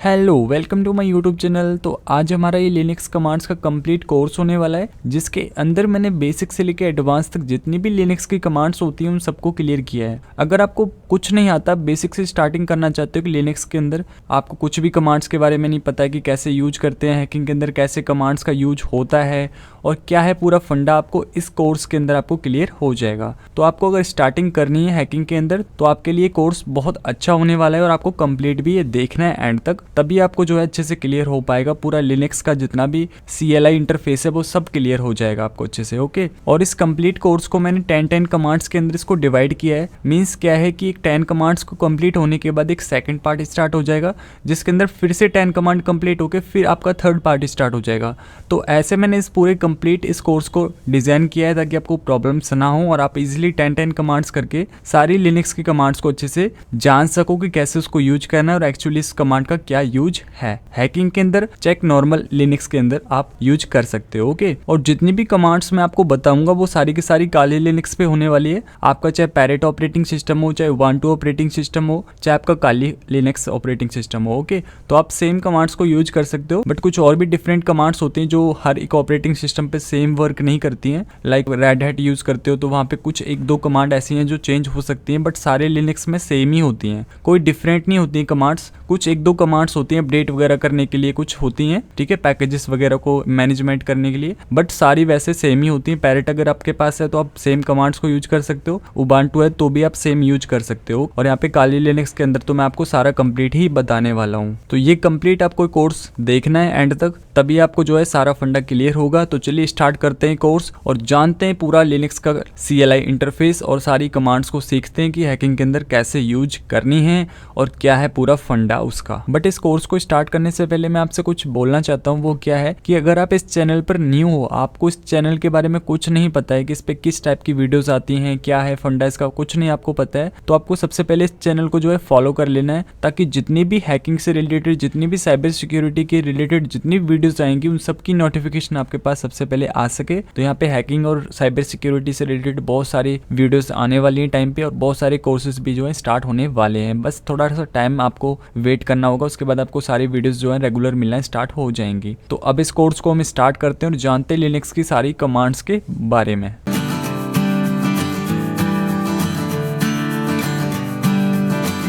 Hello, welcome to my YouTube channel. तो आज हमारा ये लिनक्स कमांड्स का कंप्लीट कोर्स होने वाला है, जिसके अंदर मैंने बेसिक से लेकर एडवांस तक जितनी भी लिनक्स की कमांड्स होती हैं उन सबको क्लियर किया है। अगर आपको कुछ नहीं आता, बेसिक से स्टार्टिंग करना चाहते हो कि लिनक्स के अंदर आपको कुछ भी कमांड्स के बारे में नहीं पता है कि कैसे यूज करते हैं, हैकिंग के अंदर कैसे कमांड्स का यूज होता है और क्या है पूरा फंडा, आपको इस कोर्स के अंदर आपको क्लियर हो जाएगा। तो आपको अगर स्टार्टिंग करनी है हैकिंग के अंदर तो आपके लिए कोर्स बहुत अच्छा होने वाला है और आपको कंप्लीट भी ये देखना है एंड तक, तभी आपको जो है अच्छे से क्लियर हो पाएगा। पूरा लिनक्स का जितना भी CLI इंटरफेस है वो सब क्लियर हो जाएगा आपको अच्छे से। ओके, और इस कंप्लीट कोर्स को मैंने 10 कमांड्स के अंदर इसको डिवाइड किया है। मीन्स क्या है कि एक 10 कमांड्स को कंप्लीट होने के बाद एक सेकंड पार्ट स्टार्ट हो जाएगा, जिसके अंदर फिर से 10 कमांड कंप्लीट होकर फिर आपका थर्ड पार्ट स्टार्ट हो जाएगा। तो ऐसे मैंने इस पूरे कंप्लीट इस कोर्स को डिजाइन किया है ताकि आपको प्रॉब्लम्स ना हो और आप इजीली 10 कमांड्स करके सारी लिनक्स की कमांड्स को अच्छे से जान सको कि कैसे उसको यूज करना है और एक्चुअली इस कमांड का क्या यूज है हैकिंग के अंदर, चेक नॉर्मल लिनक्स के अंदर आप यूज कर सकते हो। ओके, और जितनी भी कमांड्स मैं आपको बताऊंगा वो सारी की सारी काली लिनक्स पे होने वाली है। आपका चाहे पैरेट ऑपरेटिंग सिस्टम हो, चाहे उबुंटू ऑपरेटिंग सिस्टम हो, चाहे आपका काली लिनक्स ऑपरेटिंग सिस्टम हो। ओके, तो आप सेम कमांड्स को यूज कर सकते हो, बट कुछ और भी डिफरेंट कमांड्स होती हैं जो हर एक ऑपरेटिंग सिस्टम पे सेम वर्क नहीं करती हैं। लाइक रेड हैट यूज करते हो तो वहाँ पे कुछ एक दो कमांड ऐसी हैं जो चेंज हो सकती हैं, बट सारे लिनक्स में सेम ही होती हैं, कोई डिफरेंट नहीं होती हैं कमांड्स। कुछ एक दो कमांड्स होती हैं अपडेट वगैरह करने के लिए, कुछ होती हैं ठीक है पैकेजेस वगैरह को मैनेजमेंट करने के लिए, बट सारी वैसे सेम ही होती हैं। पैरेट अगर आपके पास है तो आप सेम कमांड्स को यूज कर सकते हो, उबुंटू है तो भी आप सेम यूज कर सकते हो। और यहाँ पे काली लिनक्स के अंदर तो मैं आपको सारा कंप्लीट ही बताने वाला हूँ। तो ये कंप्लीट आपको कोर्स देखना है एंड तक, तभी आपको जो है सारा फंडा क्लियर होगा। तो चलिए स्टार्ट करते हैं कोर्स और जानते हैं पूरा लिनक्स का CLI इंटरफेस और सारी कमांड्स को सीखते हैं कि हैकिंग के अंदर कैसे यूज करनी है और क्या है पूरा फंडा उसका। बट इस कोर्स को स्टार्ट करने से पहले मैं आपसे कुछ बोलना चाहता हूँ, वो क्या है कि अगर आप इस चैनल पर न्यू हो, आपको इस चैनल के बारे में कुछ नहीं पता है कि इस पे किस टाइप की वीडियोस आती हैं, क्या है फंडा इसका, कुछ नहीं आपको पता है, तो आपको सबसे पहले इस चैनल को जो है फॉलो कर लेना है, ताकि जितनी भी हैकिंग से रिलेटेड, जितनी भी साइबर सिक्योरिटी के रिलेटेड जितनी वीडियोस आएंगी उन सब की नोटिफिकेशन आपके पास सबसे पहले आ सके। तो यहाँ पे हैकिंग और साइबर सिक्योरिटी से रिलेटेड बहुत सारी वीडियोस आने वाली हैं टाइम पे, और बहुत सारे कोर्सेज भी जो है स्टार्ट होने वाले हैं। बस थोड़ा सा टाइम आपको वेट करना होगा, उसके बाद आपको सारी वीडियोस जो है रेगुलर मिलना स्टार्ट हो जाएंगी। तो अब इस कोर्स को हम स्टार्ट करते हैं और जानते हैं लिनक्स की सारी कमांड्स के बारे में।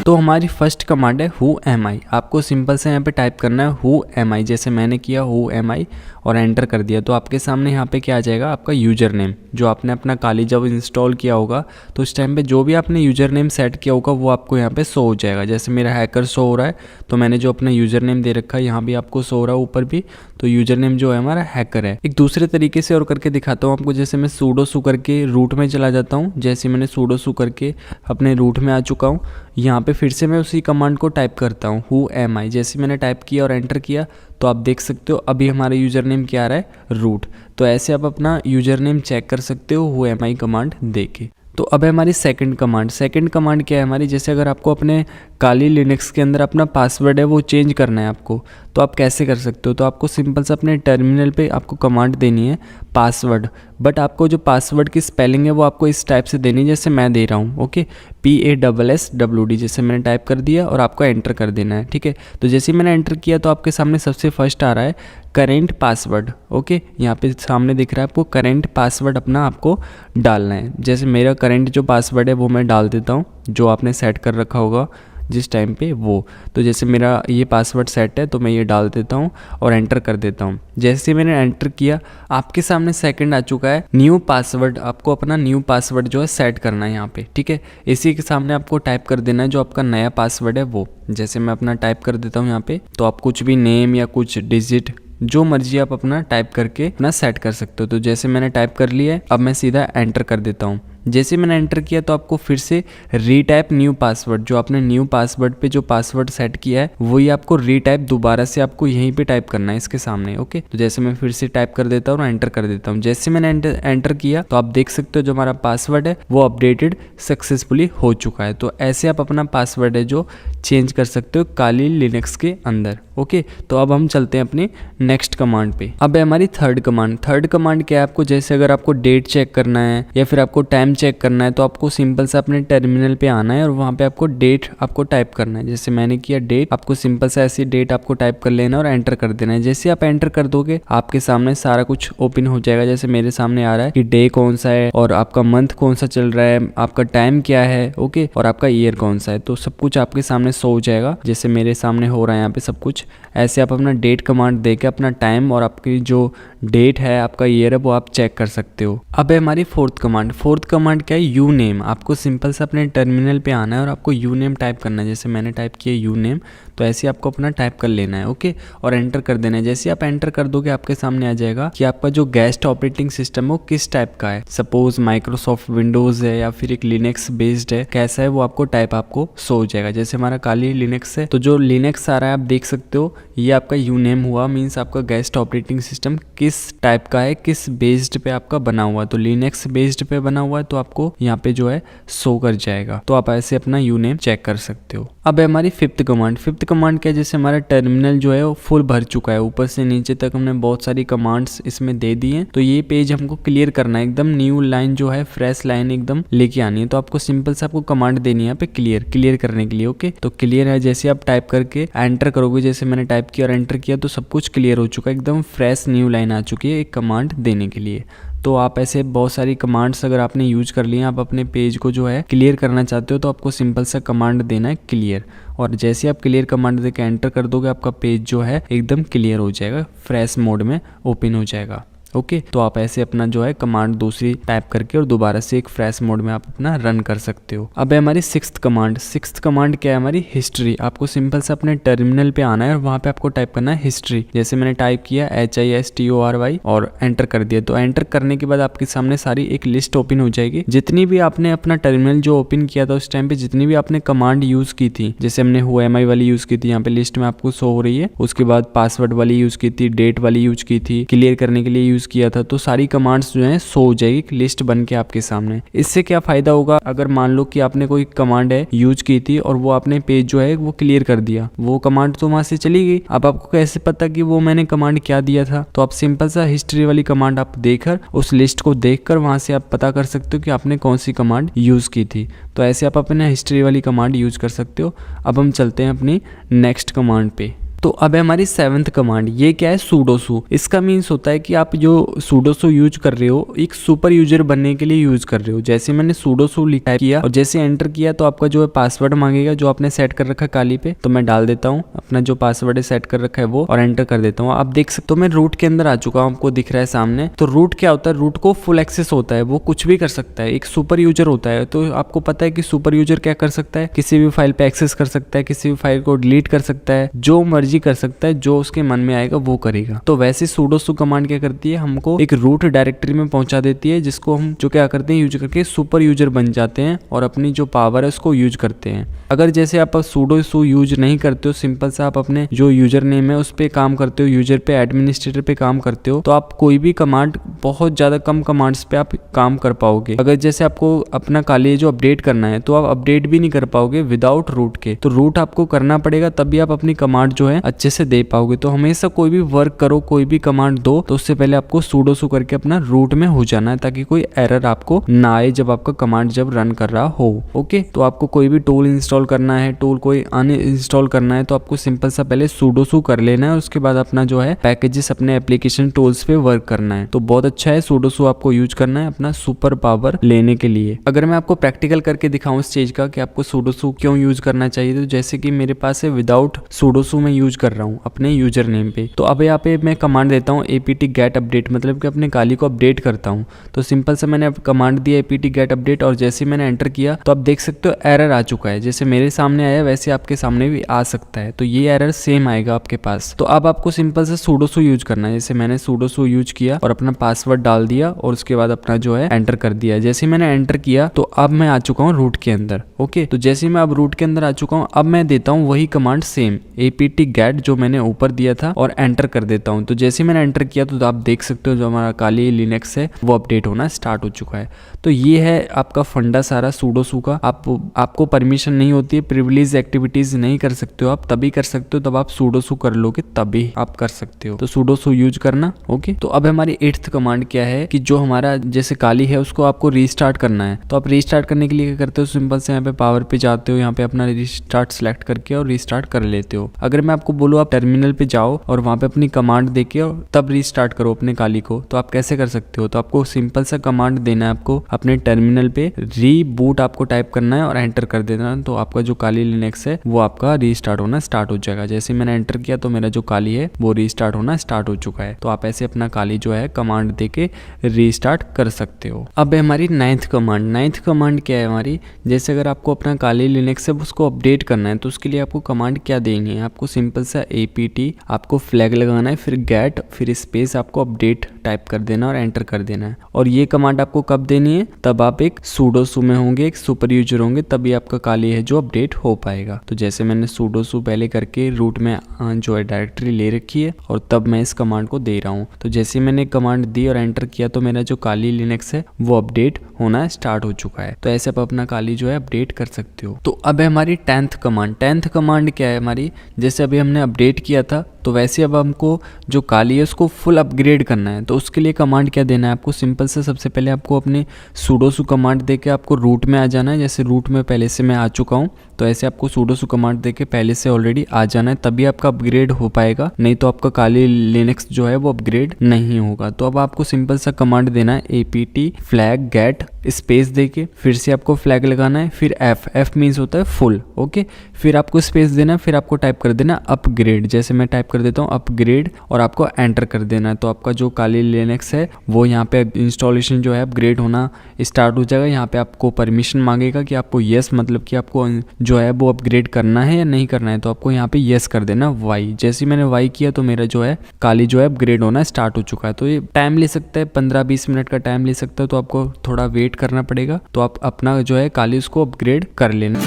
तो हमारी फर्स्ट कमांड है हु एम आई। आपको सिंपल से यहाँ पे टाइप करना है हु एम आई, जैसे मैंने किया हु एम आई और एंटर कर दिया। तो आपके सामने यहाँ पे क्या आ जाएगा, आपका यूजर नेम जो आपने अपना काली जब इंस्टॉल किया होगा तो उस टाइम पे जो भी आपने यूजर नेम सेट किया होगा वो आपको यहाँ पे शो हो जाएगा। जैसे मेरा हैकर शो हो रहा है तो मैंने जो अपना यूजर नेम दे रखा है यहाँ भी आपको शो हो रहा है ऊपर भी, तो यूजर नेम जो है हमारा हैकर है। एक दूसरे तरीके से और करके दिखाता हूँ आपको। जैसे मैं सूडो सू करके रूट में चला जाता हूँ, जैसे मैंने सूडो सू करके अपने रूट में आ चुका हूँ, यहाँ पे फिर से मैं उसी कमांड को टाइप करता हूँ हु एम आई। जैसे मैंने टाइप किया और एंटर किया तो आप देख सकते हो अभी हमारा यूजर नेम क्या आ रहा है, रूट। तो ऐसे आप अपना यूजर नेम चेक कर सकते हो हु एम आई कमांड दे के। तो अब है हमारी सेकंड कमांड क्या है हमारी, जैसे अगर आपको अपने काली लिनक्स के अंदर अपना पासवर्ड है वो चेंज करना है आपको, तो आप कैसे कर सकते हो। तो आपको सिंपल से अपने टर्मिनल पे आपको कमांड देनी है पासवर्ड, बट आपको जो पासवर्ड की स्पेलिंग है वो आपको इस टाइप से देनी है जैसे मैं दे रहा हूँ। ओके, PASSWD जैसे मैंने टाइप कर दिया और आपको एंटर कर देना है। ठीक है, तो जैसे मैंने एंटर किया तो आपके सामने सबसे फर्स्ट आ रहा है करेंट पासवर्ड। ओके, यहाँ पे सामने दिख रहा है आपको करेंट पासवर्ड अपना आपको डालना है। जैसे मेरा करेंट जो पासवर्ड है वो मैं डाल देता हूँ, जो आपने सेट कर रखा होगा जिस टाइम पे वो। तो जैसे मेरा ये पासवर्ड सेट है तो मैं ये डाल देता हूँ और एंटर कर देता हूँ। जैसे मैंने एंटर किया आपके सामने सेकंड आ चुका है न्यू पासवर्ड। आपको अपना न्यू पासवर्ड जो है सेट करना है यहाँ पे। ठीक है, इसी के सामने आपको टाइप कर देना है जो आपका नया पासवर्ड है वो। जैसे मैं अपना टाइप कर देता हूँ यहाँ पे, तो आप कुछ भी नेम या कुछ डिजिट जो मर्जी आप अपना टाइप करके अपना सेट कर सकते हो। तो जैसे मैंने टाइप कर लिया है, अब मैं सीधा एंटर कर देता हूँ। जैसे मैंने एंटर किया तो आपको फिर से रीटाइप न्यू पासवर्ड, जो आपने न्यू पासवर्ड पे जो पासवर्ड सेट किया है वही आपको रीटाइप दोबारा से आपको यहीं पे टाइप करना है इसके सामने। ओके, तो जैसे मैं फिर से टाइप कर देता हूँ और एंटर कर देता हूँ। जैसे मैंने एंटर किया तो आप देख सकते हो जो हमारा पासवर्ड है वो अपडेटेड सक्सेसफुली हो चुका है। तो ऐसे आप अपना पासवर्ड है जो चेंज कर सकते हो काली लिनक्स के अंदर। ओके, तो अब हम चलते हैं अपनी नेक्स्ट कमांड पे। अब है हमारी थर्ड कमांड क्या है, आपको जैसे अगर आपको डेट चेक करना है या फिर आपको टाइम टाइम चेक करना है तो आपको सिंपल सा अपने टर्मिनल पे आना है और वहाँ पे आपको डेट आपको टाइप करना है। जैसे मैंने किया डेट, आपको सिंपल सा ऐसी डेट आपको टाइप कर लेना और एंटर कर देना है। जैसे आप एंटर कर दोगे आपके सामने सारा कुछ ओपन हो जाएगा। जैसे मेरे सामने आ रहा है कि डे कौन सा है और आपका मंथ कौन सा चल रहा है, आपका टाइम क्या है, ओके, और आपका ईयर कौन सा है, तो सब कुछ आपके सामने शो हो जाएगा। जैसे मेरे सामने हो रहा है यहाँ पे सब कुछ। ऐसे आप अपना डेट कमांड देके अपना टाइम और आपकी जो डेट है, आपका ईयर है, वो आप चेक कर सकते हो। अब है हमारी फोर्थ कमांड। फोर्थ कमांड क्या है? You name. आपको सिंपल से अपने टर्मिनल पे आना है और आपको यू नेम टाइप करना है। जैसे मैंने टाइप किया यू नेम, तो ऐसे आपको अपना टाइप कर लेना है, ओके, और एंटर कर देना है। जैसे आप एंटर कर दोगे आपके सामने आ जाएगा कि आपका जो गेस्ट ऑपरेटिंग सिस्टम है वो किस टाइप का है। सपोज माइक्रोसॉफ्ट विंडोज है या फिर एक लिनक्स बेस्ड है, कैसा है वो आपको टाइप आपको शो हो जाएगा। जैसे हमारा काली लिनक्स है, तो जो लिनक्स आ रहा है आप देख सकते हो, ये आपका यू नेम हुआ, मीन्स आपका गेस्ट ऑपरेटिंग सिस्टम किस टाइप का है, किस बेस्ड पे आपका बना हुआ है। तो लिनक्स बेस्ड पे बना हुआ है तो आपको यहाँ पे जो है शो कर जाएगा। तो आप ऐसे अपना यू नेम चेक कर सकते हो। अब है हमारी फिफ्थ कमांड। फिफ्थ कमांड क्या है? जैसे हमारा टर्मिनल जो है वो फुल भर चुका है, ऊपर से नीचे तक हमने बहुत सारी कमांड्स इसमें दे दी हैं, तो ये पेज हमको क्लियर करना है। एकदम न्यू लाइन जो है, फ्रेश लाइन एकदम लेके आनी है। तो आपको सिंपल से आपको कमांड देनी है यहाँ पे क्लियर करने के लिए, ओके। तो क्लियर है, जैसे आप टाइप करके एंटर करोगे, जैसे मैंने टाइप किया और एंटर किया तो सब कुछ क्लियर हो चुका है, एकदम फ्रेश न्यू लाइन आ चुकी है एक कमांड देने के लिए। तो आप ऐसे बहुत सारी कमांड्स अगर आपने यूज कर लिए, आप अपने पेज को जो है क्लियर करना चाहते हो, तो आपको सिंपल सा कमांड देना है क्लियर, और जैसे आप क्लियर कमांड देके एंटर कर दोगे आपका पेज जो है एकदम क्लियर हो जाएगा, फ्रेश मोड में ओपन हो जाएगा, ओके। तो आप ऐसे अपना जो है कमांड दूसरी टाइप करके और दोबारा से एक फ्रेश मोड में आप अपना रन कर सकते हो। अब है हमारी सिक्स्थ कमांड। सिक्स्थ कमांड क्या है? हमारी हिस्ट्री। आपको सिंपल से अपने टर्मिनल पे आना है और वहाँ पे आपको टाइप करना है हिस्ट्री। जैसे मैंने टाइप किया HISTORY और एंटर कर दिया, तो एंटर करने के बाद आपके सामने सारी एक लिस्ट ओपन हो जाएगी। जितनी भी आपने अपना टर्मिनल जो ओपन किया था उस टाइम पे, जितनी भी आपने कमांड यूज की थी, जैसे हमने whoami वाली यूज की थी, यहाँ पे लिस्ट में आपको शो हो रही है। उसके बाद पासवर्ड वाली यूज की थी, डेट वाली यूज की थी, क्लियर करने के लिए यूज किया था, तो सारी कमांड्स जो हैं शो हो जाएगी लिस्ट बन के आपके सामने। इससे क्या फायदा होगा? अगर मान लो कि आपने कोई कमांड है यूज की थी और वो आपने पेज जो है वो क्लियर कर दिया, वो कमांड तो वहां से चली गई। अब आपको कैसे पता कि वो मैंने कमांड क्या दिया था? तो आप सिंपल सा हिस्ट्री वाली कमांड आप देखकर, उस लिस्ट को देखकर वहां से आप पता कर सकते हो कि आपने कौन सी कमांड यूज की थी। तो ऐसे आप अपने हिस्ट्री वाली कमांड यूज कर सकते हो। अब हम चलते हैं अपनी नेक्स्ट कमांड पे। तो अब है हमारी सेवंथ कमांड। ये क्या है? सूडोसू। इसका मीन्स होता है कि आप जो सूडोसू यूज कर रहे हो एक सुपर यूजर बनने के लिए यूज कर रहे हो। जैसे मैंने सूडोसू लिखा किया और जैसे एंटर किया तो आपका जो है पासवर्ड मांगेगा जो आपने सेट कर रखा है काली पे, तो मैं डाल देता हूँ अपना जो पासवर्ड है सेट कर रखा है वो, और एंटर कर देता हूँ। आप देख सकते हो मैं रूट के अंदर आ चुका हूँ, आपको दिख रहा है सामने। तो रूट क्या होता है? रूट को फुल एक्सेस होता है, वो कुछ भी कर सकता है, एक सुपर यूजर होता है। तो आपको पता है कि सुपर यूजर क्या कर सकता है? किसी भी फाइल पे एक्सेस कर सकता है, किसी भी फाइल को डिलीट कर सकता है, जो मर्जी कर सकता है, जो उसके मन में आएगा वो करेगा। तो वैसे सूडोसू कमांड क्या करती है? हमको एक रूट डायरेक्टरी में पहुंचा देती है, जिसको हम जो क्या करते हैं यूज करके सुपर यूजर बन जाते हैं और अपनी जो पावर है उसको यूज करते हैं। अगर जैसे आप सूडोसू यूज नहीं करते हो, सिंपल सा आप अपने जो यूजर नेम है उस पे काम करते हो, यूजर पे एडमिनिस्ट्रेटर पे काम करते हो, तो आप कोई भी कमांड, बहुत ज्यादा कम कमांड्स पे आप काम कर पाओगे। अगर जैसे आपको अपना काली जो अपडेट करना है तो आप अपडेट भी नहीं कर पाओगे विदाउट रूट के, तो रूट आपको करना पड़ेगा, तभी आप अपनी कमांड जो है अच्छे से दे पाओगे। तो हमेशा कोई भी वर्क करो, कोई भी कमांड दो, तो उससे पहले आपको सूडोसू करके अपना रूट में हो जाना है, ताकि कोई एरर आपको ना आए जब आपका कमांड जब रन कर रहा हो, ओके। तो आपको कोई भी टूल इंस्टॉल करना है, टूल कोई अनइंस्टॉल करना है, तो आपको सिंपल सा पहले सूडोसू कर लेना है, उसके बाद अपना जो है पैकेजेस अपने एप्लीकेशन टूल्स पे वर्क करना है। तो बहुत अच्छा है, सूडोसू आपको यूज करना है अपना सुपर पावर लेने के लिए। अगर मैं आपको प्रैक्टिकल करके दिखाऊं इस चीज का कि आपको सूडोसू क्यों यूज करना चाहिए, तो जैसे कि मेरे पास है विदाउट सूडोसू मैं यूज कर रहा हूँ अपने यूजर नेम पे, तो अब यहाँ पे मैं कमांड देता हूँ apt get update, मतलब कि अपने काली को अपडेट करता हूँ। तो सिंपल से मैंने कमांड दिया apt get update और जैसे मैंने एंटर किया तो आप देख सकते हो एरर आ चुका है। जैसे मेरे सामने आया वैसे आपके सामने भी आ सकता है, तो ये एरर सेम आएगा आपके पास। तो अब आपको सिंपल से सूडोसू यूज करना है। जैसे मैंने सूडोसू यूज किया और अपना पासवर्ड डाल दिया और उसके बाद अपना जो है एंटर कर दिया। जैसे मैंने एंटर किया तो अब मैं आ चुका हूँ रूट के अंदर, ओके। तो जैसे मैं अब रूट के अंदर आ चुका हूँ, अब मैं देता हूँ वही कमांड सेम apt गेट जो मैंने ऊपर दिया था और एंटर कर देता हूँ। तो जैसे मैंने एंटर किया तो आप देख सकते हो जो हमारा काली लिनक्स है वो अपडेट होना स्टार्ट हो चुका है। तो ये है आपका फंडा सारा सूडोसू का। आपको परमिशन नहीं होती है, प्रिविलेज एक्टिविटीज नहीं कर सकते हो आप, तभी कर सकते हो तब आप सूडोसू कर लोगे तभी आप कर सकते हो। तो सूडोसू यूज करना। ओके, तो अब हमारी 8th कमांड क्या है कि जो हमारा जैसे काली है उसको आपको रीस्टार्ट करना है। तो आप रीस्टार्ट करने के लिए क्या करते हो, सिंपल से यहाँ पे पावर पे जाते हो, यहाँ पे अपना रीस्टार्ट सेलेक्ट करके और रीस्टार्ट कर लेते हो। अगर मैं आपको बोलूँ आप टर्मिनल पे जाओ और वहाँ पे अपनी कमांड देके और तब रीस्टार्ट करो अपने काली को, तो आप कैसे कर सकते हो। तो आपको सिंपल सा कमांड देना है, आपको अपने टर्मिनल पे रीबूट आपको टाइप करना है और एंटर कर देना है। तो आपका जो काली लिनक्स है वो आपका रीस्टार्ट होना स्टार्ट हो जाएगा। जैसे मैंने एंटर किया तो मेरा जो काली है वो रीस्टार्ट होना स्टार्ट हो चुका है। तो आप ऐसे अपना काली जो है कमांड देके रीस्टार्ट कर सकते हो। अब है हमारी 9th कमांड। 9th कमांड क्या है हमारी, जैसे अगर आपको अपना काली लिनक्स है उसको अपडेट करना है तो उसके लिए आपको कमांड क्या देनी है, आपको सिंपल सा apt आपको फ्लैग लगाना है, फिर गेट फिर स्पेस आपको अपडेट टाइप कर देना और एंटर कर देना है। और ये कमांड आपको कब देनी है, तब आप एक सूडोसू में होंगे, एक सुपर यूजर होंगे, तभी आपका काली है जो अपडेट हो पाएगा। तो जैसे मैंने सूडोसू पहले करके रूट में जो है डायरेक्टरी ले रखी है और तब मैं इस कमांड को दे रहा हूँ। तो जैसे मैंने कमांड दी और एंटर किया तो मेरा जो काली लिनक्स है वो अपडेट होना स्टार्ट हो चुका है। तो ऐसे आप अपना काली जो है अपडेट कर सकते हो। तो अब है हमारी 10th कमांड। 10th कमांड क्या है हमारी, जैसे अभी हमने अपडेट किया था तो वैसे अब हमको जो काली है उसको फुल अपग्रेड करना है। तो उसके लिए कमांड क्या देना है आपको, सिंपल से सबसे पहले आपको अपने सूडोसू कमांड देके आपको रूट में आ जाना है। जैसे रूट में पहले से मैं आ चुका हूँ तो ऐसे आपको सूडोसू कमांड देके पहले से ऑलरेडी आ जाना है, तभी आपका अपग्रेड हो पाएगा, नहीं तो आपका काली लिनक्स जो है वो अपग्रेड नहीं होगा। तो अब आपको सिंपल सा कमांड देना है apt फ्लैग गेट स्पेस देके फिर से आपको फ्लैग लगाना है, फिर f मीन्स होता है फुल। ओके, फिर आपको स्पेस देना है, फिर आपको टाइप कर देना अपग्रेड। जैसे मैं टाइप कर देता हूँ अपग्रेड और आपको एंटर कर देना है। तो आपका जो काली लिनक्स है वो यहाँ पे इंस्टॉलेशन जो है अपग्रेड होना स्टार्ट हो जाएगा। यहाँ पे आपको परमिशन मांगेगा कि आपको यस मतलब कि आपको जो है वो अपग्रेड करना है या नहीं करना है। तो आपको यहाँ पे यस कर देना वाई। जैसे मैंने वाई किया तो मेरा जो है काली जो है अपग्रेड होना स्टार्ट हो चुका है। तो ये टाइम ले सकता है, 15-20 मिनट का टाइम ले सकता है, तो आपको थोड़ा वेट करना पड़ेगा। तो आप अपना जो है काली उसको अपग्रेड कर लेना।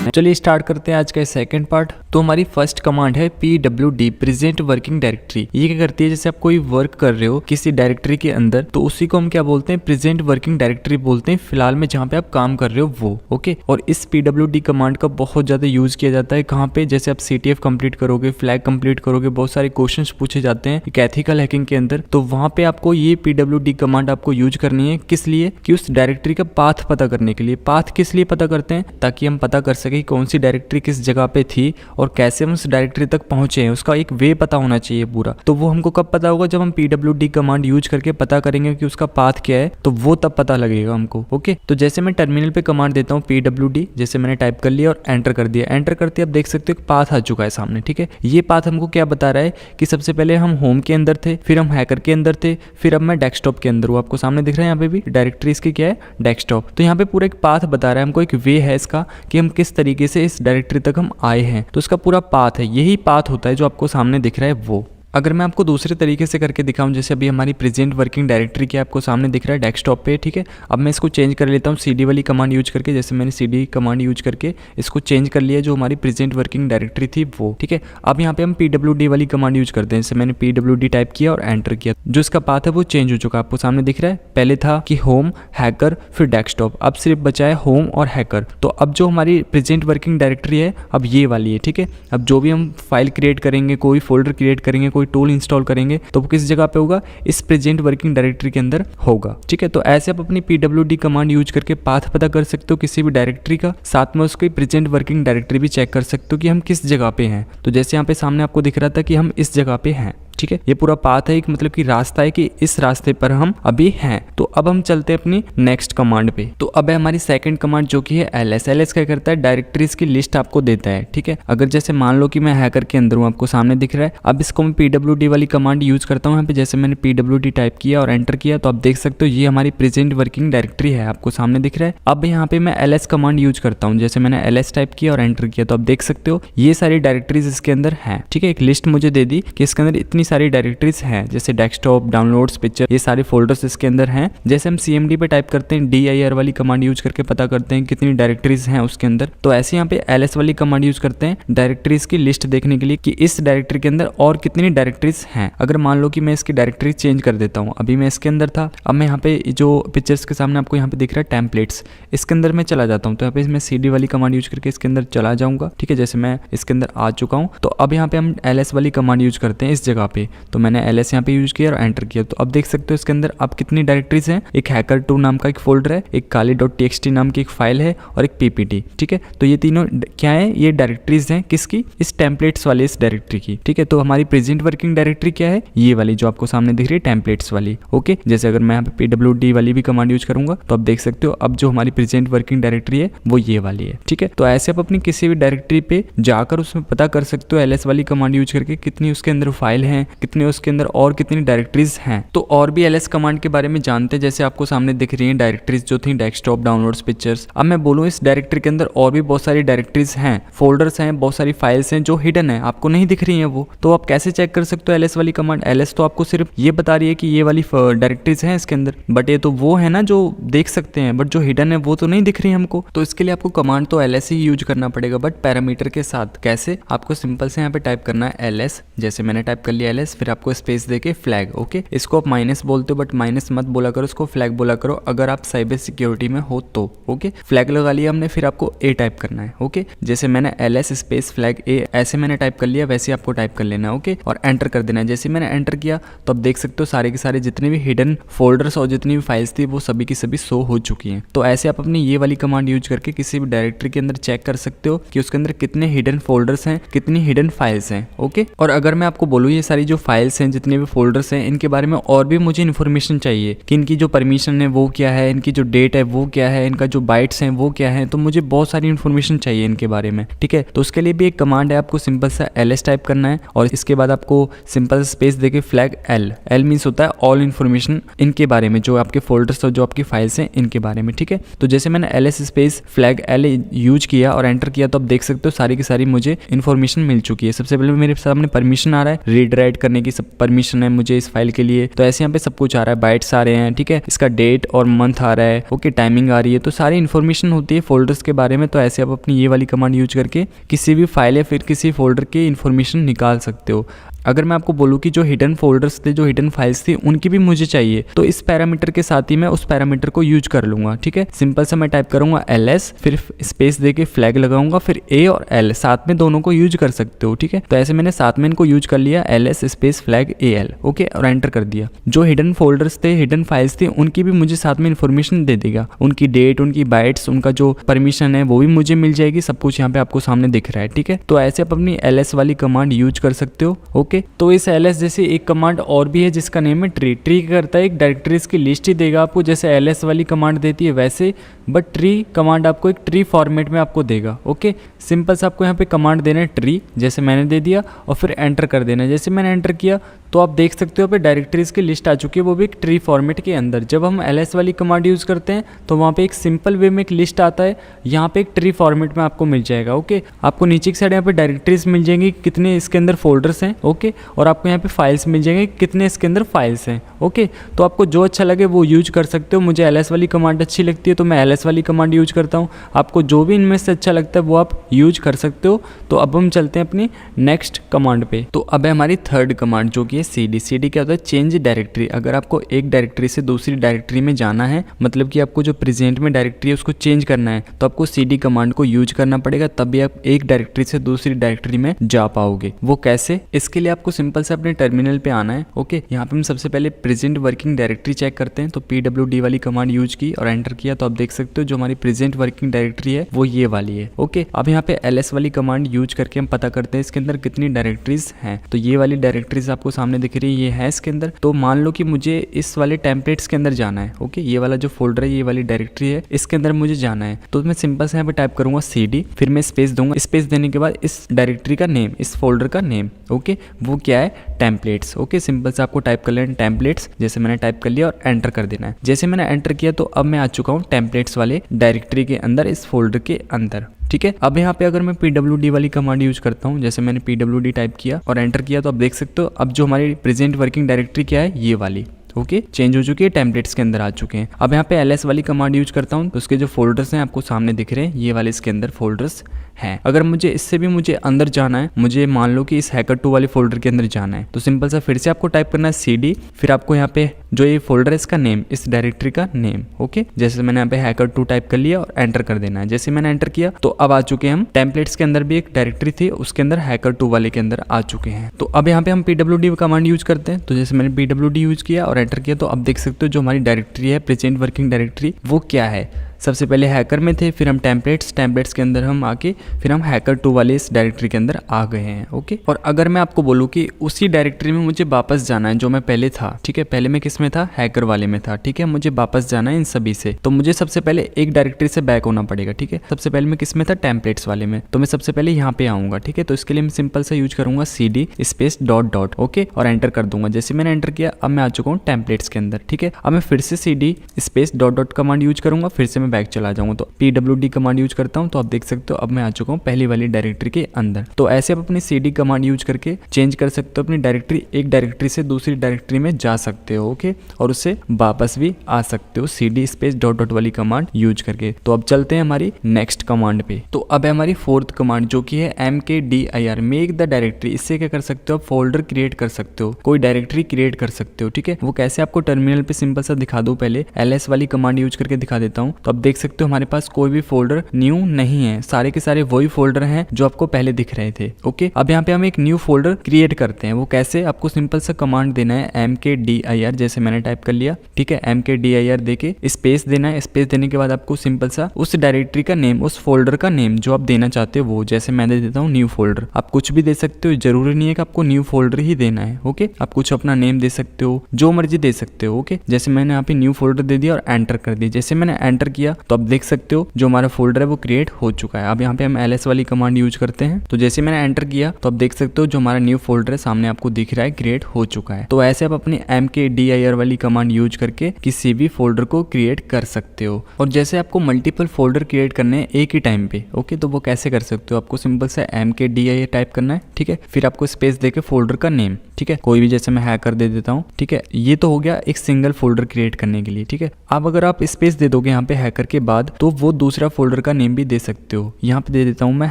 चलिए स्टार्ट करते हैं आज का सेकंड पार्ट। तो हमारी फर्स्ट कमांड है pwd प्रेजेंट वर्किंग डायरेक्टरी। ये क्या करती है, जैसे आप कोई वर्क कर रहे हो किसी डायरेक्टरी के अंदर तो उसी को हम क्या बोलते हैं, प्रेजेंट वर्किंग डायरेक्टरी बोलते हैं, फिलहाल में जहाँ पे आप काम कर रहे हो वो। ओके, और इस pwd कमांड का बहुत ज्यादा यूज किया जाता है। कहाँ पे, जैसे आप CTF कंप्लीट करोगे, फ्लैग कंप्लीट करोगे, बहुत सारे क्वेश्चन पूछे जाते हैं एक एथिकल हैकिंग के अंदर, तो वहाँ पे आपको ये pwd कमांड आपको यूज करनी है। किस लिए, कि उस डायरेक्टरी का पाथ पता करने के लिए। पाथ किस लिए पता करते हैं, ताकि हम पता कर सके कौन सी डायरेक्टरी किस जगह पे थी और कैसे हम उस डायरेक्टरी तक पहुंचे हैं, उसका एक वे पता होना चाहिए पूरा। तो वो हमको कब पता होगा, जब हम pwd कमांड यूज करके पता करेंगे कि उसका पाथ क्या है, तो वो तब पता लगेगा हमको। ओके, तो जैसे मैं टर्मिनल पे कमांड देता हूँ pwd, जैसे मैंने टाइप कर लिया और एंटर कर दिया। एंटर करते आप देख सकते हो पाथ आ चुका है सामने। ठीक है, ये पाथ हमको क्या बता रहा है कि सबसे पहले हम होम के अंदर थे, फिर हम हैकर के अंदर थे, फिर अब मैं डेस्कटॉप के अंदर हूँ। आपको सामने दिख रहा है यहाँ पे भी डायरेक्टरी इसकी क्या है, डेस्कटॉप। तो यहाँ पे पूरा एक पाथ बता रहा है हमको, एक वे है इसका कि हम किस तरीके से इस डायरेक्टरी तक हम आए हैं। तो इसका पूरा पाथ है, यही पाथ होता है जो आपको सामने दिख रहा है वो। अगर मैं आपको दूसरे तरीके से करके दिखाऊं, जैसे अभी हमारी प्रेजेंट वर्किंग डायरेक्टरी की आपको सामने दिख रहा है डेस्कटॉप पे। ठीक है, अब मैं इसको चेंज कर लेता हूं cd वाली कमांड यूज करके। जैसे मैंने cd कमांड यूज करके इसको चेंज कर लिया, जो हमारी प्रेजेंट वर्किंग डायरेक्टरी थी वो। ठीक है, अब यहाँ पे हम pwd वाली कमांड यूज करते हैं। जैसे मैंने pwd टाइप किया और एंटर किया, जो इसका पाथ है वो चेंज हो चुका है, आपको सामने दिख रहा है। पहले था कि होम, हैकर, फिर डेस्कटॉप, अब सिर्फ बचा है होम और हैकर। तो अब जो हमारी प्रेजेंट वर्किंग डायरेक्टरी है अब ये वाली है। ठीक है, अब जो भी हम फाइल क्रिएट करेंगे, कोई फोल्डर क्रिएट करेंगे, कोई टूल इंस्टॉल करेंगे, तो वो किस जगह पे होगा, इस प्रेजेंट वर्किंग डायरेक्टरी के अंदर होगा। ठीक है, तो ऐसे आप अपनी pwd कमांड यूज करके पाथ पता कर सकते हो किसी भी डायरेक्टरी का, साथ में उसकी प्रेजेंट वर्किंग डायरेक्टरी भी चेक कर सकते हो कि हम किस जगह पे हैं। तो जैसे यहाँ पे सामने आपको दिख रहा था कि हम इस जगह पे हैं। ठीक है, ये पूरा पाथ है, एक मतलब कि रास्ता है कि इस रास्ते पर हम अभी हैं। तो अब हम चलते हैं अपनी नेक्स्ट कमांड पे। तो अब है हमारी सेकंड कमांड जो कि है ls। ls क्या करता है, डायरेक्टरीज की लिस्ट आपको देता है। ठीक है, अगर जैसे मान लो कि मैं हैकर के अंदर हूँ, आपको सामने दिख रहा है। अब इसको मैं pwd वाली कमांड यूज करता हूँ यहाँ पे। जैसे मैंने pwd टाइप किया और एंटर किया तो आप देख सकते हो ये हमारी प्रेजेंट वर्किंग डायरेक्टरी है, आपको सामने दिख रहा है। अब यहाँ पे मैं ls कमांड यूज करता हूँ। जैसे मैंने ls टाइप किया और एंटर किया तो आप देख सकते हो ये सारी डायरेक्टरीज इसके अंदर है। ठीक है, एक लिस्ट मुझे दे दी कि इसके अंदर इतनी सारी डायरेक्टरीज हैं, जैसे डेस्कटॉप, डाउनलोड्स, पिक्चर, ये सारे फोल्डर्स इसके अंदर हैं। जैसे हम CMD पे टाइप करते हैं, dir वाली कमांड यूज करके पता करते हैं कितनी डायरेक्टरीज हैं उसके अंदर, तो ऐसे यहाँ पे ls वाली कमांड यूज करते हैं डायरेक्टरीज की लिस्ट देखने के लिए कि इस डायरेक्टरी के अंदर और कितनी डायरेक्टरीज हैं। अगर मान लो कि मैं इसकी डायरेक्टरी चेंज कर देता हूँ, अभी मैं इसके अंदर था, अब मैं यहाँ पे जो पिक्चर्स के सामने आपको यहाँ पे दिख रहा है टेम्पलेट्स, इसके अंदर मैं चला जाता हूँ, तो यहाँ पे मैं CD वाली कमांड यूज करके इसके अंदर चला जाऊंगा। ठीक है, जैसे मैं इसके अंदर आ चुका हूँ, तो अब यहाँ पे हम ls वाली कमांड यूज करते हैं इस जगह पे, तो मैंने ls यहाँ पे यूज किया और एंटर किया। तो अब देख सकते हो इसके अंदर अब कितनी डायरेक्टरीज हैं। एक hacker2 नाम का एक फोल्डर है, एक kali.txt नाम की एक फाइल है और एक ppt। ठीक है, तो ये तीनों क्या है, ये डायरेक्टरीज हैं किसकी, इस टेम्पलेट्स वाले इस डायरेक्टरी की। ठीक है, तो हमारी प्रेजेंट वर्किंग डायरेक्टरी क्या है, ये वाली जो आपको सामने दिख रही है टेम्पलेट्स वाली। ओके, जैसे अगर मैं यहाँ पे pwd वाली भी कमांड यूज करूंगा तो आप देख सकते हो अब जो हमारी प्रेजेंट वर्किंग डायरेक्टरी है वो ये वाली है। ठीक है, तो ऐसे आप अपनी किसी भी डायरेक्टरी पे जाकर उसमें पता कर सकते हो ls वाली कमांड यूज करके कितनी उसके अंदर फाइल हैं, कितने उसके अंदर और कितनी डायरेक्टरीज हैं। तो और भी ls कमांड के बारे में जानते हैं, जैसे आपको सामने दिख रही है डायरेक्टरीज जो थी डेस्कटॉप, डाउनलोड्स, पिक्चर्स। अब मैं बोलूँ इस डायरेक्टरी के अंदर और भी बहुत सारी डायरेक्टरीज हैं, फोल्डर्स हैं, बहुत सारी फाइल्स हैं जो हिडन है, आपको नहीं दिख रही है वो, तो आप कैसे चेक कर सकते हो ls वाली कमांड। ls तो आपको सिर्फ ये बता रही है कि ये वाली डायरेक्टरीज हैं इसके अंदर, बट ये तो वो है ना जो देख सकते हैं, बट जो हिडन है वो तो नहीं दिख रही है हमको। तो इसके लिए आपको कमांड तो ls ही यूज करना पड़ेगा, बट पैरामीटर के साथ। कैसे, आपको सिंपल से यहाँ पे टाइप करना है ls, जैसे मैंने टाइप कर लिया ls, फिर आपको स्पेस देके फ्लैग। ओके, इसको आप माइनस बोलते हो बट माइनस मत बोला करो, इसको फ्लैग बोला करो अगर आप साइबर सिक्योरिटी में हो तो। ओके, फ्लैग लगा लिया हमने, फिर आपको a टाइप करना है। ओके, जैसे मैंने ls स्पेस फ्लैग a ऐसे मैंने टाइप कर लिया, वैसे आपको टाइप कर लेना है। ओके, और एंटर कर देना है। जैसे मैंने एंटर किया तो आप देख सकते हो सारे के सारे जितने भी हिडन फोल्डर्स और जितनी भी फाइल्स थी वो सभी की सभी शो हो चुकी हैं। तो ऐसे आप अपनी ये वाली कमांड यूज करके किसी भी डायरेक्टरी के अंदर चेक कर सकते हो कि उसके अंदर कितने हिडन फोल्डर्स हैं, कितनी हिडन फाइल्स हैं। ओके, और अगर मैं आपको बोलूँ ये सारी जो फाइल्स हैं, जितने भी फोल्डर्स हैं, इनके बारे में और भी मुझे इन्फॉर्मेशन चाहिए कि इनकी जो परमिशन है वो क्या है, इनकी जो डेट है वो क्या है, इनका जो बाइट्स हैं वो क्या है, तो मुझे बहुत सारी इन्फॉर्मेशन चाहिए इनके बारे में। ठीक है, तो उसके लिए भी एक कमांड है, आपको सिंपल सा ls टाइप करना है और इसके बाद आपको सिंपल स्पेस देके फ्लैग l मीन्स होता है ऑल इन्फॉर्मेशन इनके बारे में, जो आपके फोल्डर्स और जो आपकी फाइल्स हैं इनके बारे में। ठीक है, तो जैसे मैंने ls space flag l use किया और एंटर किया तो आप देख सकते हो सारी की सारी मुझे इन्फॉर्मेशन मिल चुकी है। सबसे पहले मेरे सामने परमिशन आ रहा है, रीड राइट करने की सब परमिशन है मुझे इस फाइल के लिए, तो ऐसे यहाँ पे सब कुछ आ रहा है, बाइट्स आ रहे हैं। ठीक है, इसका डेट और मंथ आ रहा है। ओके, टाइमिंग आ रही है, तो सारी इन्फॉर्मेशन होती है फोल्डर्स के बारे में। तो ऐसे आप अपनी ये वाली कमांड यूज करके किसी भी फाइल या फिर किसी फोल्डर की इन्फॉर्मेशन निकाल सकते हो। अगर मैं आपको बोलूँ कि जो हिडन फोल्डर्स थे, जो हिडन फाइल्स थी, उनकी भी मुझे चाहिए, तो इस पैरामीटर के साथ ही मैं उस पैरामीटर को यूज कर लूंगा। ठीक है, सिंपल सा मैं टाइप करूंगा ls, फिर स्पेस देके फ्लैग लगाऊंगा, फिर a और l साथ में दोनों को यूज कर सकते हो। ठीक है, तो ऐसे मैंने साथ में इनको यूज कर लिया, ls space flag al। Okay, और एंटर कर दिया। जो हिडन फोल्डर्स थे, हिडन फाइल्स थी, उनकी भी मुझे साथ में इन्फॉर्मेशन दे देगा, उनकी डेट, उनकी बाइट्स, उनका जो परमिशन है वो भी मुझे मिल जाएगी। सब कुछ यहाँ पे आपको सामने दिख रहा है। ठीक है, तो ऐसे आप अपनी ls वाली कमांड यूज कर सकते हो। ओके, तो इस ls जैसे एक कमांड और भी है जिसका नेम है ट्री। ट्री करता है एक डायरेक्टरीज की लिस्ट ही देगा आपको, जैसे ls वाली कमांड देती है वैसे, बट ट्री कमांड आपको एक ट्री फॉर्मेट में आपको देगा। ओके, सिंपल से आपको यहाँ पे कमांड देना है ट्री, जैसे मैंने दे दिया, और फिर एंटर कर देना है। जैसे मैंने एंटर किया तो आप देख सकते हो पे डायरेक्टरीज की लिस्ट आ चुकी है, वो भी एक ट्री फॉर्मेट के अंदर। जब हम ls वाली कमांड यूज करते हैं तो वहाँ पे एक सिंपल वे में एक लिस्ट आता है, यहाँ पे एक ट्री फॉर्मेट में आपको मिल जाएगा। ओके, आपको नीचे की साइड यहाँ पे डायरेक्टरीज मिल जाएंगी, कितने इसके अंदर फोल्डर्स हैं। ओके, और आपको यहाँ पे फाइल्स मिल जाएंगे, कितने इसके अंदर फाइल्स हैं। ओके, तो आपको जो अच्छा लगे वो यूज कर सकते हो। मुझे ls वाली कमांड अच्छी लगती है तो मैं ls वाली कमांड यूज करता हूँ। आपको जो भी इनमें से अच्छा लगता है वो आप यूज कर सकते हो। तो अब हम चलते हैं अपनी नेक्स्ट कमांड पे। तो अब है हमारी थर्ड कमांड जो कि है cd। क्या होता है, चेंज डायरेक्टरी। अगर आपको एक डायरेक्टरी से दूसरी डायरेक्टरी में जाना है, मतलब कि आपको जो प्रेजेंट में डायरेक्टरी है उसको चेंज करना है, तो आपको cd कमांड को यूज करना पड़ेगा, तभी आप एक डायरेक्टरी से दूसरी डायरेक्टरी में जा पाओगे। वो कैसे, इसके लिए आपको सिंपल से अपने टर्मिनल पे आना है। ओके, यहाँ पे हम सबसे पहले प्रेजेंट वर्किंग डायरेक्टरी चेक करते हैं, तो pwd वाली कमांड यूज की और एंटर किया तो आप देख सकते हो जो हमारी प्रेजेंट वर्किंग डायरेक्टरी है वो ये वाली है। ओके, अब यहाँ पे ls वाली कमांड यूज करके हम पता करते हैं इसके अंदर कितनी डायरेक्टरीज हैं। तो ये वाली डायरेक्टरीज आपको सामने दिख रही है, ये है इसके अंदर। तो मान लो कि मुझे इस वाले टेम्पलेट्स के अंदर जाना है। ओके, ये वाला जो फोल्डर है, ये वाली डायरेक्टरी है, इसके अंदर मुझे जाना है। तो मैं सिंपल से यहाँ पे टाइप करूंगा cd, फिर मैं स्पेस दूंगा। स्पेस देने के बाद इस डायरेक्टरी का नेम, इस फोल्डर का नेम, ओके, वो क्या है, टेम्पलेट्स। ओके, सिंपल से आपको टाइप कर लेना टेम्पलेट्स, जैसे मैंने टाइप कर लिया और एंटर कर देना है। जैसे मैंने एंटर किया तो अब मैं आ चुका हूँ टेम्पलेट्स वाले डायरेक्टरी के अंदर, इस फोल्डर के अंदर। ठीक है। अब यहाँ पे अगर मैं pwd वाली कमांड यूज करता हूँ, जैसे मैंने pwd टाइप किया और एंटर किया, तो आप देख सकते हो अब जो हमारी प्रेजेंट वर्किंग डायरेक्टरी क्या है, ये वाली ओके चेंज हो चुकी है, टेम्पलेट्स के अंदर आ चुके हैं। अब यहाँ पे ls वाली कमांड यूज करता हूँ तो उसके जो फोल्डर्स हैं आपको सामने दिख रहे हैं, ये वाले इसके अंदर फोल्डर्स हैं। अगर मुझे इससे भी मुझे अंदर जाना है, मुझे मान लो कि इस hacker2 वाले फोल्डर के अंदर जाना है, तो सिंपल सा फिर से आपको टाइप करना है cd, फिर आपको यहाँ पे जो ये फोल्डर है इसका नेम, इस डायरेक्टरी का नेम ओके। जैसे मैंने यहाँ पे hacker2 टाइप कर लिया और एंटर कर देना है। जैसे मैंने एंटर किया तो अब आ चुके हैं हम टेम्पलेट्स के अंदर भी एक डायरेक्टरी थी, उसके अंदर hacker2 वाले के अंदर आ चुके हैं। तो अब यहाँ पे हम pwd कमांड यूज करते हैं। तो जैसे मैंने pwd यूज किया और एंटर किया, तो अब देख सकते हो जो हमारी डायरेक्टरी है प्रेजेंट वर्किंग डायरेक्टरी, वो क्या है। सबसे पहले हैकर में थे, फिर हम टेम्पलेट्स के अंदर हम आके फिर हम hacker2 वाले इस डायरेक्टरी के अंदर आ गए हैं ओके। और अगर मैं आपको बोलूँ कि उसी डायरेक्टरी में मुझे वापस जाना है जो मैं पहले था, ठीक है, पहले मैं किस में था, हैकर वाले में था, ठीक है, मुझे वापस जाना है इन सभी से, तो मुझे सबसे पहले एक डायरेक्टरी से बैक होना पड़ेगा, ठीक है। सबसे पहले मैं किस में था, टेम्पलेट्स वाले में, तो मैं सबसे पहले यहाँ पे आऊंगा, ठीक है। तो इसके लिए मैं सिंपल सा यूज करूंगा cd space dot dot okay और एंटर कर दूंगा। जैसे मैंने एंटर किया, अब मैं आ चुका हूँ टेम्पलेट्स के अंदर, ठीक है। अब मैं फिर से cd space dot dot command use करूंगा, फिर से मैं बैक चला जाऊंगा, तो pwd कमांड यूज करता हूं, तो आप देख सकते हो अब मैं आ चुका हूं पहली वाली डायरेक्टरी के अंदर। तो ऐसे आप अपनी cd कमांड यूज करके चेंज कर सकते हो अपनी डायरेक्टरी, एक डायरेक्टरी से दूसरी डायरेक्टरी में जा सकते हो ओके, और उससे वापस भी आ सकते हो cd स्पेस डॉट डॉट वाली कमांड यूज करके। तो अब चलते हैं हमारी नेक्स्ट कमांड पे। तो अब है हमारी फोर्थ कमांड जो कि है mkdir, मेक द डायरेक्टरी। इससे क्या कर सकते हो, आप फोल्डर क्रिएट कर सकते हो, कोई डायरेक्टरी क्रिएट कर सकते हो, ठीक है। वो कैसे आपको टर्मिनल पे सिंपल सा दिखा दूं, पहले ls वाली कमांड यूज करके दिखा देता हूं। तो अब देख सकते हो हमारे पास कोई भी फोल्डर न्यू नहीं है, सारे के सारे वही फोल्डर हैं जो आपको पहले दिख रहे थे ओके। अब यहाँ पे हम एक न्यू फोल्डर क्रिएट करते हैं। वो कैसे, आपको सिंपल सा कमांड देना है mkdir, जैसे मैंने टाइप कर लिया, ठीक है, mkdir देके स्पेस देना है। स्पेस देने के बाद आपको सिंपल सा उस डायरेक्टरी का नेम, उस फोल्डर का नेम जो आप देना चाहते हो वो, जैसे मैं दे देता हूँ न्यू फोल्डर। आप कुछ भी दे सकते हो, जरूरी नहीं है कि आपको न्यू फोल्डर ही देना है ओके। आप कुछ अपना नेम दे सकते हो, जो मर्जी दे सकते हो ओके। जैसे मैंने यहाँ पे न्यू फोल्डर दे दिया और एंटर कर दिया। जैसे मैंने एंटर किया तो आप देख सकते हो जो हमारा फोल्डर है वो क्रिएट हो चुका है। अब यहाँ पे हम ls वाली कमांड यूज करते हैं। तो जैसे मैंने एंटर किया तो आप देख सकते हो जो हमारा न्यू फोल्डर है सामने आपको दिख रहा है, क्रिएट हो चुका है। तो ऐसे आप अपनी mkdir वाली कमांड यूज करके किसी भी फोल्डर को क्रिएट कर सकते हो। और जैसे आपको मल्टीपल फोल्डर क्रिएट करने हैं एक ही टाइम पे ओके, तो वो कैसे कर सकते हो, आपको सिंपल सा mkdir टाइप करना है, ठीक है। फिर आपको स्पेस देके फोल्डर का नेम, ठीक है, कोई भी, जैसे मैं हैकर दे देता हूँ, ठीक है। ये तो हो गया एक सिंगल फोल्डर क्रिएट करने के लिए, ठीक है। अब अगर आप स्पेस दे दोगे यहाँ पे हैकर के बाद, तो वो दूसरा फोल्डर का नेम भी दे सकते हो। यहाँ पे दे देता हूँ मैं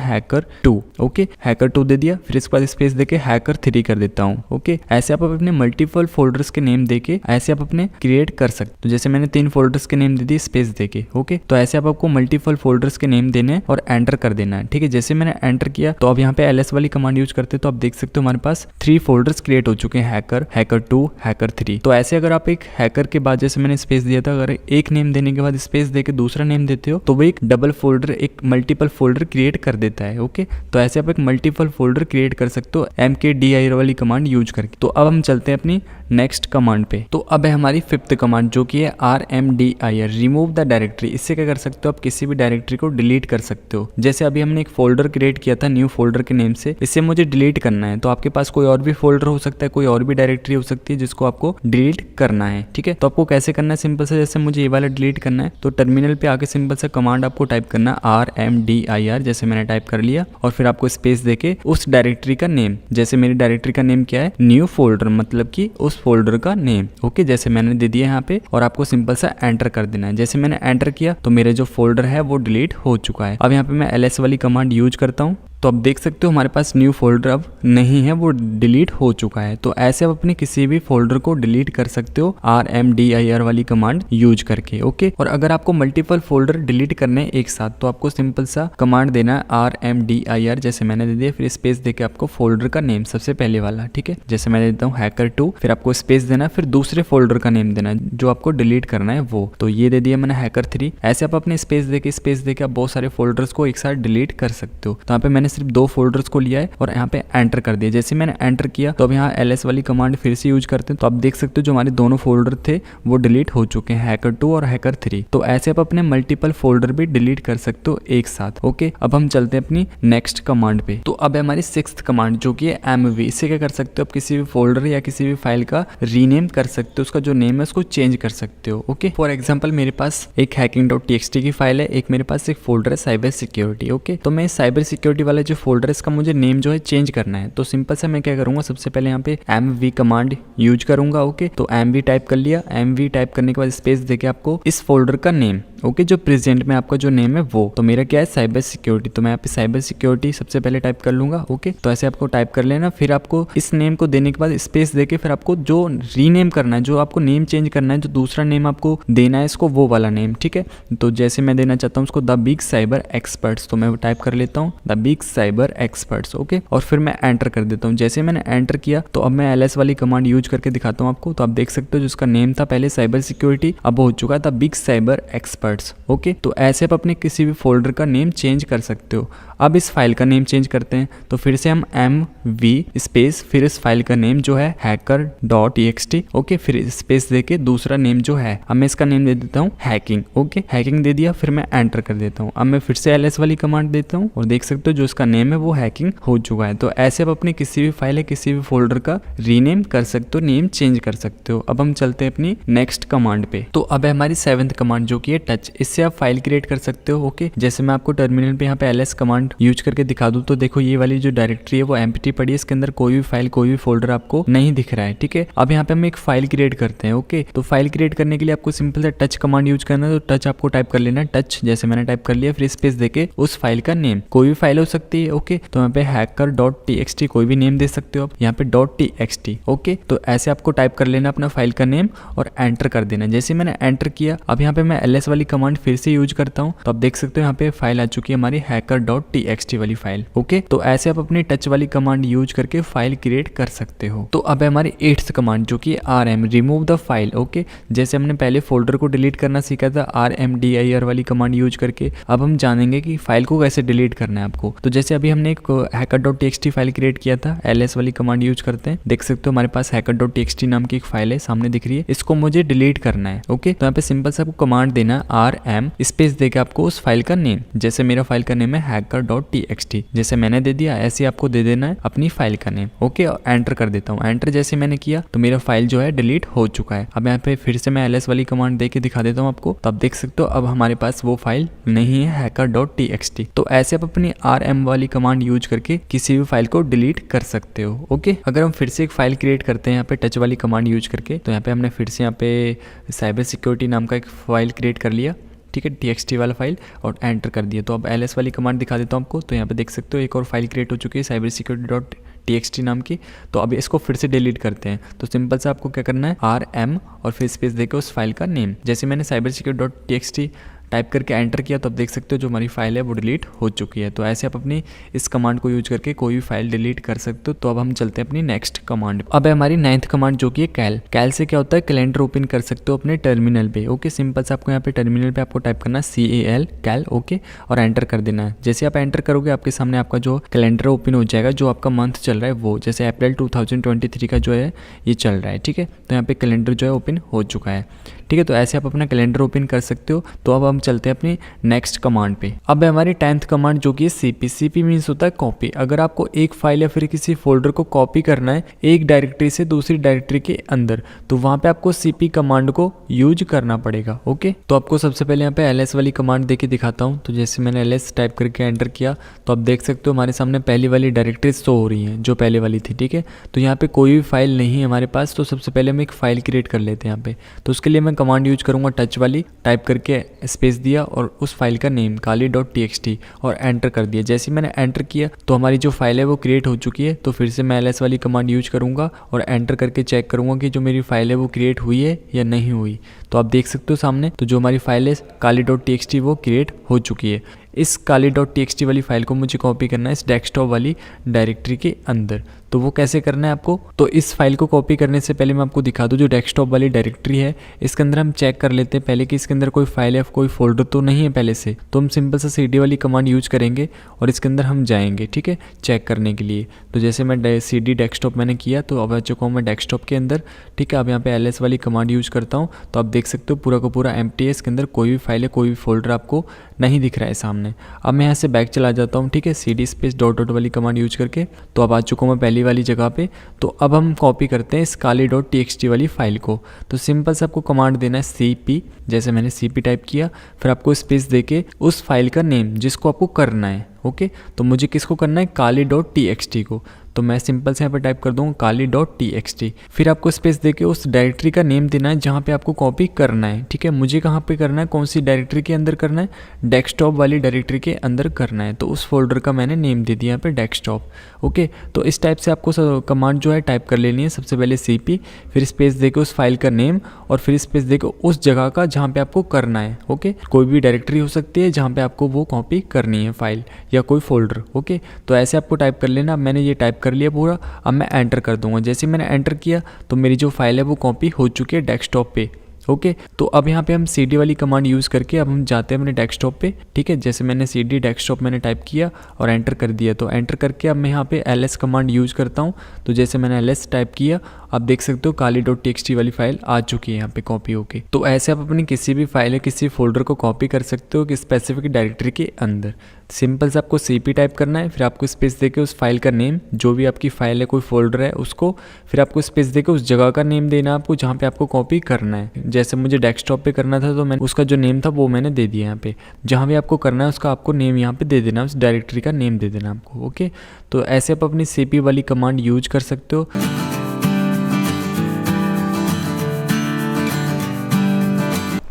hacker2 ओके, hacker2 दे दिया, फिर इसके बाद स्पेस देके hacker3 कर देता हूँ ओके। ऐसे आप अपने मल्टीपल फोल्डर्स के नेम देके ऐसे आप अपने क्रिएट कर सकते हो। तो जैसे मैंने 3 फोल्डर्स के नेम दे दिए स्पेस देके ओके। तो ऐसे आप आपको मल्टीपल फोल्डर्स के नेम देने हैं और एंटर कर देना है, ठीक है। जैसे मैंने एंटर किया तो अब यहाँ पे ls वाली कमांड यूज करते तो आप देख सकते हो हमारे पास 3 फोल्डर्स क्रिएट हो चुके हैं, हैकर, hacker2, hacker3। तो ऐसे अगर आप एक हैकर के बाद, जैसे मैंने स्पेस दिया था, अगर एक नेम देने के बाद स्पेस देके दूसरा नेम देते हो तो वो एक डबल फोल्डर, एक मल्टीपल फोल्डर क्रिएट कर देता है ओके। तो ऐसे आप एक मल्टीपल फोल्डर क्रिएट कर सकते हो mkdir वाली कमांड यूज करके। तो अब हम चलते हैं अपनी नेक्स्ट कमांड पे। तो अब है हमारी फिफ्थ कमांड जो कि है rmdir, रिमूव द डायरेक्टरी। इससे क्या कर सकते हो, आप किसी भी डायरेक्टरी को डिलीट कर सकते हो। जैसे अभी हमने एक फोल्डर क्रिएट किया था न्यू फोल्डर के नेम से, इससे मुझे डिलीट करना है। तो आपके पास कोई और भी फोल्डर हो सकता है, कोई और भी डायरेक्टरी हो सकती है जिसको आपको डिलीट करना है, ठीक है। तो आपको कैसे करना है, सिंपल से, जैसे मुझे ये वाला डिलीट करना है तो टर्मिनल पे आके सिंपल सा कमांड आपको टाइप करना है rmdir, जैसे मैंने टाइप कर लिया, और फिर आपको स्पेस देके उस डायरेक्टरी का नेम, जैसे मेरी डायरेक्टरी का नेम क्या है, न्यू फोल्डर, मतलब कि उस फोल्डर का नेम ओके, जैसे मैंने दे दिया यहाँ पे, और आपको सिंपल सा एंटर कर देना है। जैसे मैंने एंटर किया तो मेरा जो फोल्डर है वो डिलीट हो चुका है। अब यहाँ पे मैं ls वाली कमांड यूज करता हूँ, तो अब देख सकते हो हमारे पास न्यू फोल्डर अब नहीं है, वो डिलीट हो चुका है। तो ऐसे आप अपने किसी भी फोल्डर को डिलीट कर सकते हो rmdir वाली कमांड यूज करके ओके। और अगर आपको मल्टीपल फोल्डर डिलीट करने हैं एक साथ, तो आपको सिंपल सा कमांड देना है rmdir, जैसे मैंने दे दिया, फिर स्पेस देके आपको फोल्डर का नेम सबसे पहले वाला, ठीक है, जैसे मैं देता हूँ hacker2, फिर आपको स्पेस देना है, फिर दूसरे फोल्डर का नेम देना है जो आपको डिलीट करना है वो। तो ये दे दिया मैंने hacker3। ऐसे आप अपने स्पेस देके आप बहुत सारे फोल्डर्स को एक साथ डिलीट कर सकते हो। तो यहाँ पे मैंने सिर्फ 2 फोल्डर्स को लिया है और यहाँ पे एंटर कर दिया। जैसे मैंने एंटर किया तो अब यहाँ ls वाली कमांड फिर से यूज करते हैं, तो आप देख सकते हो जो हमारे दोनों फोल्डर थे वो डिलीट हो चुके हैं, hacker2 और hacker3। तो ऐसे आप अपने मल्टीपल फोल्डर भी डिलीट कर सकते हो एक साथ। ओके, अब हम चलते हैं अपनी नेक्स्ट कमांड पे। तो अब है हमारी 6th कमांड जो कि है mv। इससे क्या कर सकते हो, आप किसी भी फोल्डर या किसी भी फाइल का रीनेम कर सकते हो, उसका जो नेम है उसको चेंज कर सकते हो। ओके, फॉर एग्जाम्पल मेरे पास एक hacking.txt की फाइल है, एक मेरे पास एक फोल्डर है साइबर सिक्योरिटी। ओके, तो मैं साइबर सिक्योरिटी वाला जो फोल्डर है इसका मुझे नेम जो है चेंज करना है। तो सिंपल से मैं क्या करूंगा, सबसे पहले यहाँ पे mv कमांड यूज करूंगा। ओके, तो mv टाइप कर लिया। mv टाइप करने के बाद स्पेस देके आपको इस फोल्डर का नेम, ओके, जो प्रेजेंट में आपका जो नेम है वो, तो मेरा क्या है साइबर सिक्योरिटी, तो मैं यहाँ पे साइबर सिक्योरिटी सबसे पहले टाइप कर लूंगा। ओके, तो ऐसे आपको टाइप कर लेना। फिर आपको इस नेम को देने के बाद स्पेस देके फिर आपको जो रीनेम करना है, जो आपको नेम चेंज करना है, जो दूसरा नेम आपको देना है इसको, वो वाला नेम। ठीक है, तो जैसे मैं देना चाहता हूँ उसको द बिग साइबर एक्सपर्ट्स, तो मैं टाइप कर लेता हूँ the big cyber experts. Okay, और फिर मैं एंटर कर देता हूँ। जैसे मैंने एंटर किया तो अब मैं ls वाली कमांड यूज करके दिखाता हूँ आपको। तो आप देख सकते हो जिसका नेम था पहले साइबर सिक्योरिटी, अब हो चुका है the big cyber experts. Okay, तो ऐसे आप अपने किसी भी फोल्डर का नेम चेंज कर सकते हो। अब इस फाइल का नेम चेंज करते हैं, तो फिर से हम mv स्पेस फिर इस फाइल का नेम जो है hacker.txt। ओके, फिर स्पेस देके दूसरा नेम जो है, अब मैं इसका नेम दे देता हूँ हैकिंग। ओके, हैकिंग दे दिया, फिर मैं एंटर कर देता हूँ। अब मैं फिर से ls वाली कमांड देता हूँ और देख सकते हो जो इसका नेम है वो हैकिंग हो चुका है। तो ऐसे आप अपनी किसी भी फाइल है किसी भी फोल्डर का रीनेम कर सकते हो, नेम चेंज कर सकते हो। अब हम चलते हैं अपनी नेक्स्ट कमांड पे। तो अब है हमारी 7th कमांड जो कि है टच। इससे आप फाइल क्रिएट कर सकते हो। ओके, जैसे मैं आपको टर्मिनल पे यहाँ पे ls कमांड यूज करके दिखा दूं, तो देखो ये वाली जो डायरेक्टरी है वो एम्प्टी पड़ी है, इसके अंदर कोई भी फाइल कोई भी फोल्डर आपको नहीं दिख रहा है। ठीक है, अब यहाँ पे हम एक फाइल क्रिएट करते हैं। ओके, तो फाइल क्रिएट करने के लिए आपको सिंपल सा टच कमांड यूज करना है। तो टच आपको टाइप कर लेना है, टच, जैसे मैंने टाइप कर लिया, फिर स्पेस देके उस फाइल का नेम, कोई भी फाइल हो सकती है। ओके, तो यहाँ पे hacker.txt कोई भी नेम दे सकते हो आप, यहाँ पे .txt। ओके, तो ऐसे आपको टाइप कर लेना अपना फाइल का नेम और एंटर कर देना। जैसे मैंने एंटर किया, अब यहाँ पे मैं ls वाली कमांड फिर से यूज करता हूँ, तो आप देख सकते हो यहाँ पे फाइल आ चुकी है हमारी hacker.txt वाली फाइल। ओके, तो ऐसे आप अपनी टच वाली कमांड यूज करके फाइल क्रिएट कर सकते हो। तो अब है हमारी 8th कमांड जो कि rm, remove the file. Okay, जैसे हमने पहले फोल्डर को डिलीट करना सीखा था rmdir वाली कमांड यूज करके, अब हम जानेंगे कि फाइल को कैसे डिलीट करना है आपको। तो जैसे अभी हमने एक hacker.txt फाइल क्रिएट किया था, ls वाली कमांड यूज करते हैं। देख सकते हो हमारे पास hacker.txt नाम की एक फाइल है, सामने दिख रही है, इसको मुझे डिलीट करना है। ओके, तो यहाँ पे सिंपल से आपको कमांड देना है rm स्पेस देके आपको उस फाइल का नेम, जैसे मेरा फाइल का नेम है hacker.txt, जैसे मैंने दे दिया ऐसे आपको दे देना है अपनी फाइल का नेम। ओके, और एंटर कर देता हूँ। एंटर जैसे मैंने किया तो मेरा फाइल जो है डिलीट हो चुका है। अब यहाँ पे फिर से मैं ls वाली कमांड दे के दिखा देता हूँ आपको, तो आप देख सकते हो अब हमारे पास वो फाइल नहीं है hacker.txt। तो ऐसे आप अपनी rm वाली कमांड यूज करके किसी भी फाइल को डिलीट कर सकते हो। ओके, अगर हम फिर से एक फाइल क्रिएट करते हैं यहाँ पे टच वाली कमांड यूज करके, तो यहाँ पे हमने फिर से यहाँ पे साइबर सिक्योरिटी नाम का एक फाइल क्रिएट कर लिया। ठीक है, txt वाला फाइल, और एंटर कर दिया। तो अब ls वाली कमांड दिखा देता हूँ आपको, तो यहाँ पे देख सकते हो एक और फाइल क्रिएट हो चुकी है साइबर सिक्योरिटी.txt नाम की। तो अब इसको फिर से डिलीट करते हैं। तो सिंपल से आपको क्या करना है, rm और फिर स्पेस देकर उस फाइल का नेम, जैसे मैंने साइबर सिक्योरिटी.txt टाइप करके एंटर किया, तो आप देख सकते हो जो हमारी फाइल है वो डिलीट हो चुकी है। तो ऐसे आप अपनी इस कमांड को यूज करके कोई भी फाइल डिलीट कर सकते हो। तो अब हम चलते हैं अपनी नेक्स्ट कमांड। अब है हमारी 9th कमांड जो कि है कैल। कैल से क्या होता है, कैलेंडर ओपन कर सकते हो अपने टर्मिनल पे। ओके, सिंपल से आपको यहाँ पे टर्मिनल पे आपको टाइप करना है कैल। ओके, और एंटर कर देना है। जैसे आप एंटर करोगे आपके सामने आपका जो कैलेंडर ओपन हो जाएगा, जो आपका मंथ चल रहा है वो, जैसे अप्रैल 2023 का जो है ये चल रहा है। ठीक है, तो यहाँ पे कैलेंडर जो है ओपन हो चुका है। ठीक है, तो ऐसे आप अपना कैलेंडर ओपन कर सकते हो। तो अब हम चलते हैं अपनी नेक्स्ट कमांड पे। अब है हमारी 10th कमांड जो कि है सीपी मीन्स होता है कॉपी। अगर आपको एक फाइल या फिर किसी फोल्डर को कॉपी करना है एक डायरेक्टरी से दूसरी डायरेक्टरी के अंदर, तो वहां पे आपको सीपी कमांड को यूज करना पड़ेगा। ओके, तो आपको सबसे पहले यहाँ पे ls वाली कमांड देके दिखाता हूँ। तो जैसे मैंने ls टाइप करके एंटर किया, तो आप देख सकते हो हमारे सामने पहली वाली डायरेक्टरी शो हो रही है जो पहले वाली थी। ठीक है, तो यहाँ पे कोई भी फाइल नहीं है हमारे पास, तो सबसे पहले हम एक फाइल क्रिएट कर लेते हैं यहाँ पे। तो उसके लिए मैं कमांड यूज करूंगा टच वाली, टाइप करके स्पेस दिया और उस फाइल का नेम kali.txt और एंटर कर दिया। जैसे मैंने एंटर किया तो हमारी जो फाइल है वो क्रिएट हो चुकी है। तो फिर से मैं ls वाली कमांड यूज करूंगा और एंटर करके चेक करूंगा कि जो मेरी फाइल है वो क्रिएट हुई है या नहीं हुई। तो आप देख सकते हो सामने, तो जो हमारी फाइल है kali.txt वो क्रिएट हो चुकी है। इस kali.txt वाली फाइल को मुझे कॉपी करना है इस डेस्कटॉप वाली डायरेक्टरी के अंदर। तो वो कैसे करना है आपको, तो इस फाइल को कॉपी करने से पहले मैं आपको दिखा दूं, जो डेस्कटॉप वाली डायरेक्टरी है इसके अंदर हम चेक कर लेते हैं पहले कि इसके अंदर कोई फाइल या कोई फोल्डर तो नहीं है पहले से। तो हम सिंपल सा cd वाली कमांड यूज करेंगे और इसके अंदर हम जाएंगे, ठीक है, चेक करने के लिए। तो जैसे मैं cd डेस्कटॉप मैंने किया, तो अब आ चुका हूँ मैं डेस्कटॉप के अंदर, ठीक है। अब यहाँ पे ls वाली कमांड यूज करता हूँ, तो आप देख सकते हो पूरा का पूरा एम्प्टी है, इसके अंदर कोई भी फाइल है, कोई भी फोल्डर आपको नहीं दिख रहा है सामने। अब मैं यहाँ से बैक चला जाता हूँ, ठीक है, cd स्पेस डॉट वाली कमांड यूज करके। तो अब आ चुका हूँ मैं पहली वाली जगह पे। तो अब हम कॉपी करते हैं इस kali.txt वाली फाइल को। तो सिंपल से आपको कमांड देना है cp, जैसे मैंने cp टाइप किया, फिर आपको स्पेस देके उस फाइल का नेम जिसको आपको करना है, ओके। तो मुझे किसको करना है, kali.txt को। तो मैं सिंपल से यहाँ पे टाइप कर दूँगा kali.txt। फिर आपको स्पेस देके उस डायरेक्टरी का नेम देना है जहाँ पे आपको कॉपी करना है, ठीक है। मुझे कहाँ पे करना है, कौन सी डायरेक्टरी के अंदर करना है, डेस्कटॉप वाली डायरेक्टरी के अंदर करना है। तो उस फोल्डर का मैंने नेम दे दिया यहाँ पे डेस्कटॉप, ओके। तो इस टाइप से आपको कमांड जो है टाइप कर लेनी है। सबसे पहले cp, फिर स्पेस देके उस फाइल का नेम, और फिर स्पेस देके उस जगह का जहाँ पे आपको करना है, ओके। कोई भी डायरेक्टरी हो सकती है जहाँ पे आपको वो कॉपी करनी है फाइल या कोई फोल्डर, ओके। तो ऐसे आपको टाइप कर लेना। अब मैंने ये टाइप कर लिया पूरा, अब मैं एंटर कर दूंगा। जैसे मैंने एंटर किया तो मेरी जो फाइल है वो कॉपी हो चुकी है डेस्कटॉप पे, ओके। तो अब यहाँ पे हम cd वाली कमांड यूज़ करके अब हम जाते हैं अपने डेस्कटॉप पे, ठीक है। जैसे मैंने cd डेस्कटॉप मैंने टाइप किया और एंटर कर दिया। तो एंटर करके अब मैं यहाँ पे ls कमांड यूज़ करता हूँ। तो जैसे मैंने ls टाइप किया, आप देख सकते हो kali.txt वाली फाइल आ चुकी है यहाँ पे कॉपी होके। तो ऐसे आप अपनी किसी भी फाइल या किसी फोल्डर को कॉपी कर सकते हो कि स्पेसिफिक डायरेक्टरी के अंदर। सिंपल से आपको cp टाइप करना है, फिर आपको स्पेस देके उस फाइल का नेम, जो भी आपकी फाइल है कोई फोल्डर है उसको, फिर आपको स्पेस देके उस जगह का नेम देना है आपको जहाँ पे आपको कॉपी करना है। जैसे मुझे डेस्कटॉप पे करना था तो मैंने उसका जो नेम था वो मैंने दे दिया यहाँ पे। जहाँ भी आपको करना है उसका आपको नेम यहाँ पे दे देना, उस डायरेक्टरी का नेम दे देना आपको, ओके। तो ऐसे आप अपनी cp वाली कमांड यूज कर सकते हो।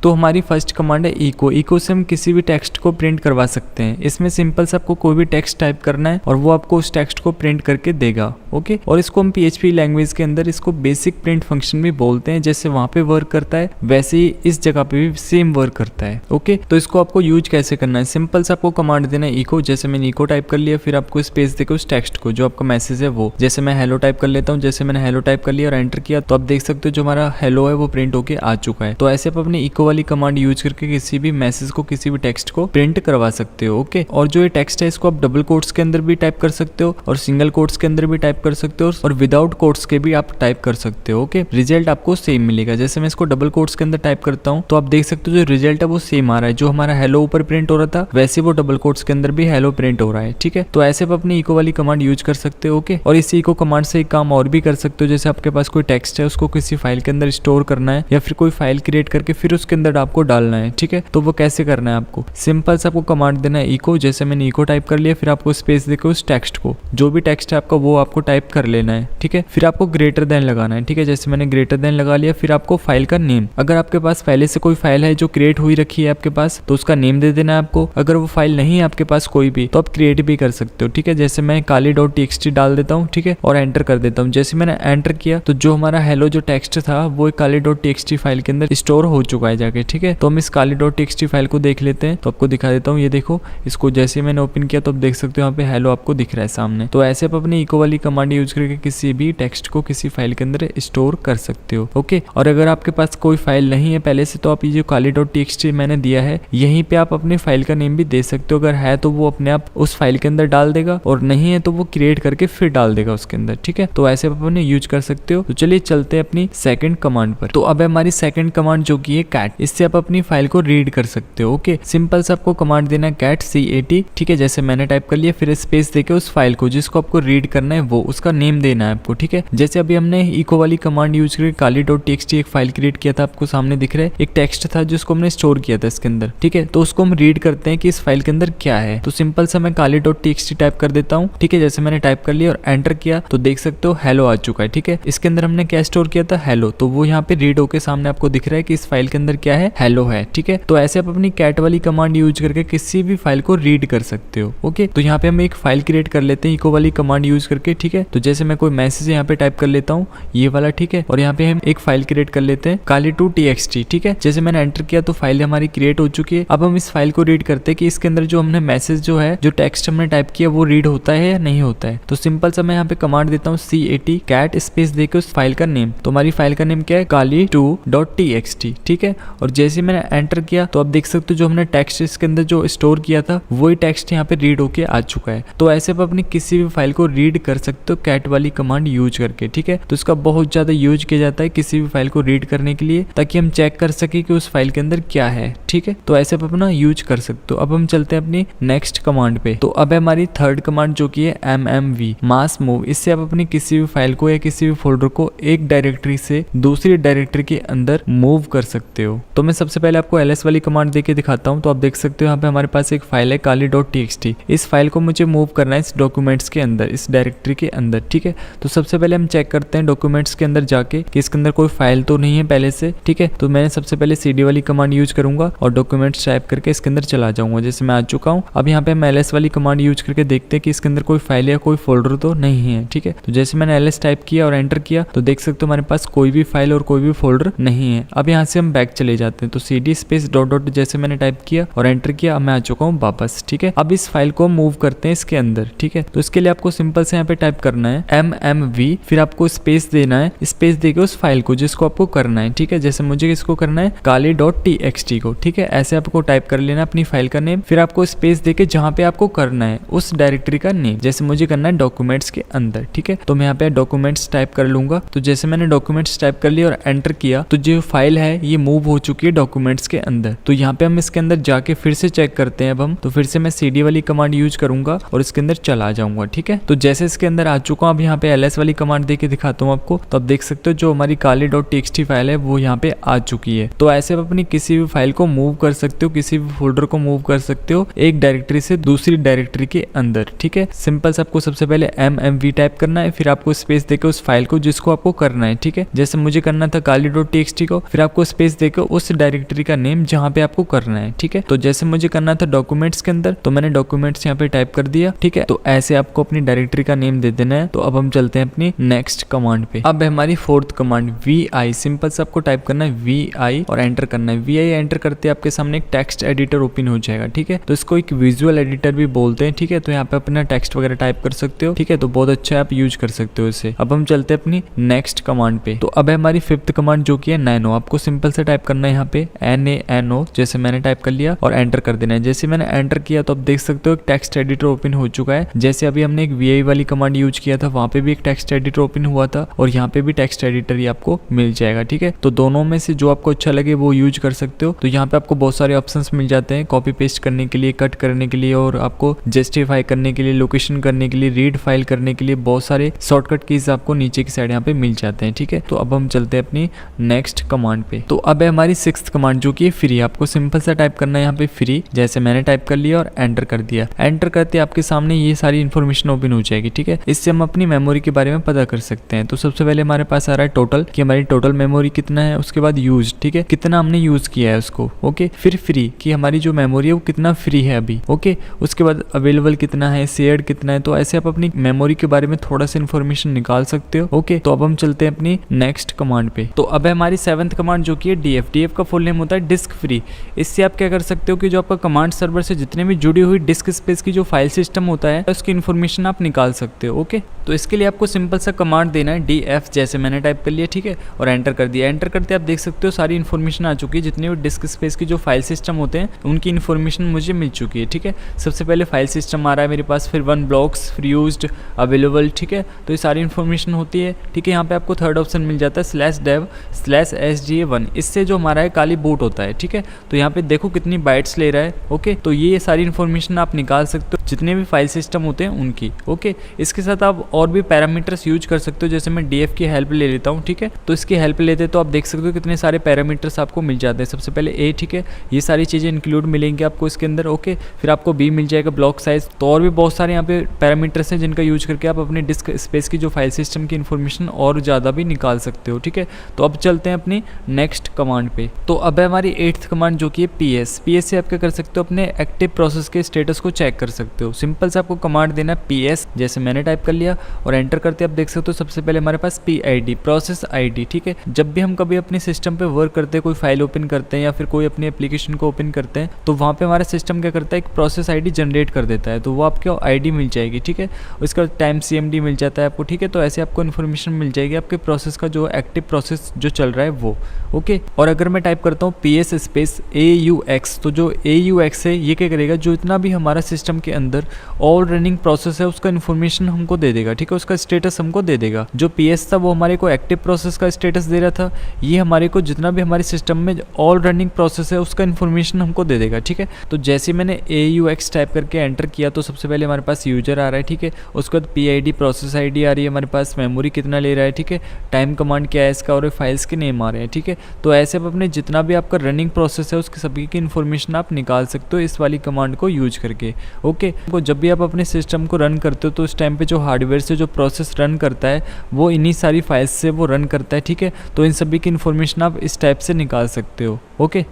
तो हमारी फर्स्ट कमांड है इको से हम किसी भी टेक्स्ट को प्रिंट करवा सकते हैं। इसमें सिंपल से आपको कोई भी टेक्स्ट टाइप करना है और वो आपको उस टेक्स्ट को प्रिंट करके देगा, ओके। और इसको हम PHP लैंग्वेज के अंदर इसको बेसिक प्रिंट फंक्शन भी बोलते हैं। जैसे वहाँ पे वर्क करता है वैसे ही इस जगह पे भी सेम वर्क करता है, ओके। तो इसको आपको यूज कैसे करना है, सिंपल से आपको कमांड देना है इको। जैसे मैंने इको टाइप कर लिया, फिर आपको स्पेस देकर उस टेक्स्ट को जो आपका मैसेज है वो, जैसे मैं हेलो टाइप कर लेता हूँ। जैसे मैंने हेलो टाइप कर लिया और एंटर किया तो आप देख सकते हो जो हमारा हेलो है वो प्रिंट होके आ चुका है। तो ऐसे आप अपने इको वाली कमांड यूज करके किसी भी मैसेज को, किसी भी टेक्स्ट को प्रिंट करवा सकते हो, ओके। और जो ये टेक्स्ट है इसको आप डबल कोट्स के अंदर भी टाइप कर सकते हो और सिंगल कोट्स के अंदर भी टाइप कर सकते हो और विदाउट कोट्स के भी आप टाइप कर सकते हो, ओके। रिजल्ट आपको सेम मिलेगा। जैसे मैं इसको डबल कोट्स के अंदर टाइप करता हूँ तो आप देख सकते हो जो रिजल्ट है वो सेम आ रहा है। जो हमारा हेलो ऊपर प्रिंट हो रहा था वैसे वो डबल कोट्स के अंदर भी हेलो प्रिंट हो रहा है, ठीक है। तो ऐसे आप अपनी इको वाली कमांड यूज कर सकते हो, ओके। और इसी इको कमांड से एक काम और भी कर सकते हो। जैसे आपके पास कोई टेक्स्ट है उसको किसी फाइल के अंदर स्टोर करना है या फिर कोई फाइल क्रिएट करके फिर उसके अंदर आपको डालना है, ठीक है। तो वो कैसे करना है आपको, सिंपल से आपको कमांड देना है इको। जैसे मैंने इको टाइप कर लिया, फिर आपको स्पेस देकर उस टेक्स्ट को, जो भी टेक्स्ट है आपका वो आपको टाइप कर लेना है, ठीक है। फिर आपको ग्रेटर देन लगाना है, ठीक है। जैसे मैंने ग्रेटर देन लगा लिया, फिर आपको फाइल का नेम, अगर आपके पास पहले से कोई फाइल है जो क्रिएट हुई रखी है आपके पास तो उसका नेम दे देना है आपको। अगर वो फाइल नहीं है आपके पास कोई भी तो आप क्रिएट भी कर सकते हो, ठीक है। जैसे मैं kali.txt डाल देता हूँ, ठीक है, और एंटर कर देता हूँ। जैसे मैंने एंटर किया तो जो हमारा हेलो जो टेक्स्ट था वो kali.txt फाइल के अंदर स्टोर हो चुका है जाके, ठीक है। तो हम इस kali.txt फाइल को देख लेते हैं। तो आपको दिखा देता हूँ, ये देखो, इसको जैसे मैंने ओपन किया तो आप देख सकते हो यहाँ पे हेलो आपको दिख रहा है सामने। तो ऐसे आप अपनी इको वाली कमांड यूज करके किसी भी टेक्स्ट को किसी फाइल के अंदर स्टोर कर सकते हो, ओके। और अगर आपके पास कोई फाइल नहीं है पहले से तो आप ये जो kali.txt मैंने दिया है यहीं पे आप अपने फाइल का नेम भी दे सकते हो। अगर है तो वो अपने आप उस फाइल के अंदर डाल देगा और नहीं है तो वो क्रिएट करके फिर डाल देगा उसके अंदर, ठीक है। तो ऐसे आप अपने यूज कर सकते हो। तो चलिए चलते हैं अपनी सेकंड कमांड पर। तो अब हमारी सेकंड कमांड जो की है कैट, इससे आप अपनी फाइल को रीड कर सकते हो, ओके। सिंपल से आपको कमांड देना है कैट CAT, ठीक है। जैसे मैंने टाइप कर लिया, फिर स्पेस देके उस फाइल को जिसको आपको रीड करना है वो उसका नेम देना है आपको, ठीक है। जैसे अभी हमने इको वाली कमांड यूज करके kali.txt एक फाइल क्रिएट किया था, आपको सामने दिख रहा है एक टेक्स्ट था जिसको हमने स्टोर किया था इसके अंदर, ठीक है। तो उसको हम रीड करते हैं कि इस फाइल के अंदर क्या है। तो सिंपल सा मैं kali.txt टाइप कर देता हूँ, ठीक है। जैसे मैंने टाइप कर लिया और एंटर किया तो देख सकते हो हेलो आ चुका है, ठीक है। इसके अंदर हमने क्या स्टोर किया था, हेलो। तो वो यहाँ पे रीड होके सामने आपको दिख रहा है कि इस फाइल के अंदर क्या है, हेलो है। ठीक है, तो ऐसे आप अपनी कैट वाली कमांड यूज करके किसी भी फाइल को रीड कर सकते हो। ओके, तो यहाँ पे हम एक फाइल क्रिएट कर लेते हैं इको वाली कमांड यूज करके। ठीक है, तो जैसे मैं कोई मैसेज यहाँ पे टाइप कर लेता हूँ ये वाला। ठीक है, और यहाँ पे हम एक फाइल क्रिएट कर लेते हैं kali2txt। ठीक है, जैसे मैंने एंटर किया तो फाइल हमारी क्रिएट हो चुकी है। अब हम इस फाइल को रीड करते हैं कि इसके अंदर जो हमने मैसेज जो है, जो टेक्स्ट हमने टाइप किया वो रीड होता है या नहीं होता है। तो सिंपल सा मैं यहाँ पे कमांड देता हूँ cat कैट स्पेस देके उस फाइल का नेम। तो हमारी फाइल का नेम क्या है, kali2.txt। ठीक है, और जैसे मैंने एंटर किया तो आप देख सकते हो जो हमने टेक्स्ट इसके अंदर जो स्टोर किया था वही टेक्स्ट यहाँ पे रीड होके आ चुका है। तो ऐसे आप अपनी किसी भी फाइल को रीड कर सकते हो कैट वाली कमांड यूज करके। ठीक है, तो इसका बहुत ज्यादा यूज किया जाता है किसी भी फाइल को रीड करने के लिए, ताकि हम चेक कर सके कि उस फाइल के अंदर क्या है। ठीक है, तो ऐसे आप अपना यूज कर सकते हो। अब हम चलते हैं अपनी नेक्स्ट कमांड पे। तो अब है हमारी थर्ड कमांड जो की है mmv मास मूव। इससे आप अपनी किसी भी फाइल को या किसी भी फोल्डर को एक डायरेक्टरी से दूसरी डायरेक्टरी के अंदर मूव कर सकते हो। तो मैं सबसे पहले आपको ls वाली कमांड देके दिखाता हूँ। तो आप देख सकते हो यहाँ पे हमारे पास एक फाइल है kali.txt। इस फाइल को मुझे मूव करना है इस डॉक्यूमेंट्स के अंदर, इस डायरेक्टरी के अंदर। ठीक है, तो सबसे पहले हम चेक करते हैं डॉक्यूमेंट्स के अंदर जाके कि इसके अंदर कोई फाइल तो नहीं है पहले से। ठीक है, तो मैंने सबसे पहले cd वाली कमांड यूज करूंगा और डॉक्यूमेंट्स टाइप करके इसके अंदर चला जाऊंगा। जैसे मैं आ चुका हूँ। अब यहाँ पे हम ls वाली कमांड यूज करके देखते हैं कि इसके अंदर कोई फाइल या कोई फोल्डर तो नहीं है। ठीक है, तो जैसे मैंने ls टाइप किया और एंटर किया तो देख सकते हो हमारे पास कोई भी फाइल और कोई भी फोल्डर नहीं है। अब यहाँ से हम बैक चले जाते हैं। तो cd स्पेस डॉट डॉट जैसे मैंने टाइप किया और एंटर किया, अब मैं आ चुका हूँ वापस। ठीक है, अब इस फाइल को मूव करते हैं इसके अंदर। ठीक है, तो इसके लिए आपको सिंपल से यहाँ पे टाइप करना है mmv, फिर आपको स्पेस देना है, स्पेस देके उस फाइल को जिसको आपको करना है। ठीक है, जैसे मुझे इसको करना है kali.txt को। ठीक है, ऐसे आपको टाइप कर लेना अपनी फाइल का नेम, फिर आपको स्पेस देके जहाँ पे आपको करना है उस डायरेक्टरी का नेम। जैसे मुझे करना है डॉक्यूमेंट्स के अंदर। ठीक है, तो मैं यहाँ पे डॉक्यूमेंट्स टाइप कर लूंगा। तो जैसे मैंने डॉक्यूमेंट्स टाइप कर लिया और एंटर किया तो जो फाइल है ये मूव हो चुकी है डॉक्यूमेंट्स के अंदर। तो यहाँ पे हम इसके अंदर जाके फिर से चेक करते हैं। अब हम तो फिर से मैं cd वाली कमांड यूज करूंगा और इसके अंदर चला जाऊंगा। ठीक है, तो जैसे इसके अंदर आ चुका हूँ। अब यहाँ पे ls वाली कमांड देके दिखाता हूँ आपको। तो आप देख सकते हो जो हमारी kali.txt फाइल है वो यहाँ पे आ चुकी है। तो ऐसे आप अपनी किसी भी फाइल को मूव कर सकते हो, किसी भी फोल्डर को मूव कर सकते हो एक डायरेक्टरी से दूसरी डायरेक्टरी के अंदर। ठीक है, सिंपल से आपको सबसे पहले mmv टाइप करना है, फिर आपको स्पेस देके उस फाइल को जिसको आपको करना है। ठीक है, जैसे मुझे करना था kali.txt को, फिर आपको स्पेस देके उस डायरेक्टरी का नेम जहाँ पे आपको करना है। ठीक है, तो जैसे मुझे करना था डॉक्यूमेंट्स के अंदर तो मैंने डॉक्यूमेंट्स यहाँ पे टाइप कर दिया। ठीक है, तो ऐसे आपको अपनी डायरेक्टरी का नेम दे देना है। तो अब हम चलते हैं अपनी नेक्स्ट कमांड पे। अब है हमारी फोर्थ कमांड vi। सिंपल से आपको टाइप करना है vi और एंटर करना है। vi एंटर करते आपके सामने एक टेक्स्ट एडिटर ओपन हो जाएगा। ठीक है, तो इसको एक विजुअल एडिटर भी बोलते हैं। ठीक है, तो यहाँ पे अपना टेक्स्ट वगैरह टाइप कर सकते हो। ठीक है, तो बहुत अच्छा है, आप यूज कर सकते हो इसे। अब हम चलते हैं अपनी नेक्स्ट कमांड पे। तो अब है हमारी फिफ्थ कमांड जो की है nano। आपको सिंपल से टाइप करना है यहाँ पे nano, जैसे मैंने टाइप कर लिया और एंटर कर देना है। जैसे मैंने एंटर किया तो आप देख सकते हो एक टेक्स्ट एडिटर ओपन हो चुका है। जैसे अभी हमने एक vi वाली कमांड यूज किया था वहां पे भी एक टेक्स्ट एडिटर ओपन हुआ था और यहाँ पे भी टेक्स्ट एडिटर ही आपको मिल जाएगा। ठीक है, तो दोनों में से जो आपको अच्छा लगे वो यूज कर सकते हो। तो यहाँ पे आपको बहुत सारे ऑप्शंस मिल जाते हैं कॉपी पेस्ट करने के लिए, कट करने के लिए और आपको जस्टिफाई करने के लिए, लोकेशन करने के लिए, रीड फाइल करने के लिए बहुत सारे शॉर्टकट कीज आपको नीचे की साइड यहाँ पे मिल जाते हैं। ठीक है, तो अब हम चलते हैं अपनी नेक्स्ट कमांड पे। तो अब है हमारी सिक्स्थ कमांड जो की फ्री। आपको सिंपल सा टाइप करना है यहाँ पे फ्री, जैसे मैंने टाइप कर लिया और एंटर कर दिया। एंटर करते आपके सामने ये सारी इन्फॉर्मेशन ओपन हो जाएगी। ठीक है, इससे हम अपनी मेमोरी के बारे में पता कर सकते हैं। तो सबसे पहले हमारे पास आ रहा है टोटल, कि हमारी टोटल मेमोरी कितना है, उसके बाद यूज, ठीक है, कितना हमने यूज किया है उसको। ओके, फिर फ्री, कि हमारी जो मेमोरी है वो कितना फ्री है अभी। ओके, उसके बाद अवेलेबल कितना है, शेयर्ड कितना है। तो ऐसे आप अपनी मेमोरी के बारे में थोड़ा सा इन्फॉर्मेशन निकाल सकते हो। ओके, तो अब हम चलते हैं अपनी नेक्स्ट कमांड पे। तो अब है हमारी सेवंथ कमांड जो की है df का फुल नेम होता है डिस्क फ्री। इससे आप क्या कर सकते हो कि जो आपका कमांड सर्वर से जितने भी जुड़ी हुई डिस्क स्पेस की जो फाइल सिस्टम होता है उसकी इन्फॉर्मेशन आप निकाल सकते हो। ओके, तो इसके लिए आपको सिंपल सा कमांड देना है df, जैसे मैंने टाइप कर लिया। ठीक है, और एंटर कर दिया। एंटर करते आप देख सकते हो सारी इन्फॉर्मेशन आ चुकी है, जितने भी डिस्क स्पेस की जो फाइल सिस्टम होते हैं उनकी इन्फॉर्मेशन मुझे मिल चुकी है। ठीक है, सबसे पहले फाइल सिस्टम आ रहा है मेरे पास, फिर 1 ब्लॉक्स, फ्री यूज्ड, अवेलेबल। ठीक है, तो ये सारी इन्फॉर्मेशन होती है। ठीक है, यहाँ पे आपको थर्ड ऑप्शन मिल जाता है /dev/sga1। इससे जो हमारा है काली बूट होता है। ठीक है, तो यहाँ पे देखो कितनी बाइट्स ले रहा है। ओके, तो ये सारी इन्फॉर्मेशन आप निकाल सकते हो। जितने भी फाइल सिस्टम होते हैं उनकी। ओके, इसके साथ आप और भी पैरामीटर्स यूज कर सकते हो, जैसे मैं डीएफ की हेल्प ले लेता हूँ। ठीक है, तो इसकी हेल्प लेते तो आप देख सकते हो कितने सारे पैरामीटर्स आपको मिल जाते हैं। सबसे पहले ए, ठीक है, ये सारी चीज़ें इंक्लूड मिलेंगी आपको इसके अंदर। ओके, फिर आपको बी मिल जाएगा ब्लॉक साइज। तो और भी बहुत सारे यहाँ पे पैरामीटर्स हैं जिनका यूज करके आप अपने डिस्क स्पेस की जो फाइल सिस्टम की इन्फॉर्मेशन और ज़्यादा भी निकाल सकते हो। ठीक है, तो अब चलते हैं अपनी नेक्स्ट कमांड पे। तो अब है हमारी 8th कमांड जो कि है पीएस। पीएस से आप क्या कर सकते हो, अपने एक्टिव प्रोसेस के स्टेटस को चेक कर सकते हो। सिंपल से आपको कमांड देना है पीएस, जैसे मैंने टाइप कर लिया और एंटर करते आप देख सकते हो सबसे पहले हमारे पास पीआईडी, प्रोसेस आईडी। ठीक है, जब भी हम कभी अपने सिस्टम पे वर्क करते हैं, कोई फाइल ओपन करते हैं या फिर कोई अपनी एप्लीकेशन को ओपन करते हैं, तो वहाँ पे हमारा सिस्टम क्या करता है, एक प्रोसेस आईडी जनरेट कर देता है। तो वो आपको आईडी मिल जाएगी। ठीक है, उसका टाइम सीएमडी मिल जाता है आपको। ठीक है, तो ऐसे आपको इन्फॉर्मेशन मिल जाएगी आपके प्रोसेस का, जो एक्टिव प्रोसेस जो चल रहा है वो। ओके, और अगर मैं टाइप करता हूँ पीएस स्पेस AUX, तो जो AUX है ये क्या करेगा, जो इतना भी हमारा सिस्टम के अंदर ऑल रनिंग प्रोसेस है उसका इन्फॉर्मेशन हमको दे देगा। ठीक है, उसका स्टेटस हमको दे देगा। जो पीएस था वो हमारे को एक्टिव प्रोसेस का स्टेटस दे रहा था, ये हमारे को जितना भी हमारे सिस्टम में ऑल रनिंग प्रोसेस है उसका इन्फॉर्मेशन हमको दे देगा। ठीक है, तो जैसे मैंने AUX टाइप करके एंटर किया तो सबसे पहले हमारे पास यूजर आ रहा है। ठीक है, उसके बाद पीआईडी, प्रोसेस आईडी आ रही है हमारे पास, मेमोरी कितना ले रहा है। ठीक है, टाइम कमांड क्या है इसका, और फाइल्स के नेम आ रहे हैं। ठीक है, तो ऐसे आप अपने जितना भी आपका रनिंग प्रोसेस है उसके सभी की इन्फॉर्मेशन आप निकाल सकते हो इस वाली कमांड को यूज करके। ओके, तो जब भी आप अपने सिस्टम को रन करते हो तो उस टाइम पे जो हार्डवेयर से जो प्रोसेस रन करता है वो इन्हीं सारी फाइल्स से वो रन करता है। ठीक है, तो इन सभी की इन्फॉर्मेशन आप इस टाइप से निकाल सकते हो। ओके,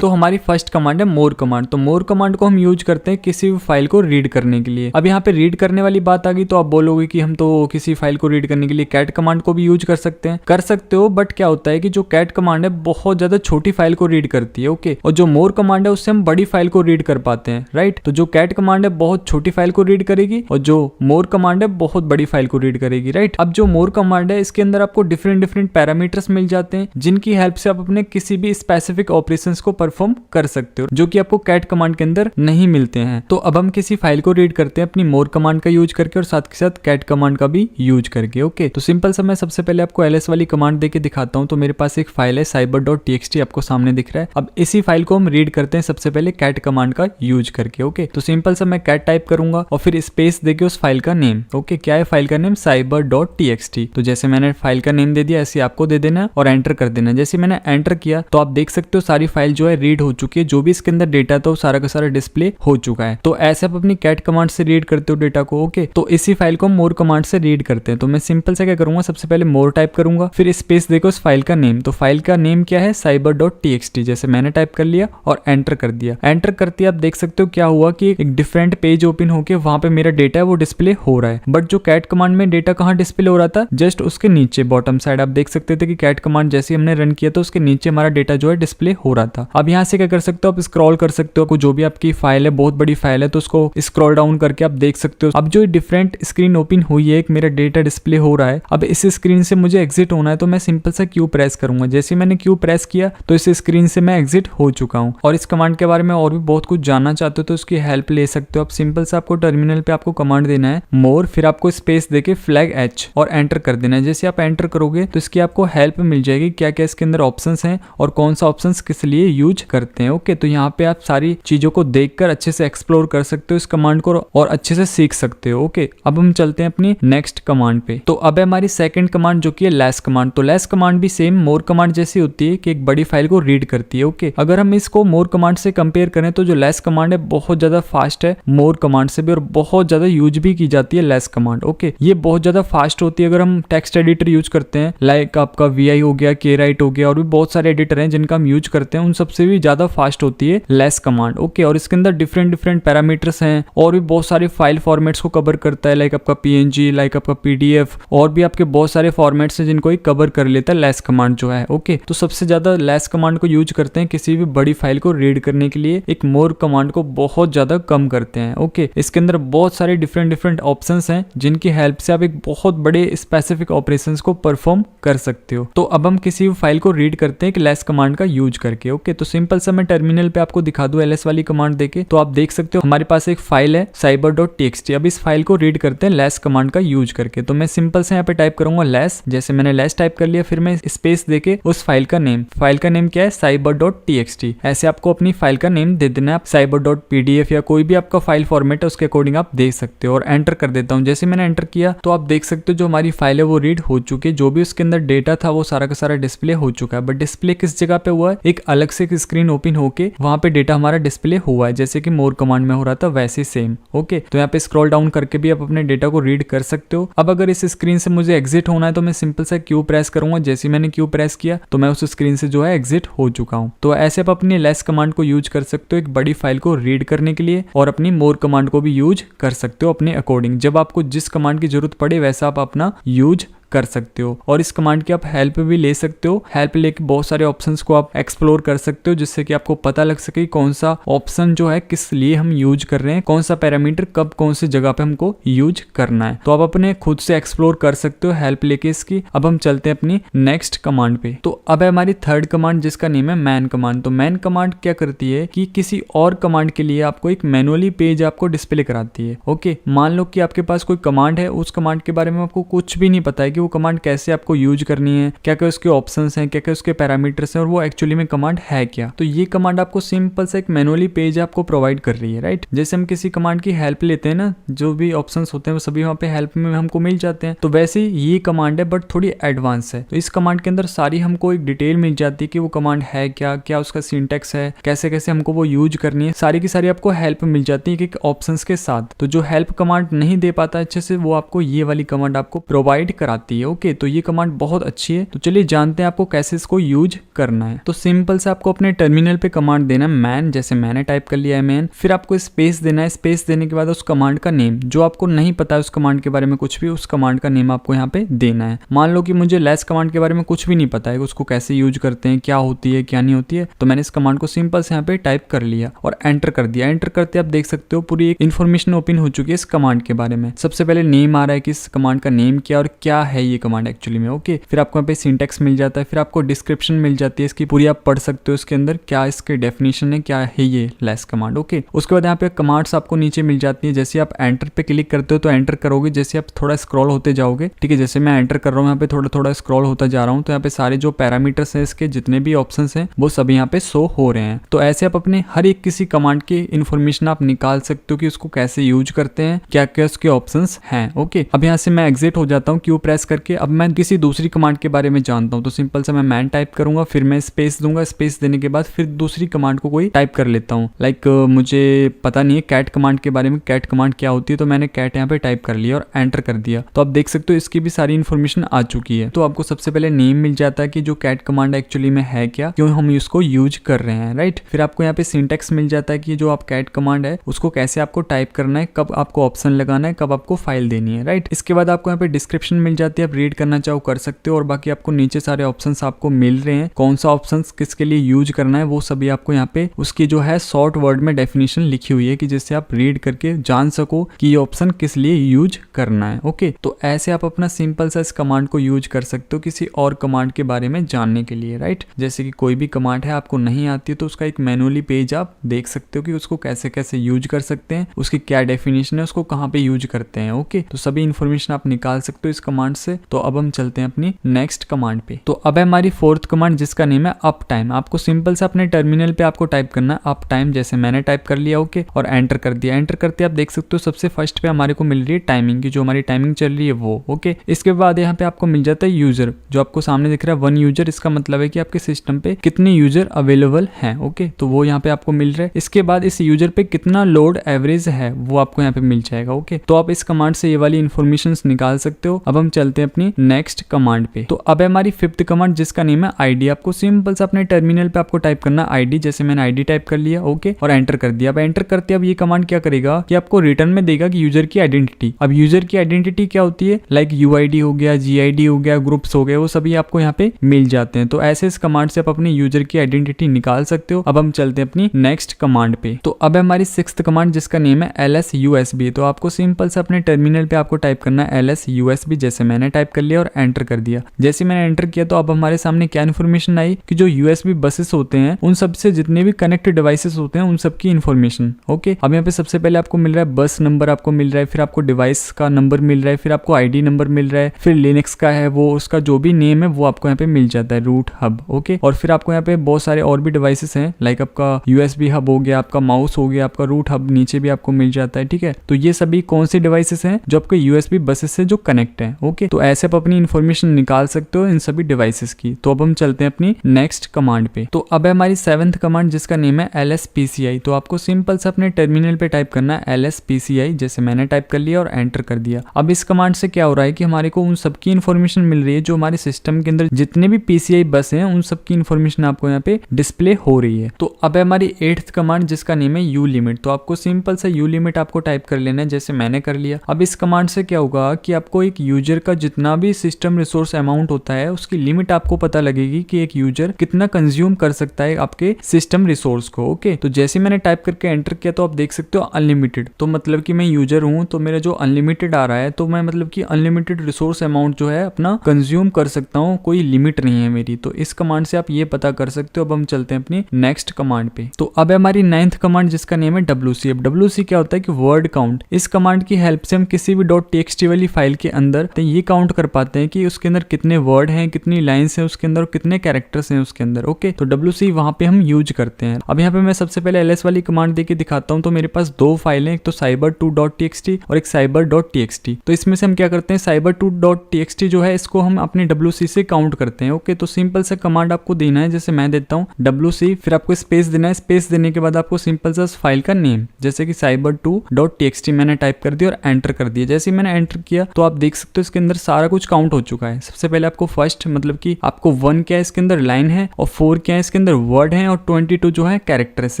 तो हमारी फर्स्ट कमांड है मोर कमांड। तो मोर कमांड को हम यूज करते हैं किसी भी फाइल को रीड करने के लिए। अब यहाँ पे रीड करने वाली बात आ गई तो आप बोलोगे कि हम तो किसी फाइल को रीड करने के लिए कैट कमांड को भी यूज कर सकते हैं। कर सकते हो, बट क्या होता है कि जो कैट कमांड है बहुत ज्यादा छोटी फाइल को रीड करती है। ओके, और जो मोर कमांड है उससे हम बड़ी फाइल को रीड कर पाते हैं। राइट, तो जो कैट कमांड है बहुत छोटी फाइल को रीड करेगी और जो मोर कमांड है बहुत बड़ी फाइल को रीड करेगी। राइट, अब जो मोर कमांड है इसके अंदर आपको डिफरेंट पैरामीटर्स मिल जाते हैं जिनकी हेल्प से आप अपने किसी भी स्पेसिफिक ऑपरेशंस को परफॉर्म कर सकते हो, जो कि आपको कैट कमांड के अंदर नहीं मिलते हैं। तो अब हम किसी फाइल को रीड करते हैं अपनी मोर कमांड का यूज करके और साथ के साथ कैट कमांड का भी यूज करके। ओके, तो सिंपल सा मैं सबसे पहले आपको ls वाली कमांड देके दिखाता हूं। तो मेरे पास एक फाइल है cyber.txt आपको सामने दिख रहा है। अब इसी फाइल को हम रीड करते हैं सबसे पहले कैट कमांड का यूज करके। ओके, तो सिंपल सा मैं कैट टाइप करूंगा और फिर स्पेस देके उस फाइल का नेम। ओके, क्या है फाइल का नेम, cyber.txt। तो जैसे मैंने फाइल का नेम दे दिया ऐसे आपको दे देना और एंटर कर देना। जैसे मैंने एंटर किया तो आप देख सकते हो सारी फाइल जो है रीड हो चुकी है, जो भी इसके अंदर डेटा था वो सारा का सारा डिस्प्ले हो चुका है। तो ऐसे आप अपनी कैट कमांड से रीड करते हो डेटा को। ओके, तो इसी फाइल को हम मोर कमांड से रीड करते हैं। तो मैं सिंपल से क्या करूंगा, सबसे पहले मोर टाइप करूंगा, फिर स्पेस देखो उस फाइल का नेम। तो फाइल का नेम क्या है, cyber.txt। जैसे मैंने टाइप कर लिया और एंटर कर दिया। एंटर करते आप देख सकते हो क्या हुआ कि एक डिफरेंट पेज ओपन होके वहां पे मेरा डेटा है वो डिस्प्ले हो रहा है। बट जो कैट कमांड में डेटा कहाँ डिस्प्ले हो रहा था, जस्ट उसके नीचे बॉटम साइड आप देख सकते थे कि कैट कमांड जैसे हमने रन किया तो उसके नीचे हमारा डेटा जो है डिस्प्ले हो रहा था। अब यहाँ से क्या कर सकते हो, आप स्क्रॉल कर सकते हो, जो भी आपकी फाइल है बहुत बड़ी फाइल है तो उसको स्क्रॉल डाउन करके आप देख सकते हो। अब जो डिफरेंट स्क्रीन ओपन हुई है, एक मेरा डेटा डिस्प्ले हो रहा है। अब इस स्क्रीन से मुझे एग्जिट होना है तो मैं सिंपल सा क्यू प्रेस करूंगा। जैसे मैंने क्यू प्रेस किया तो इस स्क्रीन से मैं एग्जिट हो चुका हूँ। और इस कमांड के बारे में और भी बहुत कुछ जानना चाहते हो तो उसकी हेल्प ले सकते हो आप। सिंपल से आपको टर्मिनल पे आपको कमांड देना है मोर, फिर आपको स्पेस देके फ्लैग H और एंटर कर देना है। जैसे आप एंटर करोगे तो इसकी आपको हेल्प मिल जाएगी क्या क्या इसके अंदर ऑप्शंस हैं और कौन सा ऑप्शन किस लिए यूज करते हैं। ओके, तो यहाँ पे आप सारी चीजों को देखकर अच्छे से एक्सप्लोर कर सकते हो इस कमांड को और अच्छे से सीख सकते हो। ओके, अब हम चलते हैं अपनी नेक्स्ट कमांड पे। तो अब है हमारी सेकंड कमांड जो कि है लेस कमांड। तो लेस कमांड भी सेम मोर कमांड जैसी होती है कि एक बड़ी फाइल को रीड करती है। ओके, अगर हम इसको मोर कमांड से कंपेयर करें तो जो लेस कमांड है बहुत ज्यादा फास्ट है मोर कमांड से भी और बहुत ज्यादा यूज भी की जाती है लेस कमांड। ओके, ये बहुत ज्यादा फास्ट होती है। अगर हम टेक्स्ट एडिटर यूज करते हैं लाइक आपका VI हो गया, KWrite हो गया और भी बहुत सारे एडिटर हैं जिनका हम यूज करते हैं, उन सबसे भी ज्यादा फास्ट होती है लेस कमांड। ओके, और इसके अंदर डिफरेंट पैरामीटर्स हैं और भी बहुत सारे फाइल फॉर्मेट्स को कवर करता है, लाइक आपका PNG, लाइक आपका PDF और भी आपके बहुत सारे फॉर्मेट्स हैं जिनको कवर कर लेता है लेस कमांड जो है। ओके, तो सबसे ज्यादा लेस कमांड को यूज करते हैं किसी भी बड़ी फाइल को रीड करने के लिए, एक मोर कमांड को बहुत ज्यादा कम करते हैं। ओके, इसके अंदर बहुत सारे डिफरेंट ऑप्शंस हैं जिनकी हेल्प से आप एक बहुत बड़े स्पेसिफिक ऑपरेशंस को परफॉर्म कर सकते हो। तो अब हम किसी भी फाइल को रीड करते हैं एक लेस कमांड का यूज करके। ओके, तो सिंपल सा मैं टर्मिनल पे आपको दिखा दूं ls वाली कमांड देके, तो आप देख सकते हो हमारे पास एक फाइल है cyber.txt। अब इस फाइल को रीड करते हैं लेस कमांड का यूज करके। तो मैं सिंपल से यहाँ पे टाइप करूंगा लेस, जैसे मैंने लेस टाइप कर लिया, फिर मैं स्पेस देके उस फाइल का नेम क्या है cyber.txt। ऐसे आपको अपनी फाइल का नेम दे देना है। आप cyber.pdf या कोई भी आपका फाइल फॉर्मेट है उसके अकॉर्डिंग आप दे सकते हो। और एंटर कर देता हूँ। जैसे मैंने एंटर किया तो आप देख सकते हो जो हमारी फाइल है वो रीड हो चुकी है। जो भी उसके अंदर डेटा था वो सारा का सारा डिस्प्ले हो चुका है। बट डिस्प्ले किस जगह पे हुआ है, एक अलग से स्क्रीन ओपन होके वहां पे डेटा हमारा डिस्प्ले हुआ है, जैसे कि मोर कमांड में हो रहा था वैसे सेम। ओके, तो यहाँ पे स्क्रॉल डाउन करके भी आप अपने डेटा को रीड कर सकते हो। अब अगर इस स्क्रीन से मुझे एग्जिट होना है तो मैं सिंपल सा क्यू प्रेस करूंगा। जैसे मैंने क्यू प्रेस किया तो मैं उस स्क्रीन से जो है एग्जिट हो चुका हूँ। तो ऐसे आप अपनी लेस कमांड को यूज कर सकते हो एक बड़ी फाइल को रीड करने के लिए, और अपनी मोर कमांड को भी यूज कर सकते हो अपने अकॉर्डिंग। जब आपको जिस कमांड की जरूरत पड़े वैसा आप अपना यूज कर सकते हो। और इस कमांड की आप हेल्प भी ले सकते हो। हेल्प लेके बहुत सारे ऑप्शंस को आप एक्सप्लोर कर सकते हो, जिससे कि आपको पता लग सके कौन सा ऑप्शन जो है किस लिए हम यूज कर रहे हैं, कौन सा पैरामीटर कब कौन सी जगह पे हमको यूज करना है। तो आप अपने खुद से एक्सप्लोर कर सकते हो हेल्प लेके इसकी। अब हम चलते हैं अपनी नेक्स्ट कमांड पे। तो अब है हमारी थर्ड कमांड जिसका नेम है मैन कमांड। तो मैन कमांड क्या करती है कि किसी और कमांड के लिए आपको एक मैनुअली पेज आपको डिस्प्ले कराती है। ओके, मान लो कि आपके पास कोई कमांड है, उस कमांड के बारे में आपको कुछ भी नहीं पता है कि वो कमांड कैसे आपको यूज करनी है, क्या क्या उसके ऑप्शंस हैं, क्या क्या उसके पैरामीटर्स हैं, और वो एक्चुअली में कमांड है क्या। तो ये कमांड आपको सिंपल सा एक मैनुअली पेज आपको प्रोवाइड कर रही है, राइट। जैसे हम किसी कमांड की हेल्प लेते हैं ना, जो भी ऑप्शंस होते हैं वो सभी वहाँ पे हेल्प में हमको मिल जाते हैं। तो वैसे ये कमांड है बट थोड़ी एडवांस है। तो इस कमांड के अंदर सारी हमको एक डिटेल मिल जाती है कि वो कमांड है क्या, क्या उसका सिंटेक्स है, कैसे कैसे हमको वो यूज करनी है, सारी की सारी आपको हेल्प मिल जाती है एक ऑप्शंस के साथ। तो जो हेल्प कमांड नहीं दे पाता अच्छे से, वो आपको ये वाली कमांड आपको प्रोवाइड कराती है। ओके, तो ये कमांड बहुत अच्छी है। तो चलिए जानते हैं आपको कैसे इसको यूज करना है। तो सिंपल से आपको अपने टर्मिनल पे कमांड देना है मैन, जैसे मैंने टाइप कर लिया है मैन। फिर आपको स्पेस देना है। स्पेस देने के बाद उस कमांड का नेम, जो आपको नहीं पता है उस कमांड के बारे में कुछ भी, उस कमांड का नेम आपको यहाँ पे देना है। मान लो कि मुझे लेस कमांड के बारे में कुछ भी नहीं पता है, उसको कैसे यूज करते हैं, क्या होती है क्या नहीं होती है, तो मैंने इस कमांड को सिंपल से यहाँ पे टाइप कर लिया और एंटर कर दिया। एंटर करते आप देख सकते हो पूरी एक इन्फॉर्मेशन ओपन हो चुकी है इस कमांड के बारे में। सबसे पहले नेम आ रहा है कि इस कमांड का नेम क्या और क्या है ये कमांड एक्चुअली में। ओके, फिर आपको यहाँ पे सिंटेक्स मिल जाता है, फिर आपको डिस्क्रिप्शन मिल जाती है इसकी पूरी, आप पढ़ सकते हो इसके अंदर क्या इसके डेफिनेशन है, क्या है ये लेस कमांड। ओके, उसके बाद यहाँ पे कमांड्स आपको नीचे मिल जाती है। जैसे आप एंटर पे क्लिक करते हो तो एंटर करोगे, जैसे आप थोड़ा स्क्रॉल होते जाओगे, ठीक है, जैसे मैं एंटर कर रहा हूँ यहाँ पे थोड़ा थोड़ा स्क्रॉल होता जा रहा हूँ, तो यहाँ पे सारे जो पैरामीटर्स है इसके जितने भी ऑप्शन है वो सभी यहाँ पे शो हो रहे हैं। तो ऐसे आप अपने हर एक किसी कमांड की इन्फॉर्मेशन आप निकाल सकते हो कि उसको कैसे यूज करते हैं, क्या क्या उसके ऑप्शन हैं। ओके, अब यहाँ से मैं एग्जिट हो जाता हूँ क्यू प्रेस करके। अब मैं किसी दूसरी कमांड के बारे में जानता हूँ, तो सिंपल से मैं मैन टाइप करूंगा, फिर मैं स्पेस दूंगा। स्पेस देने के बाद फिर दूसरी कमांड को कोई टाइप कर लेता हूँ। लाइक मुझे पता नहीं है कैट कमांड के बारे में, कैट कमांड क्या होती है, तो मैंने कैट यहाँ पे टाइप कर लिया और एंटर कर दिया। तो आप देख सकते हो इसकी भी सारी इन्फॉर्मेशन आ चुकी है। तो आपको सबसे पहले नेम मिल जाता है कि जो कैट कमांड एक्चुअली में है क्या, क्यों हम इसको यूज कर रहे हैं, राइट। फिर आपको यहाँ पे सिंटेक्स मिल जाता है कि जो आप कैट कमांड है उसको कैसे आपको टाइप करना है, कब आपको ऑप्शन लगाना है, कब आपको फाइल देनी है, राइट। इसके बाद आपको यहाँ पे डिस्क्रिप्शन मिल जाती है, आप रीड करना चाहो कर सकते हो। और बाकी आपको नीचे सारे ऑप्शंस आपको मिल रहे हैं, कौन सा ऑप्शंस किसके लिए यूज करना है वो सभी आपको यहाँ पे उसकी जो है शॉर्ट वर्ड में डेफिनेशन लिखी हुई है, कि जिससे आप रीड करके जान सको कि ये ऑप्शन किस लिए यूज करना है। ओके, तो ऐसे आप अपना सिंपल सा इस कमांड को यूज कर सकते हो किसी और कमांड के बारे में जानने के लिए, राइट। जैसे कि कोई भी कमांड है आपको नहीं आती है तो उसका एक मैनुअली पेज आप देख सकते हो कि उसको कैसे कैसे यूज कर सकते हैं, उसकी क्या डेफिनेशन है, उसको कहाँ पे यूज करते हैं। ओके, तो सभी इन्फॉर्मेशन आप निकाल सकते हो इस कमांड से। तो अब हम चलते हैं अपनी नेक्स्ट कमांड पे। तो अब है हमारी फोर्थ कमांड जिसका नेम है अप टाइम। आपको सिंपल से अपने टर्मिनल पे आपको टाइप करना है अप टाइम, जैसे मैंने टाइप कर लिया। ओके, और एंटर कर दिया। एंटर करते आप देख सकते हो सबसे फर्स्ट पे हमारे को मिल रही है टाइमिंग की, जो हमारी टाइमिंग चल रही है वो। ओके, इसके बाद यहाँ पे आपको मिल जाता है यूजर, जो आपको सामने दिख रहा है 1 यूजर। इसका मतलब है कि आपके सिस्टम पे कितने यूजर अवेलेबल हैं। ओके, तो वो यहाँ पे आपको मिल रहा है। इसके बाद इस यूजर पे कितना लोड एवरेज है वो आपको यहाँ पे मिल जाएगा। ओके, तो आप इस कमांड से ये वाली इन्फॉर्मेशन निकाल सकते हो। अब हम चलते हैं अपनी नेक्स्ट कमांड पे। तो अब है हमारी फिफ्थ कमांड जिसका नेम है आईडी। आपको सिंपल से अपने टर्मिनल पे आपको टाइप करना आईडी, जैसे मैंने आईडी टाइप कर लिया। ओके, और एंटर कर दिया। अब एंटर करते अब ये कमांड क्या करेगा कि आपको रिटर्न में देगा कि यूजर की आइडेंटिटी। अब यूजर की आइडेंटिटी क्या होती है, लाइक यूआईडी हो गया, जीआईडी हो गया, ग्रुप्स हो गए, वो सभी आपको यहाँ पे मिल जाते हैं। तो ऐसे इस कमांड से आप अपने यूजर की आइडेंटिटी निकाल सकते हो। अब हम चलते हैं अपनी नेक्स्ट कमांड पे। तो अब है हमारी सिक्स्थ कमांड जिसका नेम है LSUSB। तो आपको सिंपल से अपने टर्मिनल पे आपको टाइप करना है LSUSB, जैसे मैंने मैंने टाइप कर लिया और एंटर कर दिया। जैसे मैंने एंटर किया तो अब हमारे सामने क्या इन्फॉर्मेशन आई कि जो यूएसबी बसेस होते हैं उन सब से जितने भी कनेक्टेड डिवाइसेस होते हैं उन सब की इन्फॉर्मेशन। ओके, अब यहाँ पे सबसे पहले आपको मिल रहा है बस नंबर आपको मिल रहा है, फिर आपको डिवाइस का नंबर मिल रहा है, फिर आपको आईडी नंबर मिल रहा है, फिर लिनक्स का है वो उसका जो भी नेम है वो आपको यहाँ पे मिल जाता है, रूट हब। ओके, और फिर आपको यहाँ पे बहुत सारे और भी डिवाइसेस हैं, लाइक आपका यूएसबी हब हो गया, आपका माउस हो गया, आपका रूट हब नीचे भी आपको मिल जाता है। ठीक है, तो ये सभी कौन सी डिवाइसेस हैं जो आपके यूएसबी बसेस से जो कनेक्ट है। ओके, तो ऐसे आप अपनी इन्फॉर्मेशन निकाल सकते हो इन सभी डिवाइसेस की। तो अब हम चलते हैं अपनी नेक्स्ट कमांड पे। तो अब है हमारी 7th कमांड जिसका नेम है lspci। तो आपको सिंपल सा अपने टर्मिनल पे टाइप करना है lspci, जैसे मैंने टाइप कर लिया और एंटर कर दिया। अब इस कमांड से क्या हो रहा है कि हमारे को उन सबकी इन्फॉर्मेशन मिल रही है जो हमारे सिस्टम के अंदर जितने भी PCI बस हैं उन सबकी इन्फॉर्मेशन आपको यहाँ पे डिस्प्ले हो रही है। तो अब है हमारी 8th कमांड जिसका नेम है ulimit। तो आपको सिंपल सा ulimit आपको टाइप कर लेना है, जैसे मैंने कर लिया। अब इस कमांड से क्या होगा कि आपको एक यूजर का जितना भी सिस्टम रिसोर्स अमाउंट होता है उसकी लिमिट आपको पता लगेगी कि एक यूजर कितना कंज्यूम कर सकता है आपके सिस्टम रिसोर्स को। ओके, तो जैसे मैंने टाइप करके एंटर किया तो आप देख सकते हो अनलिमिटेड। तो मतलब कि मैं यूजर हूं तो मेरा जो अनलिमिटेड आ रहा है तो मैं मतलब कि अनलिमिटेड रिसोर्स अमाउंट जो है अपना कंज्यूम कर सकता हूं, कोई लिमिट नहीं है मेरी। तो इस कमांड से आप ये पता कर सकते हो। अब हम चलते हैं अपनी नेक्स्ट कमांड पे। तो अब है हमारी 9th कमांड जिसका नेम है wc। अब wc क्या होता है कि वर्ड काउंट। इस कमांड की हेल्प से हम किसी भी .txt वाली फाइल के अंदर तो ये काउंट कर पाते हैं कि उसके अंदर कितने वर्ड हैं, कितनी लाइंस हैं उसके अंदर और कितने कैरेक्टर्स हैं उसके अंदर। ओके, तो wc वहां पे हम यूज करते हैं। अब यहाँ पे मैं सबसे पहले ls वाली कमांड देके दिखाता हूँ। तो मेरे पास दो फाइलें, एक तो cyber2.txt और एक cyber.txt। तो इसमें से हम क्या करते हैं, cyber2.txt जो है इसको हम अपने wc से काउंट करते हैं। ओके, तो सिंपल सा कमांड आपको देना है, जैसे मैं देता हूँ wc, फिर आपको स्पेस देना है। स्पेस देने के बाद आपको सिंपल सा फाइल का नेम जैसे कि cyber2.txt मैंने टाइप कर दिया और एंटर कर दिया। जैसे मैंने एंटर किया तो आप देख सकते हो इसके अंदर सारा कुछ काउंट हो चुका है। सबसे पहले आपको फर्स्ट मतलब कि आपको 1 क्या है इसके अंदर लाइन है, और 4 क्या है इसके अंदर वर्ड है, और 22 जो है कैरेक्टर्स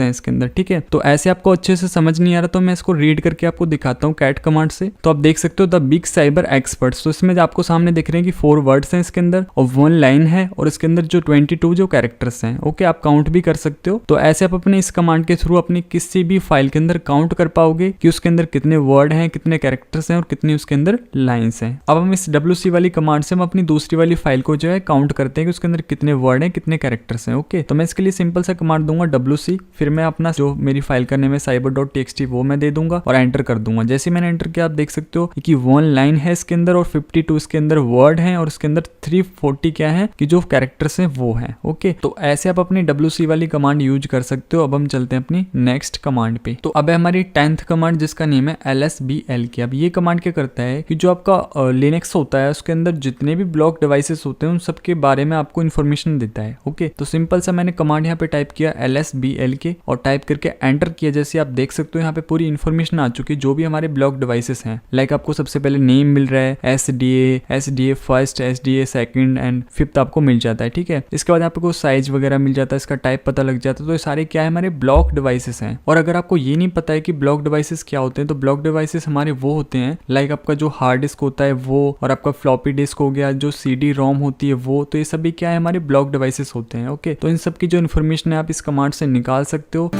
हैं इसके अंदर। ठीक है, तो ऐसे आपको अच्छे से समझ नहीं आ रहा तो मैं इसको रीड करके आपको दिखाता हूँ कैट कमांड से। तो आप देख सकते हो द बिग साइबर एक्सपर्ट्स। तो इसमें आपको सामने दिख रहे हैं कि 4 वर्ड्स हैं इसके अंदर और 1 लाइन है, और इसके अंदर जो 22 जो कैरेक्टर्स हैं। ओके, आप काउंट भी कर सकते हो। तो ऐसे आप अपने इस कमांड के थ्रू अपनी किसी भी फाइल के अंदर काउंट कर पाओगे कि उसके अंदर कितने वर्ड हैं, कितने कैरेक्टर्स हैं और कितनी उसके अंदर लाइंस हैं। अब हम इस wc वाली कमांड से हम अपनी दूसरी वाली फाइल को जो है काउंट करते हैं कि उसके अंदर कितने वर्ड हैं, कितने कैरेक्टर्स हैं। ओके, तो मैं इसके लिए सिंपल सा कमांड दूंगा wc, फिर मैं अपना जो मेरी फाइल का नेम है cyber.txt वो मैं दे दूंगा और एंटर कर दूंगा। जैसे मैंने एंटर किया आप देख सकते हो कि 1 लाइन है इसके अंदर और 52 इसके अंदर वर्ड हैं, और इसके अंदर 340 क्या है कि जो कैरेक्टर्स हैं वो हैं। ओके, तो ऐसे आप अपनी wc वाली कमांड यूज कर सकते हो। अब हम चलते हैं अपनी नेक्स्ट कमांड पे। तो अब है हमारी 10th कमांड जिसका नेम है lsbl की। अब ये कमांड क्या करता है कि जो आपका लिनक्स होता है उसके अंदर जितने भी ब्लॉक डिवाइसेस होते हैं उन सब के बारे में आपको इन्फॉर्मेशन देता है। ओके, तो सिंपल सा मैंने कमांड यहाँ पे टाइप किया lsbl के और टाइप करके एंटर किया। जैसे आप देख सकते हो यहाँ पे पूरी इन्फॉर्मेशन आ चुकी है जो भी हमारे ब्लॉक डिवाइसेस हैं। लाइक आपको सबसे पहले नेम मिल रहा है SDA first, SDA second and 5th आपको मिल जाता है। ठीक है, इसके बाद आपको साइज वगैरह मिल जाता है, इसका टाइप पता लग जाता है। तो ये सारे क्या है हमारे ब्लॉक डिवाइसेस हैं। और अगर आपको ये नहीं पता है कि ब्लॉक डिवाइसेस क्या होते हैं तो ब्लॉक डिवाइसेस हमारे वो होते हैं लाइक आपका जो हार्ड डिस्क होता है वो, और आपका फ्लॉपी डिस्क हो गया, जो CD रोम होती है वो। तो ये सभी क्या है हमारे ब्लॉक डिवाइसेस होते हैं। ओके, तो इन सब की जो इन्फॉर्मेशन है आप इस कमांड से निकाल सकते हो।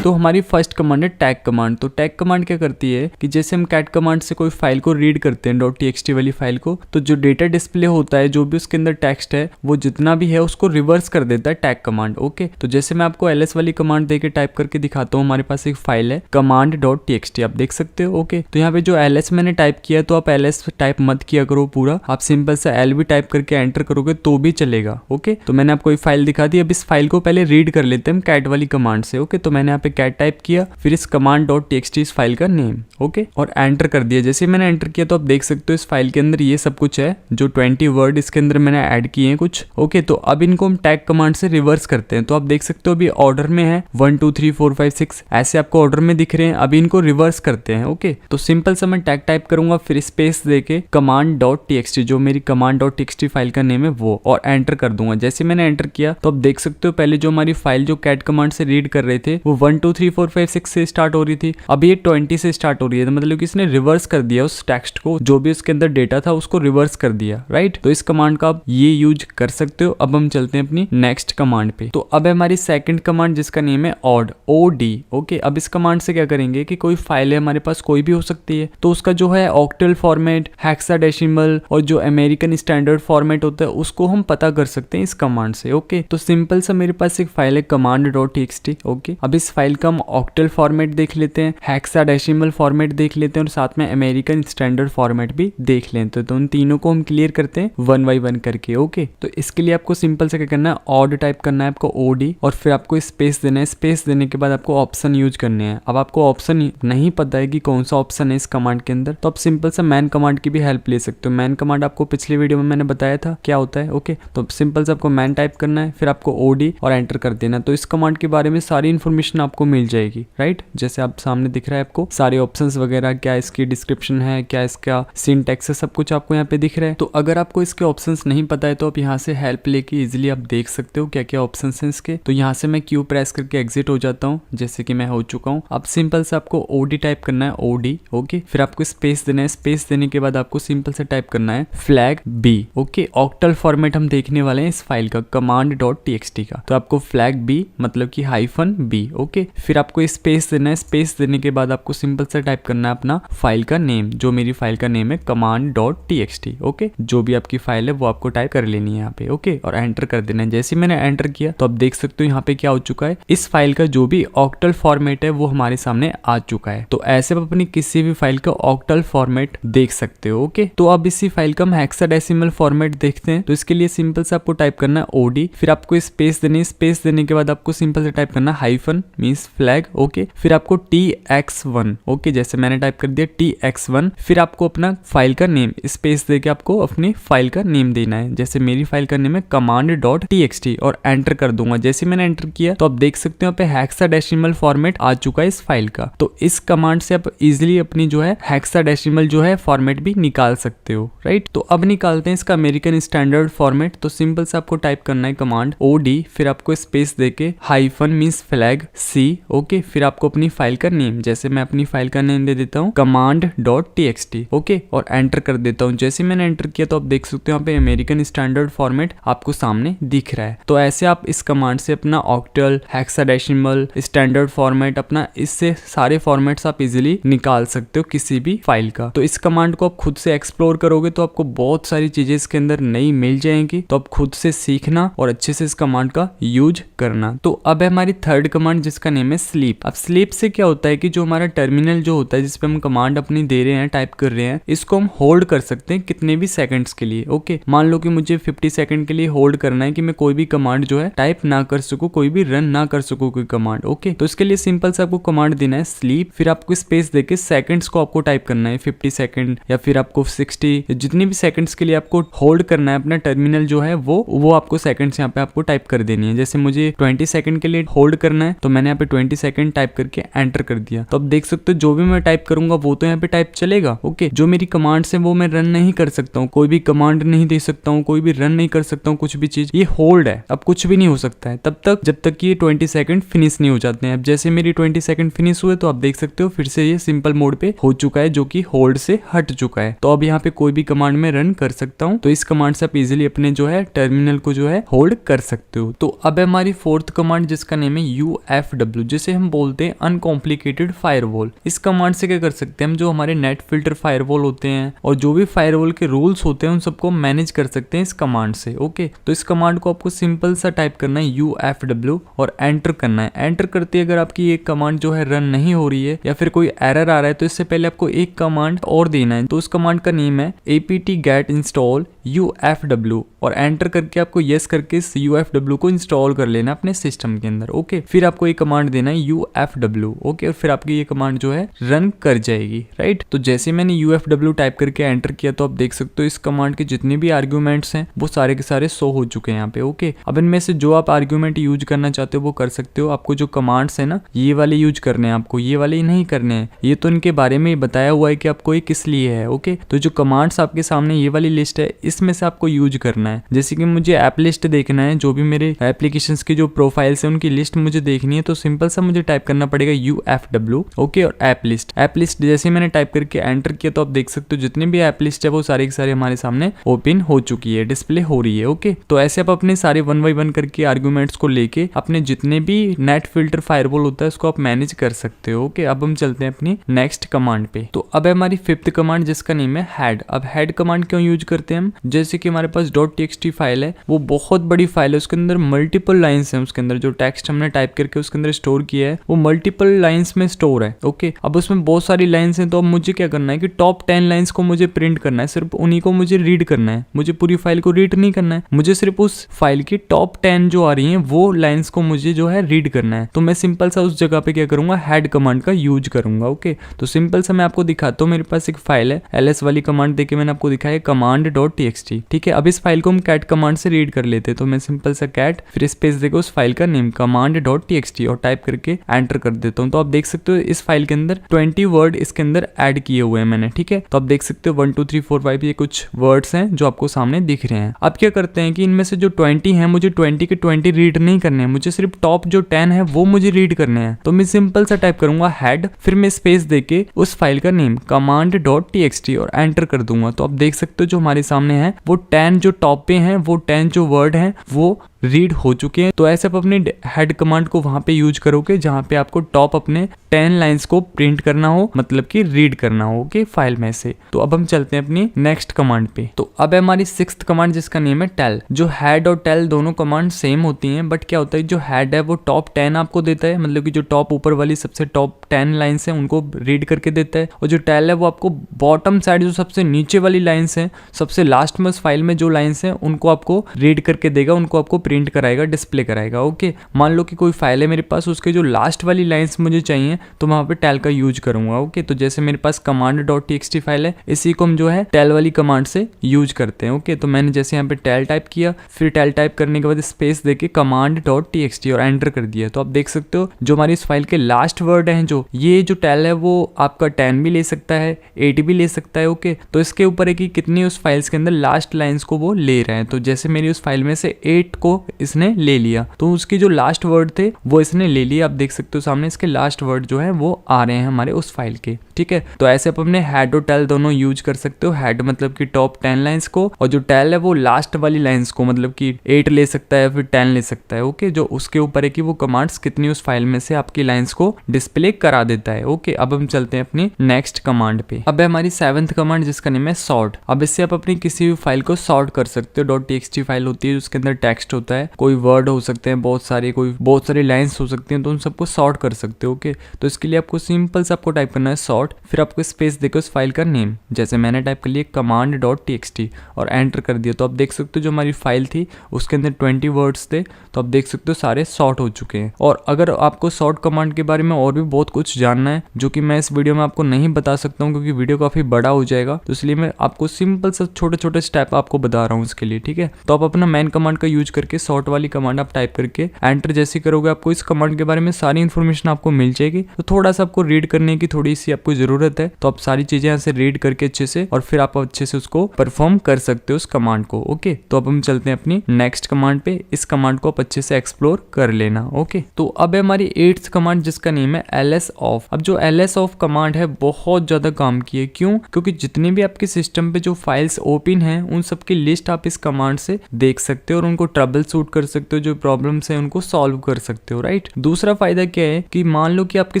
तो हमारी फर्स्ट कमांड है टैग कमांड। तो टैग कमांड क्या करती है कि जैसे हम कैट कमांड से कोई फाइल को रीड करते हैं .txt वाली फाइल को, तो जो डेटा डिस्प्ले होता है जो भी उसके अंदर टेक्स्ट है वो जितना भी है उसको रिवर्स कर देता है टैग कमांड। ओके, तो जैसे मैं आपको ls वाली कमांड देके टाइप करके दिखाता हूँ। हमारे पास एक फाइल है command.txt, आप देख सकते हो। ओके, तो यहाँ पे जो ls मैंने टाइप किया तो आप ls टाइप मत किया करो पूरा, आप सिंपल सा l भी टाइप करके एंटर करोगे तो भी चलेगा। ओके, तो मैंने आपको एक फाइल दिखा दी। अब इस फाइल को पहले रीड कर लेते हैं हम कैट वाली कमांड से। ओके, तो मैंने यहाँ पे कैट टाइप किया, फिर इस command.txt इस फाइल का नेम। ओके, और एंटर कर दिया। जैसे मैंने एंटर किया तो आप देख सकते हो इस फाइल के अंदर ये सब कुछ है, जो 20 वर्ड इसके अंदर मैंने ऐड किए हैं कुछ। ओके, तो अब इनको हम टैग कमांड से रिवर्स करते हैं। तो आप देख सकते हो अभी ऑर्डर में है 1 2 3 4 5 6 ऐसे आपको ऑर्डर में दिख रहे हैं। अभी इनको रिवर्स करते हैं। ओके, तो सिंपल सा मैं टैग टाइप करूंगा, फिर स्पेस देके command.txt जो मेरी command.txt फाइल का नेम है वो, और एंटर कर दूंगा। जैसे मैंने एंटर किया तो आप देख सकते हो पहले जो हमारी फाइल जो कैट कमांड से रीड कर रहे थे वो 1 2 3 4 5 6 से स्टार्ट हो रही थी, अब ये 20 से स्टार्ट हो रही है। तो मतलब कि इसने रिवर्स कर दिया उस टेक्स्ट को, जो भी उसके अंदर डेटा था उसको रिवर्स कर दिया, राइट। तो इस कमांड का आप ये यूज कर सकते हो। अब हम चलते हैं अपनी नेक्स्ट कमांड पे। तो अब है हमारी सेकंड कमांड जिसका नेम है ऑड, OD। ओके, अब इस कमांड से क्या करेंगे कि कोई फाइल है हमारे पास, कोई भी हो सकती है, तो उसका जो है ऑक्टल फॉर्मेट, हेक्साडेसिमल और जो अमेरिकन स्टैंडर्ड फॉर्मेट होता है उसको हम पता कर सकते हैं इस कमांड से। ओके, तो सिंपल सा मेरे पास एक फाइल है command.txt। ओके, अब इस फाइल का हम ऑक्टल फॉर्मेट देख लेते हैं, हेक्साडेसिमल फॉर्मेट देख लेते हैं और साथ में अमेरिकन स्टैंडर्ड फॉर्मेट भी देख लेते हैं। तो उन तीनों को हम क्लियर करते हैं 1 by 1 करके। ओके, तो इसके लिए आपको सिंपल से क्या करना है, ऑड टाइप करना है आपको, OD, और फिर आपको स्पेस देना है। स्पेस देने के बाद आपको ऑप्शन यूज करने हैं। अब आपको ऑप्शन नहीं पता है कि कौन सा ऑप्शन है इस कमांड के अंदर, तो आप सिंपल सा मैन कमांड की भी हेल्प ले सकते हो। मैन कमांड आपको पिछले वीडियो में मैंने बताया था क्या होता है। ओके, तो सिंपल से आपको मैन टाइप करना है, फिर आपको OD और एंटर कर देना। तो इस कमांड के बारे में सारी इन्फॉर्मेशन आपको मिल जाएगी, राइट। जैसे आप सामने दिख रहा है आपको सारे ऑप्शंस वगैरह, क्या इसकी डिस्क्रिप्शन है, क्या इसका सिंटैक्स है, सब कुछ आपको यहाँ पे दिख रहा है। तो अगर आपको इसके ऑप्शंस नहीं पता है तो आप यहाँ से हेल्प लेके इजिली आप देख सकते हो क्या क्या ऑप्शंस हैं इसके। तो यहाँ से मैं Q प्रेस करके एग्जिट हो जाता हूँ, जैसे कि मैं हो चुका हूँ। अब सिंपल से आपको OD टाइप करना है, OD। ओके, फिर आपको स्पेस देना है। स्पेस देने के बाद आपको सिंपल से टाइप करना है flag B। Okay, octal format हम देखने वाले हैं इस फाइल का, command.txt का। तो आपको फ्लैग B मतलब कि -B। ओके, फिर आपको स्पेस देना है। स्पेस देने के बाद आपको सिंपल से टाइप करना है अपना फाइल का नेम, जो मेरी फाइल का नेम है command.txt। ओके, जो भी आपकी फाइल है वो आपको टाइप कर लेनी है यहाँ पे। ओके, और एंटर कर देना है। जैसे मैंने एंटर किया तो आप देख सकते हो यहाँ पे क्या हो चुका है, इस फाइल का जो भी ऑक्टल फॉर्मेट है वो हमारे सामने आ चुका है। तो ऐसे आप अपनी किसी भी फाइल का ऑक्टल फॉर्मेट देख सकते हो। ओके, तो अब इसी फाइल का हम हेक्साडेसिमल फॉर्मेट देखते हैं। तो इसके लिए सिंपल से आपको टाइप करना है OD, फिर आपको स्पेस देनी है। स्पेस देने के बाद आपको सिंपल से टाइप करना है हाइफन मींस फ्लैग। ओके, फिर आपको TX1। ओके, जैसे मैंने टाइप कर दिया TX1, फिर आपको अपना फाइल का नेम स्पेस देके आपको अपनी फाइल का नेम देना है। जैसे मेरी फाइल का नेम है command.txt और एंटर कर दूंगा। जैसे मैंने एंटर किया तो आप देख सकते हो यहाँ पे हेक्साडेसिमल फॉर्मेट आ चुका है इस फाइल का। तो इस कमांड से आप इजिली अपनी जो है हेक्साडेसिमल जो है फॉर्मेट भी निकाल सकते हो, राइट। तो अब निकालते हैं इसका अमेरिकन स्टैंडर्ड फॉर्मेट। तो सिंपल से आपको टाइप करना है कमांड OD, फिर आपको स्पेस देके hyphen means flag C। Okay, फिर आपको अपनी फाइल का नेम, जैसे मैं अपनी फाइल का नेम दे देता हूँ command.txt। ओके, और एंटर कर देता हूँ। जैसे मैंने एंटर किया तो आप देख सकते हो यहाँ पे अमेरिकन स्टैंडर्ड फॉर्मेट आपको सामने दिख रहा है। तो ऐसे आप इस कमांड से अपना ऑक्टल, हेक्साडेसिमल, स्टैंडर्ड फॉर्मेट, अपना इससे सारे फॉर्मेट्स आप इजीली निकाल सकते हो किसी भी फाइल का। तो इस कमांड को आप खुद से एक्सप्लोर करोगे तो आपको बहुत सारी चीजें इसके अंदर नई मिल जाएंगी। तो आप खुद से सीखना और अच्छे से इस कमांड का यूज करना। तो अब है हमारी थर्ड कमांड जिसका नेम है स्लीप। अब स्लीप से क्या होता है कि जो हमारा टर्मिनल जो होता है जिसपे हम कमांड अपनी दे रहे हैं, टाइप कर रहे हैं, इसको हम होल्ड कर सकते हैं कितने भी सेकंड्स के लिए। ओके, मान लो कि मुझे 50 सेकंड के लिए होल्ड करना है कि मैं कोई भी कमांड जो है टाइप ना कर सकूं, कोई भी रन ना कर सकूं कोई कमांड। ओके, तो इसके लिए सिंपल से आपको कमांड देना है स्लीप, फिर आपको स्पेस देके सेकंड्स को आपको टाइप करना है 50 सेकंड या फिर आपको 60, जितनी भी सेकंड्स के लिए आपको होल्ड करना है अपना टर्मिनल जो है वो आपको सेकंड्स यहाँ पे आपको टाइप कर देनी है। जैसे मुझे 20 सेकंड के लिए होल्ड करना है तो मैंने यहाँ पे 20 सेकंड टाइप करके एंटर कर दिया। तो अब देख सकते हो जो भी मैं टाइप करूंगा वो तो यहाँ पे टाइप चलेगा। ओके, जो मेरी कमांड्स है वो मैं रन नहीं कर सकता हूँ, कोई भी कमांड नहीं दे सकता हूँ, कोई भी रन नहीं कर सकता हूँ, कुछ भी चीज, ये होल्ड है। अब कुछ भी नहीं हो सकता है तब तक जब तक कि ये 20 सेकंड फिनिश नहीं हो जाते हैं। अब जैसे मेरी 20 सेकंड फिनिश हुए तो आप देख सकते हो फिर से ये सिंपल मोड पे हो चुका है, जो कि होल्ड से हट चुका है। तो अब यहाँ पे कोई भी कमांड में रन कर सकता हूँ। तो इस कमांड से आप इजिली अपने जो है टर्मिनल को जो है होल्ड कर सकते हो। तो अब है हमारी फोर्थ कमांड जिसका नेम है UFW, जिसे हम बोलते हैं अनकॉम्प्लिकेटेड फायरवॉल। इस कमांड से क्या कर सकते हैं हम, जो हमारे नेट फिल्टर फायरवॉल होते हैं और जो भी फायरवॉल के रूल्स होते हैं उन सबको मैनेज कर सकते हैं इस कमांड से। ओके, तो इस कमांड को आपको सिंपल सा टाइप करना है UFW और एंटर करना है। एंटर करते अगर आपकी एक कमांड जो है रन नहीं हो रही है या फिर कोई एरर आ रहा है तो इससे पहले आपको एक कमांड और देना है। तो उस कमांड का नेम है apt-get install UFW और एंटर करके आपको यस करके इस UFW को इंस्टॉल कर लेना अपने सिस्टम के अंदर। ओके, फिर आपको ये कमांड देना है UFW। ओके, और फिर आपकी ये कमांड जो है रन कर जाएगी, राइट। तो जैसे मैंने UFW टाइप करके एंटर किया तो आप देख सकते हो इस कमांड के जितने भी आर्ग्यूमेंट्स हैं वो सारे के सारे शो हो चुके हैं यहाँ पे। ओके, अब इनमें से जो आप आर्ग्यूमेंट यूज करना चाहते हो वो कर सकते हो। आपको जो कमांड्स है ना ये वाले यूज करने हैं, आपको ये वाले नहीं करने हैं। ये तो इनके बारे में बताया हुआ है कि आपको ये किस लिए है। ओके, तो जो कमांड्स आपके सामने ये वाली लिस्ट है इसमें से आपको यूज करना है। जैसे कि मुझे ऐप लिस्ट देखना है, जो भी मेरे एप्लीकेशंस की जो प्रोफाइल्स है उनकी लिस्ट मुझे देखनी है, तो सिंपल सा मुझे टाइप करना पड़ेगा UFW, ओके। और ऐप लिस्ट जैसे मैंने टाइप करके एंटर किया तो आप देख सकते हो जितनी भी ऐप लिस्ट है वो सारी की सारी हमारे सामने ओपन हो चुकी है, डिस्प्ले हो रही है, ओके। तो ऐसे आप अपने सारे 1 बाय 1 करके आर्गुमेंट्स को लेके अपने जितने भी नेट फिल्टर फायरवॉल होता है उसको आप मैनेज कर सकते हो, ओके। अब हम चलते हैं अपनी नेक्स्ट कमांड पे। तो अब है हमारी 5th कमांड जिसका नेम है हेड। अब हेड कमांड क्यों यूज करते हैं हम, जैसे कि हमारे पास .txt फाइल है, वो बहुत बड़ी फाइल है, उसके अंदर मल्टीपल लाइंस हैं, उसके अंदर जो टेक्स्ट हमने टाइप करके उसके अंदर स्टोर किया है वो मल्टीपल लाइंस में स्टोर है, ओके। अब उसमें बहुत सारी लाइंस हैं, तो अब मुझे क्या करना है कि टॉप 10 लाइंस को मुझे प्रिंट करना है, सिर्फ उन्हीं को मुझे रीड करना है, मुझे पूरी फाइल को रीड नहीं करना है, मुझे सिर्फ उस फाइल की टॉप 10 जो आ रही हैं वो लाइंस को मुझे जो है रीड करना है। तो मैं सिंपल सा उस जगह पे क्या करूंगा, हेड कमांड का यूज करूंगा, ओके। तो सिंपल सा मैं आपको दिखाता हूँ, मेरे पास एक फाइल है, ls वाली कमांड देके मैंने आपको दिखाया command.txt, ठीक है। अब इस फाइल को हम कैट कमांड से रीड कर लेते हैं, तो मैं सिंपल सा कैट फिर स्पेस देकर उस फाइल का नेम command.txt और टाइप करके एंटर कर देता हूँ। तो आप देख सकते हो इस फाइल के अंदर 20 वर्ड इसके अंदर ऐड किए हुए हैं मैंने, ठीक है। तो आप देख सकते हो 1 2 3 4 5 ये कुछ वर्ड्स हैं जो आपको सामने दिख रहे हैं। अब क्या करते हैं कि इनमें से जो 20 हैं मुझे 20 के 20 रीड नहीं करने हैं, मुझे सिर्फ टॉप जो 10 है वो मुझे रीड करने हैं। तो मैं सिंपल सा टाइप करूंगा हेड, फिर मैं स्पेस देके उस फाइल का नेम command.txt और एंटर कर दूंगा। तो आप देख सकते हो जो हमारे सामने है वो 10 जो टॉप पे हैं, वो 10 जो वर्ड हैं वो रीड हो चुके हैं। तो ऐसे आप अपने हेड कमांड को वहां पे यूज करोगे जहां पे आपको टॉप अपने 10 लाइंस को प्रिंट करना हो, मतलब कि रीड करना हो, ओके, फाइल में से। तो अब हम चलते हैं अपनी नेक्स्ट कमांड पे। तो अब है हमारी 6th कमांड जिसका नेम है टेल। जो हेड और टेल दोनों कमांड सेम होती हैं, बट क्या होता है जो हेड है वो टॉप 10 आपको देता है, मतलब कि जो टॉप ऊपर वाली सबसे टॉप 10 लाइंस हैं उनको रीड करके देता है, और जो टेल है वो आपको बॉटम साइड जो सबसे नीचे वाली लाइंस हैं, सबसे लास्ट में उस फाइल में जो लाइंस हैं उनको आपको रीड करके देगा, उनको आपको प्रिंट कराएगा, डिस्प्ले कराएगा, ओके। मान लो कि कोई फाइल है मेरे पास, उसके जो लास्ट वाली लाइंस मुझे चाहिए तो मैं वहाँ पे टेल का यूज करूंगा, ओके। तो जैसे मेरे पास command.txt फाइल है, इसी को हम जो है टेल वाली कमांड से यूज करते हैं, ओके। तो मैंने जैसे यहाँ पे टेल टाइप किया, फिर टेल टाइप करने के बाद स्पेस देके command.txt और एंटर कर दिया। तो आप देख सकते हो जो हमारी इस फाइल के लास्ट वर्ड हैं, जो ये जो टेल है वो आपका 10 भी ले सकता है, 8 भी ले सकता है, ओके। तो इसके ऊपर है कि कितनी उस फाइल्स के अंदर लास्ट लाइंस को वो ले रहे हैं। तो जैसे मेरी उस फाइल में से 8 को इसने ले लिया, तो उसके जो लास्ट वर्ड थे वो इसने ले लिया। आप देख सकते हो सामने इसके लास्ट वर्ड जो है वो आ रहे हैं हमारे उस फाइल के, ठीक है। तो ऐसे आप अपने हेड और टेल दोनों यूज कर सकते हो। हेड मतलब कि टॉप 10 लाइंस को, और जो टेल है वो लास्ट वाली लाइंस को, मतलब कि 8 ले सकता है, फिर 10 ले सकता है, ओके। जो उसके ऊपर है कि वो कमांड्स कितनी उस फाइल में से आपकी लाइंस को डिस्प्ले करा देता है, ओके। अब हम चलते हैं अपनी नेक्स्ट कमांड पे। अब है हमारी 7th कमांड जिसका नेम है सॉर्ट। अब इससे आप अपनी किसी भी फाइल को सॉर्ट कर सकते हो। .txt फाइल होती है उसके अंदर टेक्स्ट होता है, कोई वर्ड हो सकते हैं बहुत सारी लाइंस हो सकती हैं, तो उन सबको सॉर्ट कर सकते हो, ओके। तो इसके लिए आपको सिंपल से आपको टाइप करना है सॉर्ट, फिर आपको स्पेस देकर उस फाइल का नेम, जैसे मैंने टाइप कर लिया command.txt और एंटर कर दिया। तो आप देख सकते हो जो हमारी फाइल थी उसके अंदर 20 वर्ड्स थे, तो आप देख सकते हो सारे सॉर्ट हो चुके हैं। और अगर आपको सॉर्ट कमांड के बारे में और भी बहुत कुछ जानना है जो कि मैं इस वीडियो में आपको नहीं बता सकता हूँ क्योंकि वीडियो काफी बड़ा हो जाएगा, तो इसलिए मैं आपको सिंपल सा छोटे छोटे स्टेप आपको बता रहा हूँ इसके लिए, ठीक है। तो आप अपना मैन कमांड का यूज करके सॉर्ट वाली कमांड आप टाइप करके एंटर जैसे करोगे, आपको इस कमांड के बारे में सारी इन्फॉर्मेशन आपको मिल जाएगी। तो थोड़ा सा आपको रीड करने की थोड़ी सी आपको जरूरत है, तो आप सारी चीजें यहाँ से रीड करके अच्छे से, और फिर आप अच्छे से उसको परफॉर्म कर सकते हो उस कमांड को, ओके। तो अब हम चलते हैं अपनी नेक्स्ट कमांड पे। इस कमांड को आप अच्छे से एक्सप्लोर कर लेना, ओके। तो अब है हमारी 8th कमांड जिसका नेम है ls off। अब जो ls off कमांड है बहुत ज्यादा काम की है, क्यों? क्योंकि जितने भी आपके सिस्टम पे जो फाइल्स ओपन हैं उन सबकी लिस्ट आप इस कमांड से देख सकते हो और उनको ट्रबल शूट कर सकते हो, जो प्रॉब्लम्स है उनको सॉल्व कर सकते हो, राइट। दूसरा फायदा क्या है कि मान लो कि आपके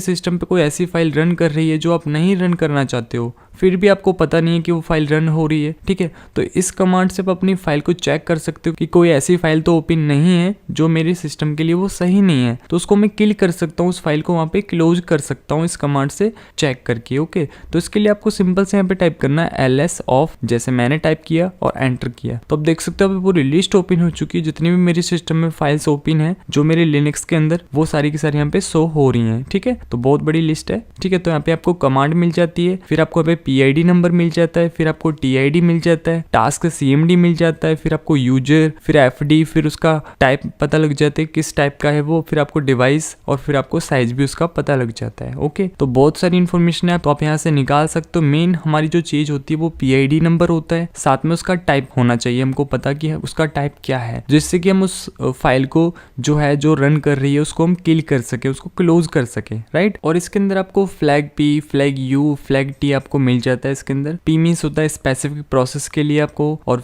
सिस्टम पे कोई ऐसी फाइल रन कर रही है जो आप नहीं रन करना चाहते हो, फिर भी आपको पता नहीं है कि वो फाइल रन हो रही है, ठीक है। तो इस कमांड से आप अपनी फाइल को चेक कर सकते हो कि कोई ऐसी फाइल तो ओपन नहीं है जो मेरे सिस्टम के लिए वो सही नहीं है, तो उसको मैं किल कर सकता हूँ, उस फाइल को वहाँ पे क्लोज कर सकता हूँ इस कमांड से चेक करके, ओके। तो इसके लिए आपको सिंपल से यहाँ पे टाइप करना है ls off, जैसे मैंने टाइप किया और एंटर किया। तो आप देख सकते हो अभी पूरी लिस्ट ओपन हो चुकी है, जितनी भी मेरे सिस्टम में फाइल्स ओपन है जो मेरे लिनक्स के अंदर, वो सारी की सारी यहाँ पे शो हो रही है, ठीक है। तो बहुत बड़ी लिस्ट है, ठीक है। तो यहाँ पे आपको कमांड मिल जाती है, फिर आपको यहाँ पे PID नंबर मिल जाता है, फिर आपको TID मिल जाता है, टास्क CMD मिल जाता है, फिर आपको यूजर, फिर FD, फिर उसका टाइप पता लग जाता है किस टाइप का है वो, फिर आपको डिवाइस और फिर आपको साइज भी उसका पता लग जाता है। ओके, तो बहुत सारी इन्फॉर्मेशन है तो आप यहाँ से निकाल सकते हो। मेन हमारी जो चीज होती है वो PID नंबर होता है, साथ में उसका टाइप होना चाहिए, हमको पता कि उसका टाइप क्या है, जिससे कि हम उस फाइल को जो है जो रन कर रही है उसको हम किल कर सके, उसको क्लोज कर सके, राइट। और इसके अंदर आपको flag P, flag U, flag T आपको मिल जाता है। इसके अंदर P मींस होता है स्पेसिफिक प्रोसेस के लिए आपको, और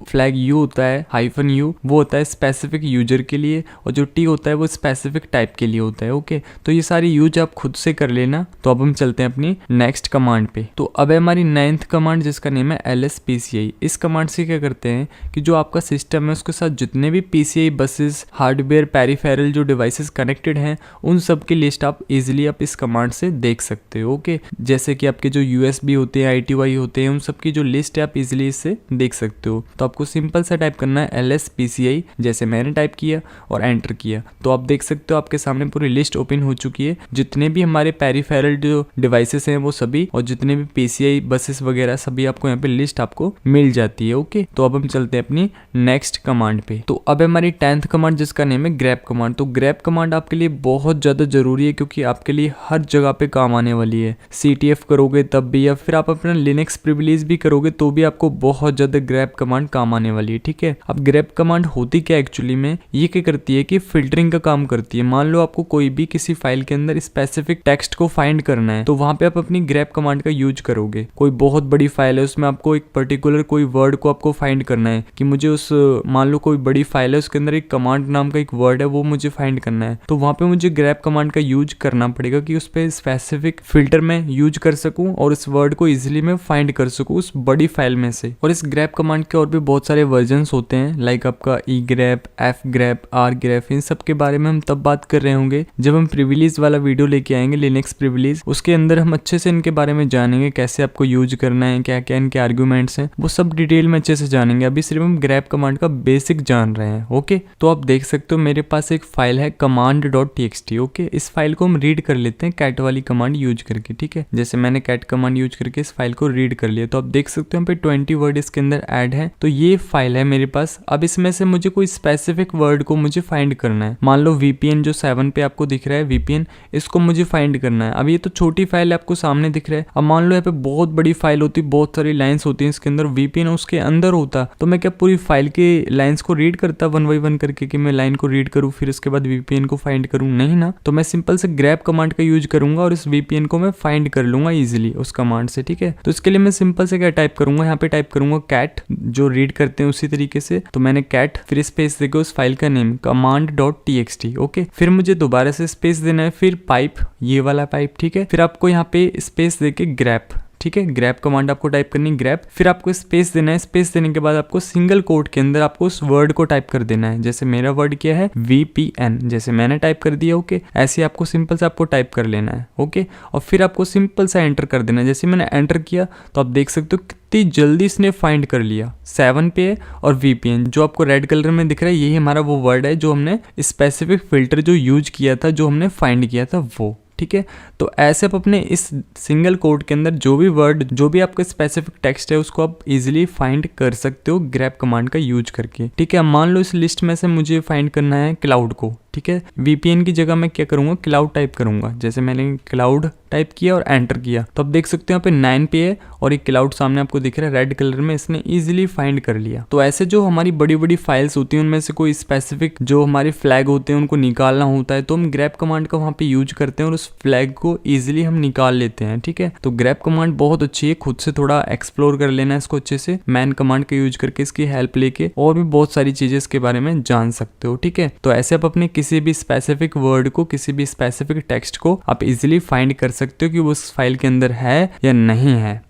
फ्लैग U होता है -U, वो होता है स्पेसिफिक यूजर के लिए, और जो T होता है वो स्पेसिफिक टाइप के लिए होता है। ओके, तो ये सारी यूज आप खुद से कर लेना। तो अब हम चलते हैं अपनी नेक्स्ट कमांड पे। तो अब है हमारी 9th कमांड जिसका नेम है LSPCI। इस कमांड से क्या करते हैं कि जो आपका सिस्टम है उसके साथ जितने भी PCI बसेस, हार्डवेयर, पेरिफेरल जो डिवाइसेस कनेक्टेड हैं उन सब की लिस्ट आप इजीली आप इस कमांड से देख सकते हो। ओके, जैसे कि आपके जो USB होते हैं, ITY होते हैं, उन सब की जो लिस्ट है आप इजीली इससे देख सकते हो। तो आपको सिंपल सा टाइप करना है LSPCI, जैसे मैंने टाइप किया और एंटर किया, तो आप देख सकते हो आपके सामने पूरी लिस्ट ओपन हो चुकी है। जितने भी हमारे पेरिफेरल जो डिवाइसेस हैं वो सभी, और जितने भी PCI बसेस वगैरह सभी आपको यहाँ पे लिस्ट आपको मिल जाती है। ओके, तो अब हम चलते हैं अपनी नेक्स्ट कमांड पे। तो अब हमारी 10th कमांड जिसका नेम है ग्रैब कमांड। तो ग्रैब कमांड आपके लिए बहुत ज्यादा जरूरी है क्योंकि आपके लिए हर जगह पे काम आने वाली है। CTF करोगे तब भी, या फिर आप अपना लिनक्स प्रिविलेज भी करोगे तो भी आपको बहुत ज्यादा ग्रैब कमांड काम आने वाली है। ठीक है, अब ग्रैब कमांड होती क्या एक्चुअली में, ये क्या करती है कि फिल्टरिंग का काम करती है। मान लो आपको कोई भी किसी फाइल के अंदर स्पेसिफिक टेक्स्ट को फाइंड करना है, तो वहां पे आप अपनी ग्रैब कमांड का यूज करोगे। कोई बहुत बड़ी फाइल है, उसमें आपको एक पर्टिकुलर कोई वर्ड को आपको फाइंड करना है कि मुझे उस, मान लो कोई बड़ी फाइल है उसके अंदर एक कमांड नाम का एक वर्ड है वो मुझे फाइंड करना है, तो वहां पे मुझे ग्रैब कमांड का यूज करना पड़ेगा कि उस पे स्पेसिफिक फिल्टर में यूज कर सकूं और इस वर्ड को इजिली मैं फाइंड कर सकूं उस बड़ी फाइल में से। और इस ग्रैब कमांड के और भी बहुत सारे वर्जन्स होते हैं, लाइक आपका egrep, fgrep, rgrep, इन सब के बारे में हम तब बात कर रहे होंगे जब हम प्रिविलेज वाला वीडियो लेके आएंगे, लिनक्स प्रिविलेज। उसके अंदर हम अच्छे से इनके बारे में जानेंगे, कैसे आपको यूज करना है, क्या क्या इनके आर्ग्यूमेंट्स हैं, वो सब डिटेल में अच्छे से जानेंगे। अभी सिर्फ हम ग्रैब कमांड का बेसिक जान रहे हैं। ओके, तो आप देख सकते हो मेरे पास एक फाइल है command.txt। ओके, इस फाइल को हम रीड कर लेते हैं कैट वाली कमांड यूज करके। ठीक है, जैसे मैंने कैट कमांड यूज करके इस फाइल को रीड कर लिया, तो आप देख सकते हो यहाँ पे 20 वर्ड इसके अंदर ऐड है। तो ये फाइल है मेरे पास। अब इसमें से मुझे कोई स्पेसिफिक वर्ड को मुझे फाइंड करना है। मान लो VPN जो 7 पे आपको दिख रहा है, VPN, इसको मुझे फाइंड करना है। अब ये तो छोटी फाइल है आपको सामने दिख रहा है। अब मान लो यहाँ पे बहुत बड़ी फाइल होती, बहुत सारी लाइंस होती हैं इसके अंदर, VPN उसके अंदर होता, तो मैं क्या पूरी फाइल के लाइंस को रीड करता 1 बाय 1 करके कि मैं लाइन को रीड करूँ फिर उसके बाद VPN को फाइंड करूँ? नहीं ना, तो मैं सिंपल से ग्रैब कमांड का यूज करूंगा और इस VPN को मैं फाइंड कर लूंगा इजिली उस कमांड से। ठीक है, तो इसके लिए मैं सिंपल से क्या टाइप करूंगा, यहाँ पे टाइप करूंगा कैट, जो रीड करते हैं उसी तरीके से। तो मैंने कैट, फिर स्पेस देके उस फाइल का नेम command.txt। ओके, फिर मुझे दोबारा से स्पेस देना है, फिर पाइप, ये वाला पाइप। ठीक है, फिर आपको यहाँ पे स्पेस देके ग्रैब, ठीक है, ग्रैब कमांड आपको टाइप करनी है ग्रैब, फिर आपको स्पेस देना है। स्पेस देने के बाद आपको सिंगल कोट के अंदर आपको उस वर्ड को टाइप कर देना है। जैसे मेरा वर्ड क्या है VPN, जैसे मैंने टाइप कर दिया। ओके, ऐसे आपको सिंपल से आपको टाइप कर लेना है। ओके, और फिर आपको सिंपल सा एंटर कर देना है। जैसे मैंने एंटर किया तो आप देख सकते हो कितनी जल्दी इसने फाइंड कर लिया। 7 पे है और VPN जो आपको रेड कलर में दिख रहा है, यही हमारा वो वर्ड है जो हमने स्पेसिफिक फिल्टर जो यूज किया था, जो हमने फाइंड किया था वो। ठीक है, तो ऐसे आप अपने इस सिंगल कोड के अंदर जो भी वर्ड, जो भी आपका स्पेसिफिक टेक्स्ट है, उसको आप इजीली फाइंड कर सकते हो ग्रैब कमांड का यूज करके। ठीक है, मान लो इस लिस्ट में से मुझे फाइंड करना है क्लाउड को। ठीक है, VPN की जगह मैं क्या करूंगा, क्लाउड टाइप करूंगा। जैसे मैंने क्लाउड टाइप किया और एंटर किया, तो आप देख सकते हो यहाँ पे 9 पे है और एक क्लाउड सामने आपको दिख रहा है रेड कलर में, इसने इजीली फाइंड कर लिया। तो ऐसे जो हमारी बड़ी बड़ी फाइल्स होती हैं उनमें से कोई स्पेसिफिक जो हमारे फ्लैग होते हैं उनको निकालना होता है, तो हम ग्रैब कमांड का वहाँ पे यूज करते हैं और उस फ्लैग को इजिली हम निकाल लेते हैं। ठीक है, तो ग्रैब कमांड बहुत अच्छी है, खुद से थोड़ा एक्सप्लोर कर लेना है इसको अच्छे से, मैन कमांड का यूज करके इसकी हेल्प लेके और भी बहुत सारी चीजें इसके बारे में जान सकते हो। ठीक है, तो ऐसे आप अपने किसी भी स्पेसिफिक वर्ड को, किसी भी स्पेसिफिक टेक्स्ट को आप इजीली फाइंड कर सकते हो कि वो उस फाइल के अंदर है या नहीं है।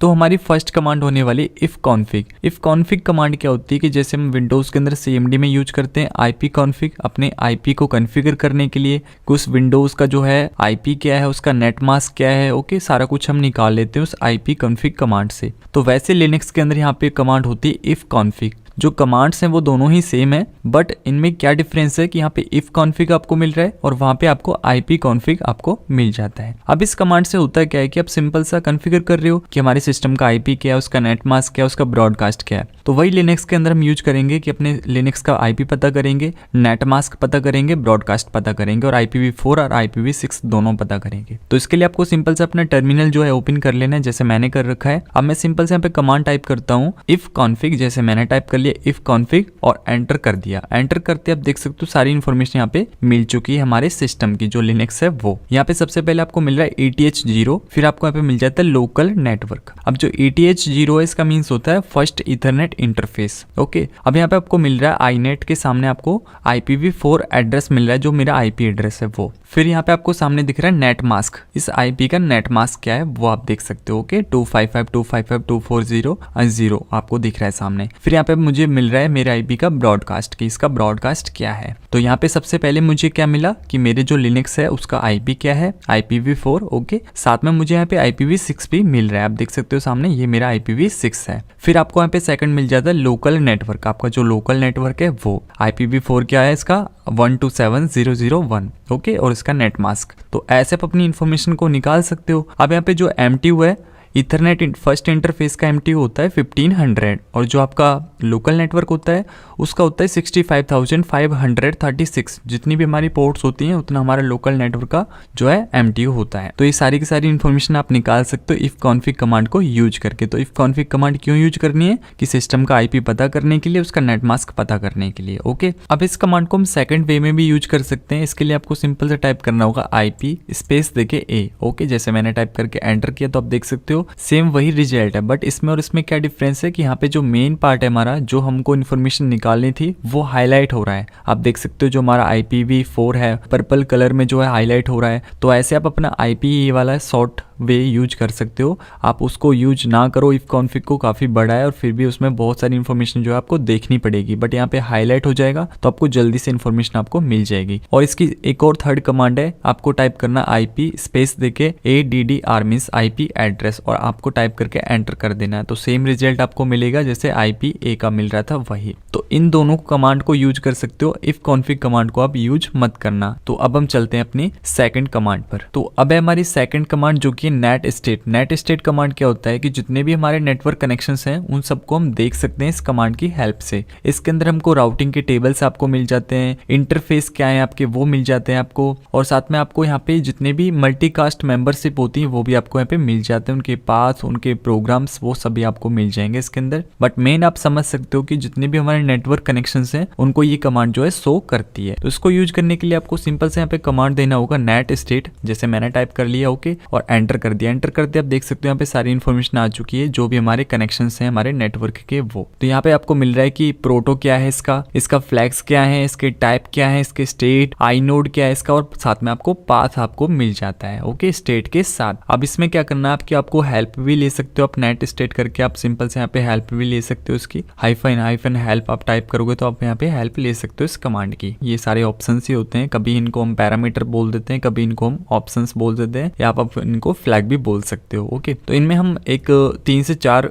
तो हमारी फर्स्ट कमांड होने वाली if config. If config command क्या होती है कि जैसे हम विंडोज के अंदर CMD में यूज करते हैं IP कॉन्फिग, अपने IP को कॉन्फ़िगर करने के लिए कि उस विंडोज का जो है IP क्या है, उसका नेट मास्क क्या है। ओके, सारा कुछ हम निकाल लेते हैं उस IP कॉन्फिग कमांड से। तो वैसे लिनक्स के अंदर यहाँ पे कमांड होती है इफ कॉन्फिग। जो कमांड्स हैं वो दोनों ही सेम है, बट इनमें क्या डिफरेंस है कि यहाँ पे इफ कॉन्फिग आपको मिल रहा है और वहाँ पे आपको IP कॉन्फिग आपको मिल जाता है। अब इस कमांड से होता क्या है कि आप सिंपल सा कॉन्फ़िगर कर रहे हो कि हमारे सिस्टम का IP क्या है, उसका नेट मास्क क्या है, उसका ब्रॉडकास्ट क्या है। तो वही लिनक्स के अंदर हम यूज करेंगे कि अपने लिनक्स का IP पता करेंगे, नेट मास्क पता करेंगे, ब्रॉडकास्ट पता करेंगे और IPv4 और IPv6 दोनों पता करेंगे। तो इसके लिए आपको सिंपल से अपना टर्मिनल जो है ओपन कर लेना है, जैसे मैंने कर रखा है। अब मैं सिंपल से यहाँ पे कमांड टाइप करता हूँ इफ कॉन्फिग, जैसे मैंने टाइप कर लिया इफ कॉन्फिग और एंटर कर दिया। एंटर करते आप देख सकते हो सारी इन्फॉर्मेशन यहाँ पे मिल चुकी है हमारे सिस्टम की, जो लिनक्स है वो। यहाँ पे सबसे पहले आपको मिल रहा है ETH0, फिर आपको यहाँ पे मिल जाता है लोकल नेटवर्क। अब जो ETH0 है इसका मीन्स होता है फर्स्ट ईथरनेट इंटरफेस। ओके, अब यहाँ पे आपको मिल रहा है iNet के सामने आपको IPv4 एड्रेस मिल रहा है, जो मेरा IP एड्रेस है वो। फिर यहाँ पे आपको सामने दिख रहा है नेट मास्क, इस IP का नेट मास्क क्या है वो आप देख सकते हो। ओके, 255.255.240 आपको दिख रहा है सामने। फिर यहाँ पे मुझे मिल रहा है मेरे IP का ब्रॉडकास्ट की, इसका ब्रॉडकास्ट क्या है। तो यहाँ पे सबसे पहले मुझे क्या मिला कि मेरे जो लिनक्स है उसका IP क्या है, IPv4। ओके, साथ में मुझे यहाँ पे IPv6 भी मिल रहा है, आप देख सकते हो सामने, ये मेरा IPv6 है। फिर आपको यहाँ पे सेकंड मिल जाता है लोकल नेटवर्क, आपका जो लोकल नेटवर्क है वो। IPv4 क्या है इसका 127.0.0.1। ओके, और इसका नेट मास्क। तो ऐसे आप अपनी इन्फॉर्मेशन को निकाल सकते हो। अब यहाँ पे जो MTU है, इथरनेट फर्स्ट इंटरफेस का MTU होता है 1500 और जो आपका लोकल नेटवर्क होता है उसका होता है 65,536। जितनी भी हमारी पोर्ट्स होती हैं उतना हमारा लोकल नेटवर्क का जो है MTU होता है। तो ये सारी की सारी इन्फॉर्मेशन आप निकाल सकते हो इफ कॉन्फिग कमांड को यूज करके। तो इफ कॉन्फिग कमांड क्यों यूज करनी है कि सिस्टम का IP पता करने के लिए, उसका नेट मास्क पता करने के लिए। ओके, अब इस कमांड को हम सेकंड वे में भी यूज कर सकते हैं। इसके लिए आपको सिंपल से टाइप करना होगा IP स्पेस देके A। ओके, जैसे मैंने टाइप करके एंटर किया तो आप देख सकते हो सेम वही रिजल्ट है, बट इसमें और इसमें क्या डिफरेंस है कि यहाँ पे जो मेन पार्ट है हमारा, जो हमको इन्फॉर्मेशन निकालनी थी वो हाईलाइट हो रहा है। आप देख सकते हो जो हमारा IPv4 है पर्पल कलर में जो है हाईलाइट हो रहा है। तो ऐसे आप अपना IP वाला शॉर्ट वे यूज कर सकते हो। आप उसको यूज ना करो, इफ कॉन्फिग को काफ़ी बड़ा है और फिर भी उसमें बहुत सारी इन्फॉर्मेशन जो है आपको देखनी पड़ेगी, बट यहाँ पे हाईलाइट हो जाएगा तो आपको जल्दी से इन्फॉर्मेशन आपको मिल जाएगी। और इसकी एक और थर्ड कमांड है, आपको टाइप करना IP स्पेस देके ADDR मीन्स IP एड्रेस और आपको टाइप करके एंटर कर देना है। तो सेम रिजल्ट आपको मिलेगा जैसे IP A का मिल रहा था वही। तो इन दोनों कमांड को यूज कर सकते हो, इफ कॉन्फिग कमांड को आप यूज मत करना। तो अब हम चलते हैं अपनी सेकंड कमांड पर। तो अब है हमारी सेकंड कमांड जो कि net state. Net state command क्या होता है कि जितने भी हमारे नेटवर्क कनेक्शंस हैं उन सबको हम देख सकते हैं इस कमांड की हेल्प से। इसके अंदर हमको राउटिंग के टेबल्स आपको मिल जाते हैं, इंटरफेस क्या है आपके वो मिल जाते हैं आपको, और साथ में आपको यहाँ पे जितने भी मल्टीकास्ट मेंबरशिप होती है वो भी आपको यहाँ पे मिल जाते हैं, उनके पास उनके प्रोग्राम्स वो सभी आपको मिल जाएंगे इसके अंदर। बट मेन आप समझ सकते हो कि जितने भी हमारे नेटवर्क कनेक्शंस हैं उनको ये कमांड जो है शो करती है। तो इसको यूज करने के लिए आपको सिंपल से यहाँ पे कमांड देना होगा नेट स्टेट, जैसे मैंने टाइप कर लिया। ओके, और एंटर कर दिया। एंटर करते आप देख सकते हो यहाँ पे सारी इन्फॉर्मेशन आ चुकी है जो भी हमारे कनेक्शंस हैं हमारे नेटवर्क के वो। तो यहाँ पे आपको मिल रहा है कि प्रोटो क्या है इसका फ्लैग्स क्या है, इसके टाइप क्या है, इसके स्टेट iNode क्या है इसका, और साथ में आपको पाथ आपको मिल जाता है। ओके, स्टेट के साथ। अब इसमें क्या करना है आपकी, आपको हेल्प भी ले सकते हो आप नेट स्टेट करके। आप सिंपल से यहाँ पे हेल्प भी ले सकते हो इसकी, हाइफन हेल्प आप टाइप करोगे तो आप यहाँ पे हेल्प ले सकते हो इस कमांड की। ये सारे ऑप्शन ही होते हैं, कभी इनको हम पैरामीटर बोल देते हैं, कभी इनको हम ऑप्शंस बोल देते हैं, या आप इनको फ्लैग भी बोल सकते हो। ओके, तो इनमें हम एक 3 से 4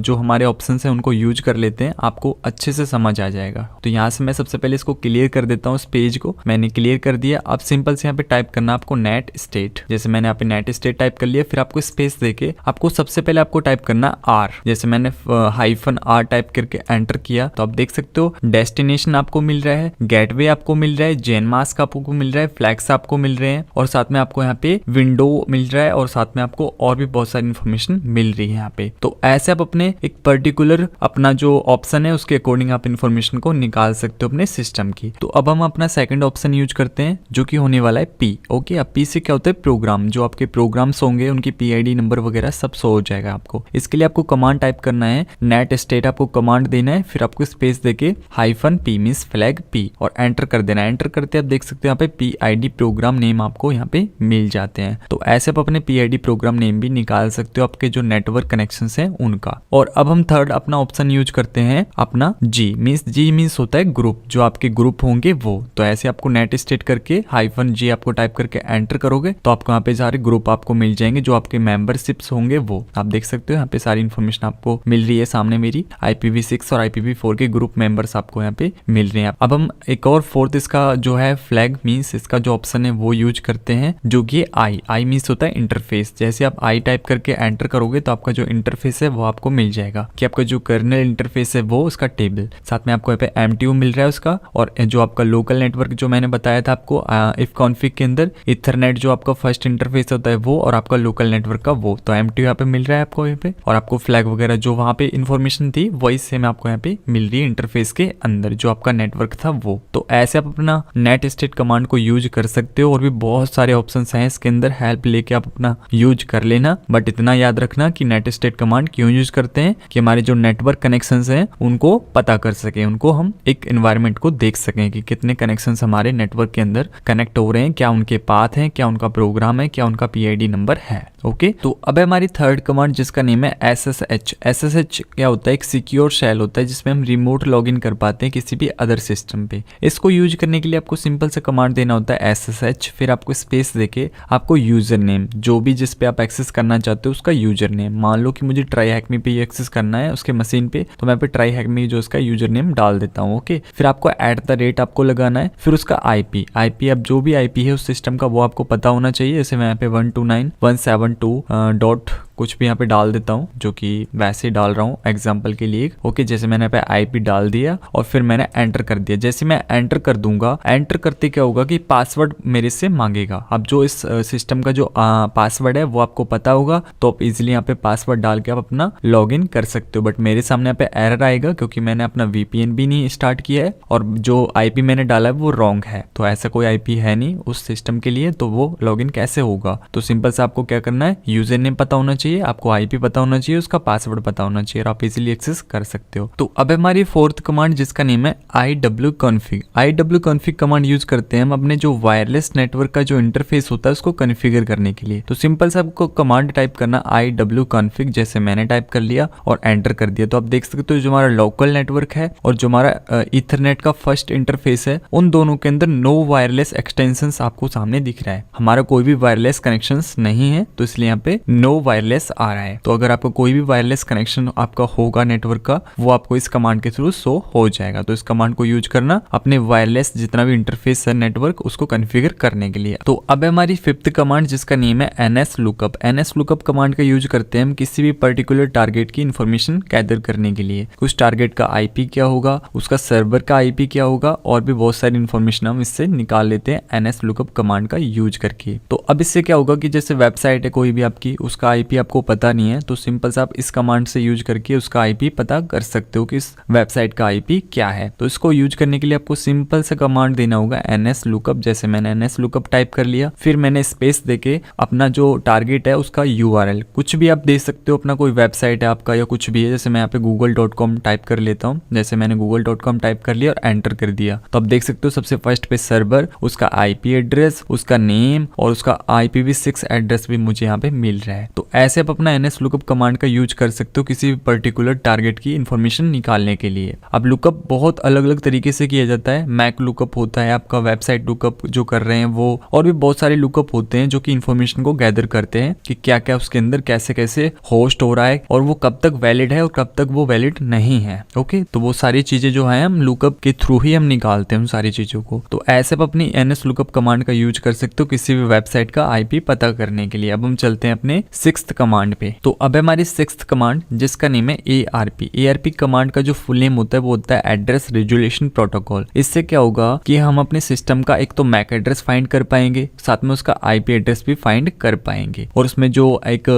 जो हमारे ऑप्शंस हैं उनको यूज कर लेते हैं, आपको अच्छे से समझ आ जाएगा। तो यहाँ से मैं सबसे पहले इसको क्लियर कर देता हूँ, इस पेज को मैंने क्लियर कर दिया। अब सिंपल से यहाँ पे टाइप करना आपको नेट स्टेट, जैसे मैंने यहाँ पे नेट स्टेट टाइप कर लिया। फिर आपको स्पेस देके आपको सबसे पहले आपको टाइप करना R, जैसे मैंने -R टाइप करके एंटर किया। तो आप देख सकते हो डेस्टिनेशन आपको मिल रहा है, गेटवे आपको मिल रहा है, जेन मास्क आपको मिल रहा है, फ्लैग्स आपको मिल रहे हैं, और साथ में आपको यहाँ पे विंडो मिल रहा है, और साथ में आपको और भी बहुत सारी इन्फॉर्मेशन मिल रही है यहाँ पे। तो ऐसे आप अपने एक पर्टिकुलर अपना जो ऑप्शन है उसके अकॉर्डिंग आप इन्फॉर्मेशन को निकाल सकते हो अपने सिस्टम की। तो अब हम अपना सेकंड ऑप्शन यूज करते हैं जो कि होने वाला है P। ओके, अब P से क्या होता है प्रोग्राम, जो आपके प्रोग्राम्स होंगे उनकी PID नंबर वगैरह सब शो हो जाएगा आपको। इसके लिए आपको कमांड टाइप करना है नेट स्टेट, आपको कमांड देना है, फिर आपको स्पेस देके -P मींस फ्लैग P और एंटर कर देना है। एंटर करते आप देख सकते हो यहाँ पे PID प्रोग्राम नेम आपको यहाँ पे मिल जाते हैं। तो ऐसे आप अपने PID प्रोग्राम नेम भी निकाल सकते हो आपके जो नेटवर्क कनेक्शंस हैं उनका। और अब हम थर्ड अपना ऑप्शन यूज करते हैं अपना G मींस होता है ग्रुप, जो आपके ग्रुप होंगे वो। तो ऐसे आपको नेट स्टेट करके -G आपको टाइप करके एंटर करोगे तो आपको यहाँ पे सारे ग्रुप आपको मिल जाएंगे जो आपके मेंबरशिप्स इंटरफेस होंगे वो आप देख सकते हो। यहाँ पे सारी इन्फॉर्मेशन आपको मिल रही है सामने मेरी। IPv6 और IPv4 के ग्रुप मेंबर्स आपको यहाँ पे मिल रहे हैं। अब हम एक और फोर्थ इसका जो है फ्लैग मीन्स इसका जो ऑप्शन है वो यूज करते हैं, जो कि आई मीन्स होता है इंटरफेस। जैसे आप आई टाइप करके एंटर करोगे तो आपका जो इंटरफेस है वो आपको मिल जाएगा कि आपका जो कर्नल इंटरफेस है वो उसका टेबल, साथ में आपको यहाँ पे MTU मिल रहा है उसका, और जो आपका लोकल नेटवर्क जो मैंने बताया था आपको इफ कॉन्फिग के अंदर इथरनेट जो आपका फर्स्ट इंटरफेस होता है वो, और आपका लोकल नेटवर्क का वो, तो MTU यहाँ पे मिल रहा है आपको यहाँ पे। और आपको फ्लैग वगैरह जो वहाँ पे इन्फॉर्मेशन थी वही सेम आपको यहाँ पे मिल रही है इंटरफेस के अंदर जो आपका नेटवर्क था वो। तो ऐसे आप अपना नेट स्टेट कमांड को यूज कर सकते हो, और भी बहुत सारे ऑप्शन हैं इसके अंदर, हेल्प लेके आप अपना यूज कर लेना। बट इतना याद रखना कि नेट स्टेट कमांड क्यों यूज करते हैं कि हमारे जो नेटवर्क कनेक्शंस हैं उनको पता कर सके, उनको हम एक एनवायरनमेंट को देख सकें कि कितने कनेक्शंस हमारे नेटवर्क के अंदर कनेक्ट हो रहे हैं, क्या उनके पाथ हैं, क्या उनका प्रोग्राम है, क्या उनका PID नंबर है। ओके तो अब है हमारी थर्ड कमांड जिसका नेम है SSH। SSH क्या होता है? एक सिक्योर शेल होता है जिसमें हम रिमोट लॉगिन कर पाते हैं किसी भी अदर सिस्टम पे। इसको यूज करने के लिए आपको सिंपल सा कमांड देना होता है SSH, फिर आपको स्पेस देके आपको यूजर नेम जो भी जिस पे आप एक्सेस करना चाहते हो उसका यूजर नेम, मान लो कि मुझे TryHackMe पे ही एक्सेस करना है उसके मशीन पे, तो मैं पे TryHackMe जो उसका यूजर नेम डाल देता हूँ। ओके फिर आपको @ आपको लगाना है, फिर उसका IP अब जो भी IP है उस सिस्टम का वो आपको पता होना चाहिए। जैसे मैं यहाँ पे 129.172 डॉट कुछ भी यहाँ पे डाल देता हूँ, जो कि वैसे डाल रहा हूँ एग्जाम्पल के लिए। ओके जैसे मैंने यहाँ पे IP डाल दिया और फिर मैंने एंटर कर दिया। जैसे मैं एंटर कर दूंगा, एंटर करते क्या होगा कि पासवर्ड मेरे से मांगेगा। अब जो इस सिस्टम का जो पासवर्ड है वो आपको पता होगा तो आप इजिली यहाँ पे पासवर्ड डाल के आप अपना लॉग इन कर सकते हो। बट मेरे सामने यहाँ पे एरर आएगा क्योंकि मैंने अपना VPN भी नहीं स्टार्ट किया है और जो IP मैंने डाला है वो रॉन्ग है, तो ऐसा कोई IP है नहीं उस सिस्टम के लिए, तो वो लॉग इन कैसे होगा? तो सिंपल से आपको क्या करना है, यूजर नेम पता होना चाहिए, आपको IP पता होना चाहिए, उसका पासवर्ड पता होना चाहिए और आप इजीली एक्सेस कर सकते हो। तो अब हमारी फोर्थ कमांड जिसका नेम है iwconfig कमांड यूज करते हैं हम अपने जो वायरलेस नेटवर्क का जो इंटरफेस होता है उसको कॉन्फ़िगर करने के लिए। तो सिंपल से आपको कमांड टाइप करना iwconfig, जैसे मैंने टाइप कर लिया और एंटर कर दिया। तो आप देख सकते हो जो हमारा लोकल नेटवर्क है और जो हमारा इथरनेट का फर्स्ट इंटरफेस है उन दोनों के अंदर नो वायरलेस एक्सटेंशंस आपको सामने दिख रहा है। हमारा कोई भी वायरलेस कनेक्शंस नहीं है तो इसलिए यहाँ पे नो वायरलेस आ रहा है। तो अगर आपको कोई भी वायरलेस कनेक्शन आपका होगा नेटवर्क का वो आपको इस कमांड के थ्रू शो हो जाएगा। तो इस कमांड को यूज करना अपने वायरलेस जितना भी इंटरफेस है नेटवर्क उसको कॉन्फ़िगर करने के लिए। तो अब हमारी फिफ्थ कमांड जिसका नेम है NSLOOKUP। NSLOOKUP कमांड का यूज करते हैं हम किसी भी पर्टिकुलर टारगेट की इन्फॉर्मेशन गैदर करने के लिए। कुछ टारगेट का IP क्या होगा, उसका सर्वर का IP क्या होगा और भी बहुत सारी इन्फॉर्मेशन हम इससे निकाल लेते हैं NSLOOKUP कमांड का यूज करके। तो अब इससे क्या होगा कि जैसे वेबसाइट है कोई भी आपकी, उसका IP आपको पता नहीं है तो सिंपल से आप इस कमांड से यूज करके उसका IP पता कर सकते हो कि इस वेबसाइट का IP क्या है। तो इसको यूज करने के लिए आपको सिंपल से कमांड देना होगा NSLOOKUP। जैसे मैंने NSLOOKUP टाइप कर लिया, फिर मैंने स्पेस देके अपना जो टारगेट है उसका URL कुछ भी आप दे सकते हो, अपना कोई वेबसाइट है आपका या कुछ भी है। जैसे मैं यहाँ पे google.com टाइप कर लेता हूँ, जैसे मैंने google.com टाइप कर लिया और एंटर कर दिया तो आप देख सकते हो सबसे फर्स्ट पे सर्वर, उसका IP एड्रेस, उसका नेम और उसका IPv6 एड्रेस भी मुझे यहाँ पे मिल रहा है। तो ऐसे आप अपना NSLOOKUP कमांड का यूज कर सकते हो किसी भी पर्टिकुलर टारगेट की इन्फॉर्मेशन निकालने के लिए। अब लुकअप बहुत अलग अलग तरीके से किया जाता है। मैक लुकअप होता है, आपका वेबसाइट लुकअप जो कर रहे हैं वो, और भी बहुत सारे लुकअप होते हैं जो कि इन्फॉर्मेशन को गैदर करते हैं कि क्या क्या उसके अंदर कैसे कैसे होस्ट हो रहा है और वो कब तक वैलिड है और कब तक वो वैलिड नहीं है। ओके तो वो सारी चीजें जो है हम लुकअप के थ्रू ही हम निकालते हैं उन सारी चीजों को। तो ऐसे आप अपनी NSLOOKUP कमांड का यूज कर सकते हो किसी भी वेबसाइट का IP पता करने के लिए। अब हम चलते हैं अपने सिक्स्थ कमांड पे। तो अब हमारी सिक्स्थ कमांड जिसका नेम है ARP कमांड का जो फुल नेम होता है वो होता है एड्रेस रिजोल्यूशन प्रोटोकॉल। इससे क्या होगा कि हम अपने सिस्टम का एक तो मैक एड्रेस फाइंड कर पाएंगे, साथ में उसका IP एड्रेस भी फाइंड कर पाएंगे और उसमें जो एक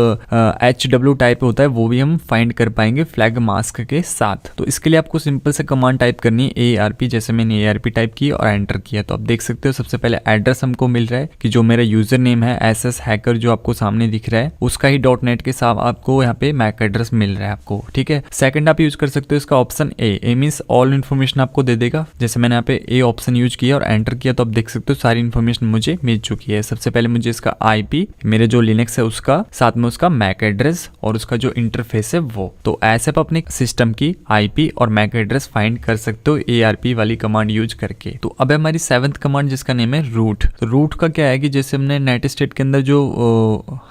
HW टाइप होता है वो भी हम फाइंड कर पाएंगे फ्लैग मास्क के साथ। तो इसके लिए आपको सिंपल से कमांड टाइप करनी है ARP। जैसे मैंने ARP टाइप की और एंटर किया तो आप देख सकते हो सबसे पहले एड्रेस हमको मिल रहा है कि जो मेरा यूजर नेम है SS हैकर जो आपको सामने दिख रहा है उसका ही .NET के साथ आपको यहाँ पे मैक एड्रेस मिल रहा है आपको। ठीक है, सेकंड आप यूज कर सकते हो इसका option A means all information आपको दे देगा। जैसे मैंने यहाँ पे A ऑप्शन यूज किया और एंटर किया तो आप देख सकते हो सारी इन्फॉर्मेशन मुझे मिल चुकी है। सबसे पहले मुझे इसका IP, मेरे जो लिनक्स है उसका, साथ में उसका मैक एड्रेस और उसका जो इंटरफेस है वो। तो ऐसे आप अपने सिस्टम की IP और मैक एड्रेस फाइंड कर सकते हो ARP वाली कमांड यूज करके। तो अब हमारी सेवंथ कमांड जिसका नेम है रूट। तो रूट का क्या है कि जैसे हमने नेट स्टेट के अंदर जो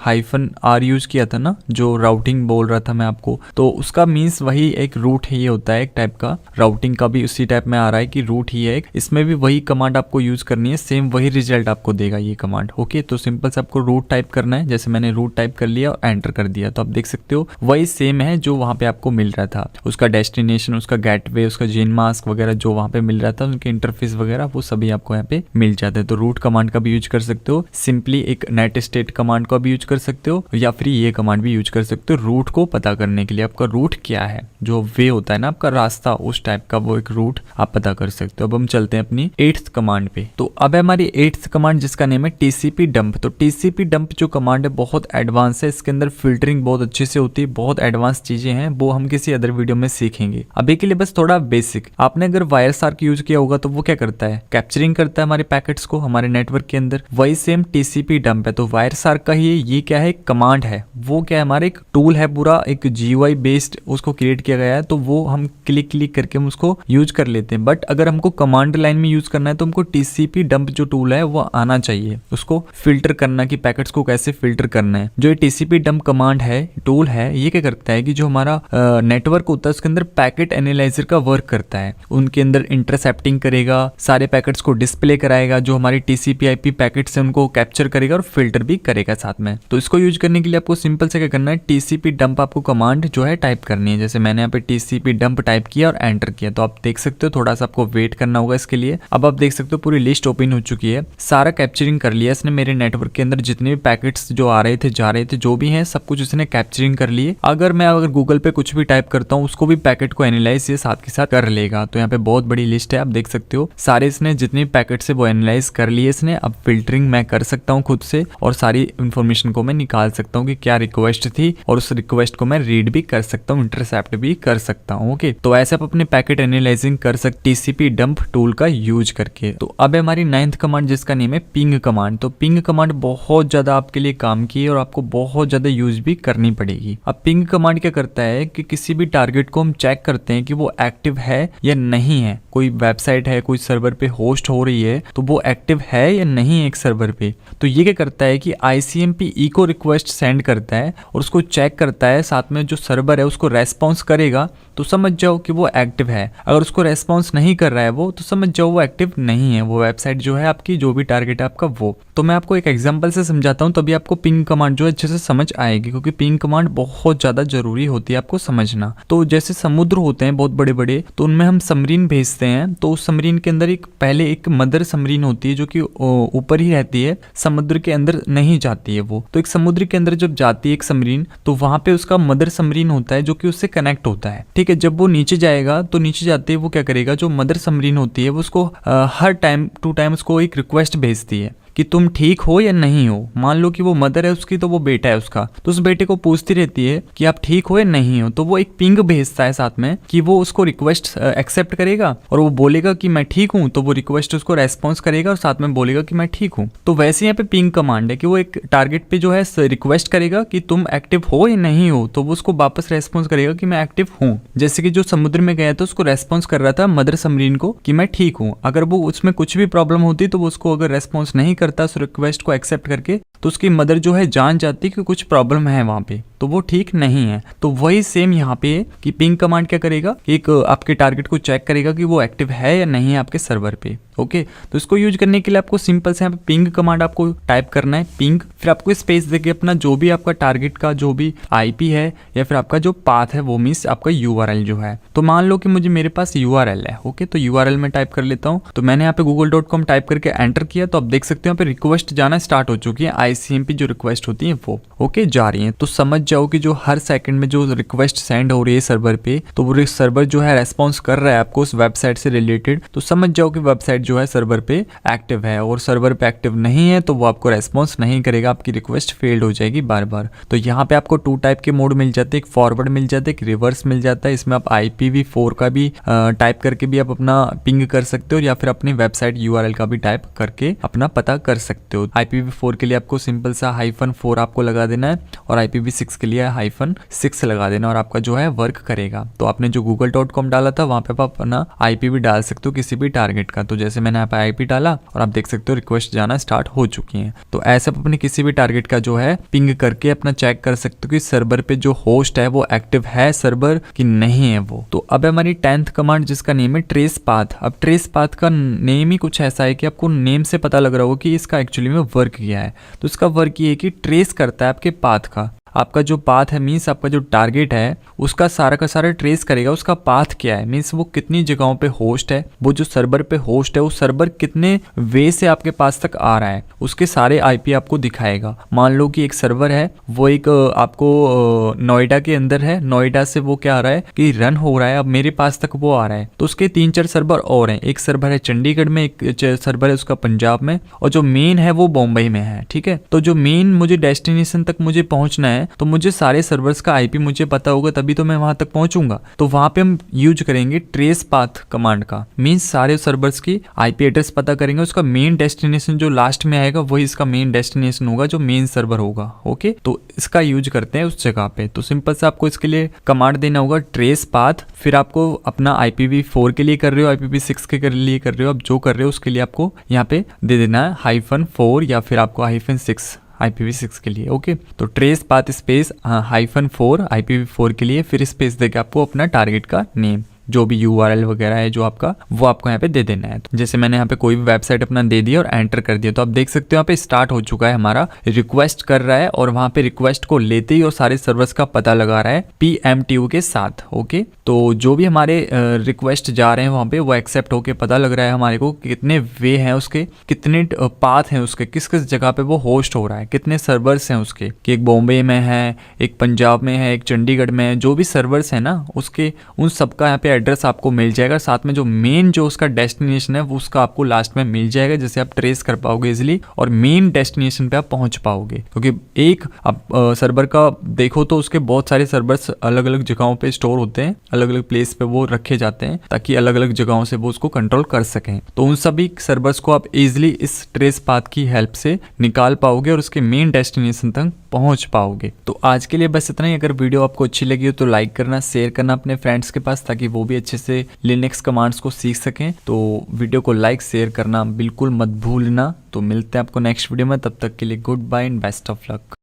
-R यूज किया था ना, जो राउटिंग बोल रहा था मैं आपको, तो उसका मीन्स वही एक रूट ही होता है एक टाइप का। राउटिंग का भी उसी टाइप में आ रहा है कि रूट ही है एक, इसमें भी वही कमांड आपको यूज करनी है, सेम वही रिजल्ट आपको देगा ये कमांड। ओके, तो सिंपल से आपको रूट टाइप करना है, जैसे मैंने रूट टाइप कर लिया और एंटर कर दिया, तो आप देख सकते हो वही सेम है जो वहाँ पे आपको मिल रहा था। उसका डेस्टिनेशन, उसका गेटवे, उसका जेन मास्क वगैरह जो वहाँ पे मिल रहा था, उनके इंटरफेस वगैरह वो सभी आपको यहाँ पे मिल जाते हैं। तो रूट कमांड का भी यूज कर सकते हो, सिंपली एक नेट स्टेट कमांड का भी यूज कर सकते हो, या फिर ये कमांड भी यूज कर सकते हो रूट को पता करने के लिए। आपका रूट क्या है, जो वे होता है ना आपका रास्ता, उस टाइप का वो एक रूट आप पता कर सकते हो। अब हम चलते हैं अपनी 8th कमांड पे। तो अब है हमारी 8th कमांड जिसका नेम है टीसीपी डंप। तो टीसीपी डंप जो कमांड है बहुत एडवांस है, इसके अंदर फिल्टरिंग बहुत अच्छे से होती है, बहुत एडवांस चीजें हैं, वो हम किसी अदर वीडियो में सीखेंगे। अभी के लिए बस थोड़ा बेसिक, आपने अगर वायरसार्क यूज किया होगा तो वो क्या करता है, कैप्चरिंग करता है हमारे पैकेट्स को हमारे नेटवर्क के अंदर, वही सेम टीसीपी डंप है। तो वायरसार्क का ही ये क्या है, कमांड है, वो क्या है हमारा एक टूल है, पूरा एक जीयूआई बेस्ड उसको क्रिएट किया गया है, तो वो हम क्लिक करके हम उसको यूज कर लेते हैं। बट अगर हमको कमांड लाइन में यूज करना है तो हमको टीसीपी डंप जो टूल है वो आना चाहिए, उसको फिल्टर करना कि पैकेट्स को कैसे फिल्टर करना है। जो ये टीसीपी डंप कमांड है, टूल है, ये क्या करता है कि जो हमारा नेटवर्क होता है उसके अंदर पैकेट एनालाइजर का वर्क करता है, उनके अंदर इंटरसेप्टिंग करेगा, सारे पैकेट्स को डिस्प्ले कराएगा, जो हमारी टीसीपी आईपी पैकेट्स है उनको कैप्चर करेगा और फिल्टर भी करेगा साथ में। तो इसको यूज करने के लिए आपको सिंपल से क्या करना है, टीसीपी डंप आपको कमांड जो है टाइप करनी है। जैसे मैंने यहाँ पे टीसीपी डंप टाइप किया और एंटर किया, तो आप देख सकते हो थोड़ा सा आपको वेट करना होगा इसके लिए। अब आप देख सकते हो पूरी लिस्ट ओपन हो चुकी है, सारा कैप्चरिंग कर लिया इसने मेरे नेटवर्क के अंदर, जितने भी पैकेट्स जो आ रहे थे जा रहे थे जो भी हैं सब कुछ इसने कैप्चरिंग कर लिए। अगर गूगल पे कुछ भी टाइप करता हूँ उसको भी पैकेट को एनालाइज ये साथ के साथ कर लेगा। तो यहाँ पे बहुत बड़ी लिस्ट है, आप देख सकते हो सारे इसने जितने पैकेट्स है वो एनालाइज कर लिए इसने। अब फिल्टरिंग मैं कर सकता हूँ खुद से और सारी इंफॉर्मेशन को मैं निकाल सकता हूँ कि क्या रिक्वेस्ट थी, और उस रिक्वेस्ट को मैं रीड भी कर सकता हूँ, इंटरसेप्ट भी कर सकता हूँ। ओके, तो ऐसे आप अपने पैकेट एनालाइजिंग कर सकते टीसीपी डंप टूल का यूज करके। तो अब है हमारी 9th कमांड जिसका नेम है पिंग कमांड। तो पिंग कमांड बहुत ज्यादा आपके लिए काम की है और आपको बहुत ज्यादा यूज भी करनी पड़ेगी। अब पिंग कमांड क्या करता है कि किसी भी टारगेट को हम चेक करते हैं कि वो एक्टिव है या नहीं है, कोई वेबसाइट है कोई सर्वर पे होस्ट हो रही है तो वो एक्टिव है या नहीं है एक सर्वर पे। तो ये क्या करता है कि ICMP इको रिक्वेस्ट सेंड करता है और उसको चेक करता है, साथ में जो सर्वर है उसको रेस्पॉन्स करेगा तो समझ जाओ कि वो एक्टिव है। अगर उसको रेस्पॉन्स नहीं कर रहा है वो, तो समझ जाओ वो एक्टिव नहीं है, वो वेबसाइट जो है आपकी, जो भी टारगेट है आपका वो। तो मैं आपको एक एग्जांपल से समझाता हूँ तभी आपको पिंग कमांड जो है अच्छे से समझ आएगी, क्योंकि पिंग कमांड बहुत ज़्यादा जरूरी होती है आपको समझना। तो जैसे समुद्र होते हैं बहुत बड़े बड़े, तो उनमें हम सबमरीन भेजते हैं, तो उस सबमरीन के अंदर पहले एक मदर सबमरीन होती है जो कि ऊपर ही रहती है, समुद्र के अंदर नहीं जाती है वो। तो एक समुद्र के अंदर जब जाती है एक सबमरीन तो वहां पे उसका मदर सबमरीन होता है जो कि उससे कनेक्ट होता है, ठीक है। जब वो नीचे जाएगा तो नीचे जाते ही वो क्या करेगा, जो मदर सबमरीन होती है वो उसको हर टाइम टू टाइम उसको एक रिक्वेस्ट भेजती है कि तुम ठीक हो या नहीं हो। मान लो कि वो मदर है उसकी तो वो बेटा है उसका, तो उस बेटे को पूछती रहती है कि आप ठीक हो या नहीं हो। तो वो एक पिंग भेजता है साथ में कि वो उसको रिक्वेस्ट एक्सेप्ट करेगा और वो बोलेगा कि मैं ठीक हूँ, तो वो रिक्वेस्ट उसको रेस्पॉन्स करेगा और साथ में बोलेगा कि मैं ठीक हूँ। तो वैसे यहाँ पे पिंग कमांड है कि वो एक टारगेट पे जो है रिक्वेस्ट करेगा कि तुम एक्टिव हो या नहीं हो, तो वो उसको वापस रेस्पॉन्स करेगा कि मैं एक्टिव हूँ। जैसे कि जो समुद्र में गया था उसको रेस्पॉन्स कर रहा था मदर सबमरीन को कि मैं ठीक हूँ। अगर वो उसमें कुछ भी प्रॉब्लम होती तो वो उसको अगर रेस्पॉन्स नहीं करता उस रिक्वेस्ट को एक्सेप्ट करके, तो उसकी मदर जो है जान जाती कि कुछ प्रॉब्लम है वहां पे, तो वो ठीक नहीं है। तो वही सेम यहाँ पे कि पिंग कमांड क्या करेगा, एक आपके टारगेट को चेक करेगा कि वो एक्टिव है या नहीं है आपके सर्वर पे। ओके, तो इसको यूज करने के लिए आपको सिंपल से यहाँ पे पिंग कमांड आपको टाइप करना है, पिंग, फिर आपको स्पेस देके अपना जो भी आपका टारगेट का जो भी IP है या फिर आपका जो पाथ है वो मीन्स आपका URL जो है। तो मान लो कि मेरे पास URL है, ओके, तो URL में टाइप कर लेता हूँ। तो मैंने यहाँ पे google.com टाइप करके एंटर किया, तो आप देख सकते हो यहाँ पे रिक्वेस्ट जाना स्टार्ट हो चुकी है, ICMP जो रिक्वेस्ट होती है वो ओके जा रही है। तो समझ जाओ कि जो हर सेकंड में जो रिक्वेस्ट सेंड हो रही है सर्वर पे, तो वो सर्वर जो है रेस्पॉन्स कर रहा है आपको उस वेबसाइट से रिलेटेड। तो समझ जाओ कि वेबसाइट जो है सर्वर पे एक्टिव है, और सर्वर पे एक्टिव नहीं है तो वो आपको रेस्पॉन्स नहीं करेगा, आपकी रिक्वेस्ट फेल्ड हो जाएगी बार बार। तो यहाँ पे आपको 2 टाइप के मोड मिल जाते हैं, एक फॉरवर्ड मिल जाता है, एक रिवर्स मिल जाता है। इसमें आप IPv4 का भी टाइप करके भी आप अपना पिंग कर सकते हो, या फिर अपनी वेबसाइट URL का भी टाइप करके अपना पता कर सकते हो। IPv4 के लिए आपको सिंपल सा -4 आपको लगा देना है और IPv6 के लिए -6 लगा देना और आपका जो है वर्क करेगा। तो आपने जो google.com डाला था वहाँ पे आप अपना IP भी डाल सकते हो किसी भी टारगेट का। तो जैसे मैंने यहाँ पे IP डाला और आप देख सकते हो रिक्वेस्ट जाना स्टार्ट हो चुकी है। तो ऐसे आप अपने किसी भी टारगेट का जो है पिंग करके अपना चेक कर सकते हो कि सर्वर पे जो होस्ट है वो एक्टिव है सर्वर कि नहीं है वो। तो अब हमारी 10th कमांड जिसका नेम है ट्रेस पाथ। अब ट्रेस पाथ का नेम ही कुछ ऐसा है कि आपको नेम से पता लग रहा होगा कि इसका एक्चुअली में वर्क क्या है। तो इसका वर्क ये है कि ट्रेस करता है आपके पाथ का। आपका जो पाथ है मीन्स आपका जो टारगेट है उसका सारा का सारा ट्रेस करेगा उसका पाथ क्या है, मीन्स वो कितनी जगहों पे होस्ट है, वो जो सर्वर पे होस्ट है वो सर्वर कितने वे से आपके पास तक आ रहा है, उसके सारे IP आपको दिखाएगा। मान लो कि एक सर्वर है वो एक आपको नोएडा के अंदर है, नोएडा से वो क्या आ रहा है कि रन हो रहा है, अब मेरे पास तक वो आ रहा है। तो उसके 3-4 सर्वर और हैं, एक सर्वर है चंडीगढ़ में, एक सर्वर है उसका पंजाब में और जो मेन है वो बॉम्बे में है। ठीक है, तो जो मेन मुझे डेस्टिनेशन तक मुझे पहुंचना है तो मुझे सारे सर्वर्स का IP मुझे पता होगा तभी तो मैं वहां तक पहुंचूंगा। तो वहां पे हम यूज करेंगे ट्रेस पाथ कमांड का, मींस सारे सर्वर्स की IP एड्रेस पता करेंगे, उसका मेन डेस्टिनेशन जो लास्ट में आएगा वही इसका मेन डेस्टिनेशन होगा जो मेन सर्वर होगा। ओके, तो इसका यूज करते हैं उस जगह पे। तो सिंपल से आपको इसके लिए कमांड देना होगा ट्रेस पाथ, फिर आपको अपना IPv4 के लिए कर रहे हो, IPv6 के लिए कर रहे हो, अब जो कर रहे हो उसके लिए आपको यहाँ पे दे देना है -4 या फिर आपको -6 IPv6 के लिए। ओके, तो ट्रेस पाथ स्पेस -4 IPv4 के लिए, फिर स्पेस देके आपको अपना टारगेट का नेम जो भी URL वगैरह है जो आपका वो आपको यहाँ पे दे देना है। तो जैसे मैंने यहाँ पे कोई भी वेबसाइट अपना दे दिया और एंटर कर दिया तो आप देख सकते हो यहाँ पे स्टार्ट हो चुका है, हमारा रिक्वेस्ट कर रहा है और वहाँ पे रिक्वेस्ट को लेते ही और सारे सर्वर्स का पता लगा रहा है PMTU के साथ। ओके, तो जो भी हमारे रिक्वेस्ट जा रहे हैं वहाँ पे वो एक्सेप्ट होके पता लग रहा है हमारे को कितने वे हैं उसके, कितने पाथ हैं उसके, किस किस जगह पे वो होस्ट हो रहा है, कितने सर्वर्स हैं उसके, कि एक बॉम्बे में है, एक पंजाब में है, एक चंडीगढ़ में है, जो भी सर्वर्स है ना उसके उन सबका यहाँ पे एड्रेस आपको मिल जाएगा। साथ में जो मेन जो उसका डेस्टिनेशन है वो उसका आपको लास्ट में मिल जाएगा, जैसे आप ट्रेस कर पाओगे इजिली और मेन डेस्टिनेशन पे आप पहुंच पाओगे। क्योंकि एक आप सर्वर का देखो तो उसके बहुत सारे सर्वर्स अलग अलग जगहों पे स्टोर होते हैं, अलग अलग प्लेस पे वो रखे जाते हैं ताकि अलग अलग जगहों से वो उसको कंट्रोल कर सकें। तो उन सभी सर्वर्स को आप इजिली इस ट्रेस पाथ की हेल्प से निकाल पाओगे और उसके मेन डेस्टिनेशन तक पहुंच पाओगे। तो आज के लिए बस इतना ही। अगर वीडियो आपको अच्छी लगी हो तो लाइक करना, शेयर करना अपने फ्रेंड्स के पास ताकि वो भी अच्छे से लिनक्स कमांड्स को सीख सकें। तो वीडियो को लाइक शेयर करना बिल्कुल मत भूलना। तो मिलते हैं आपको नेक्स्ट वीडियो में, तब तक के लिए good bye and best of luck.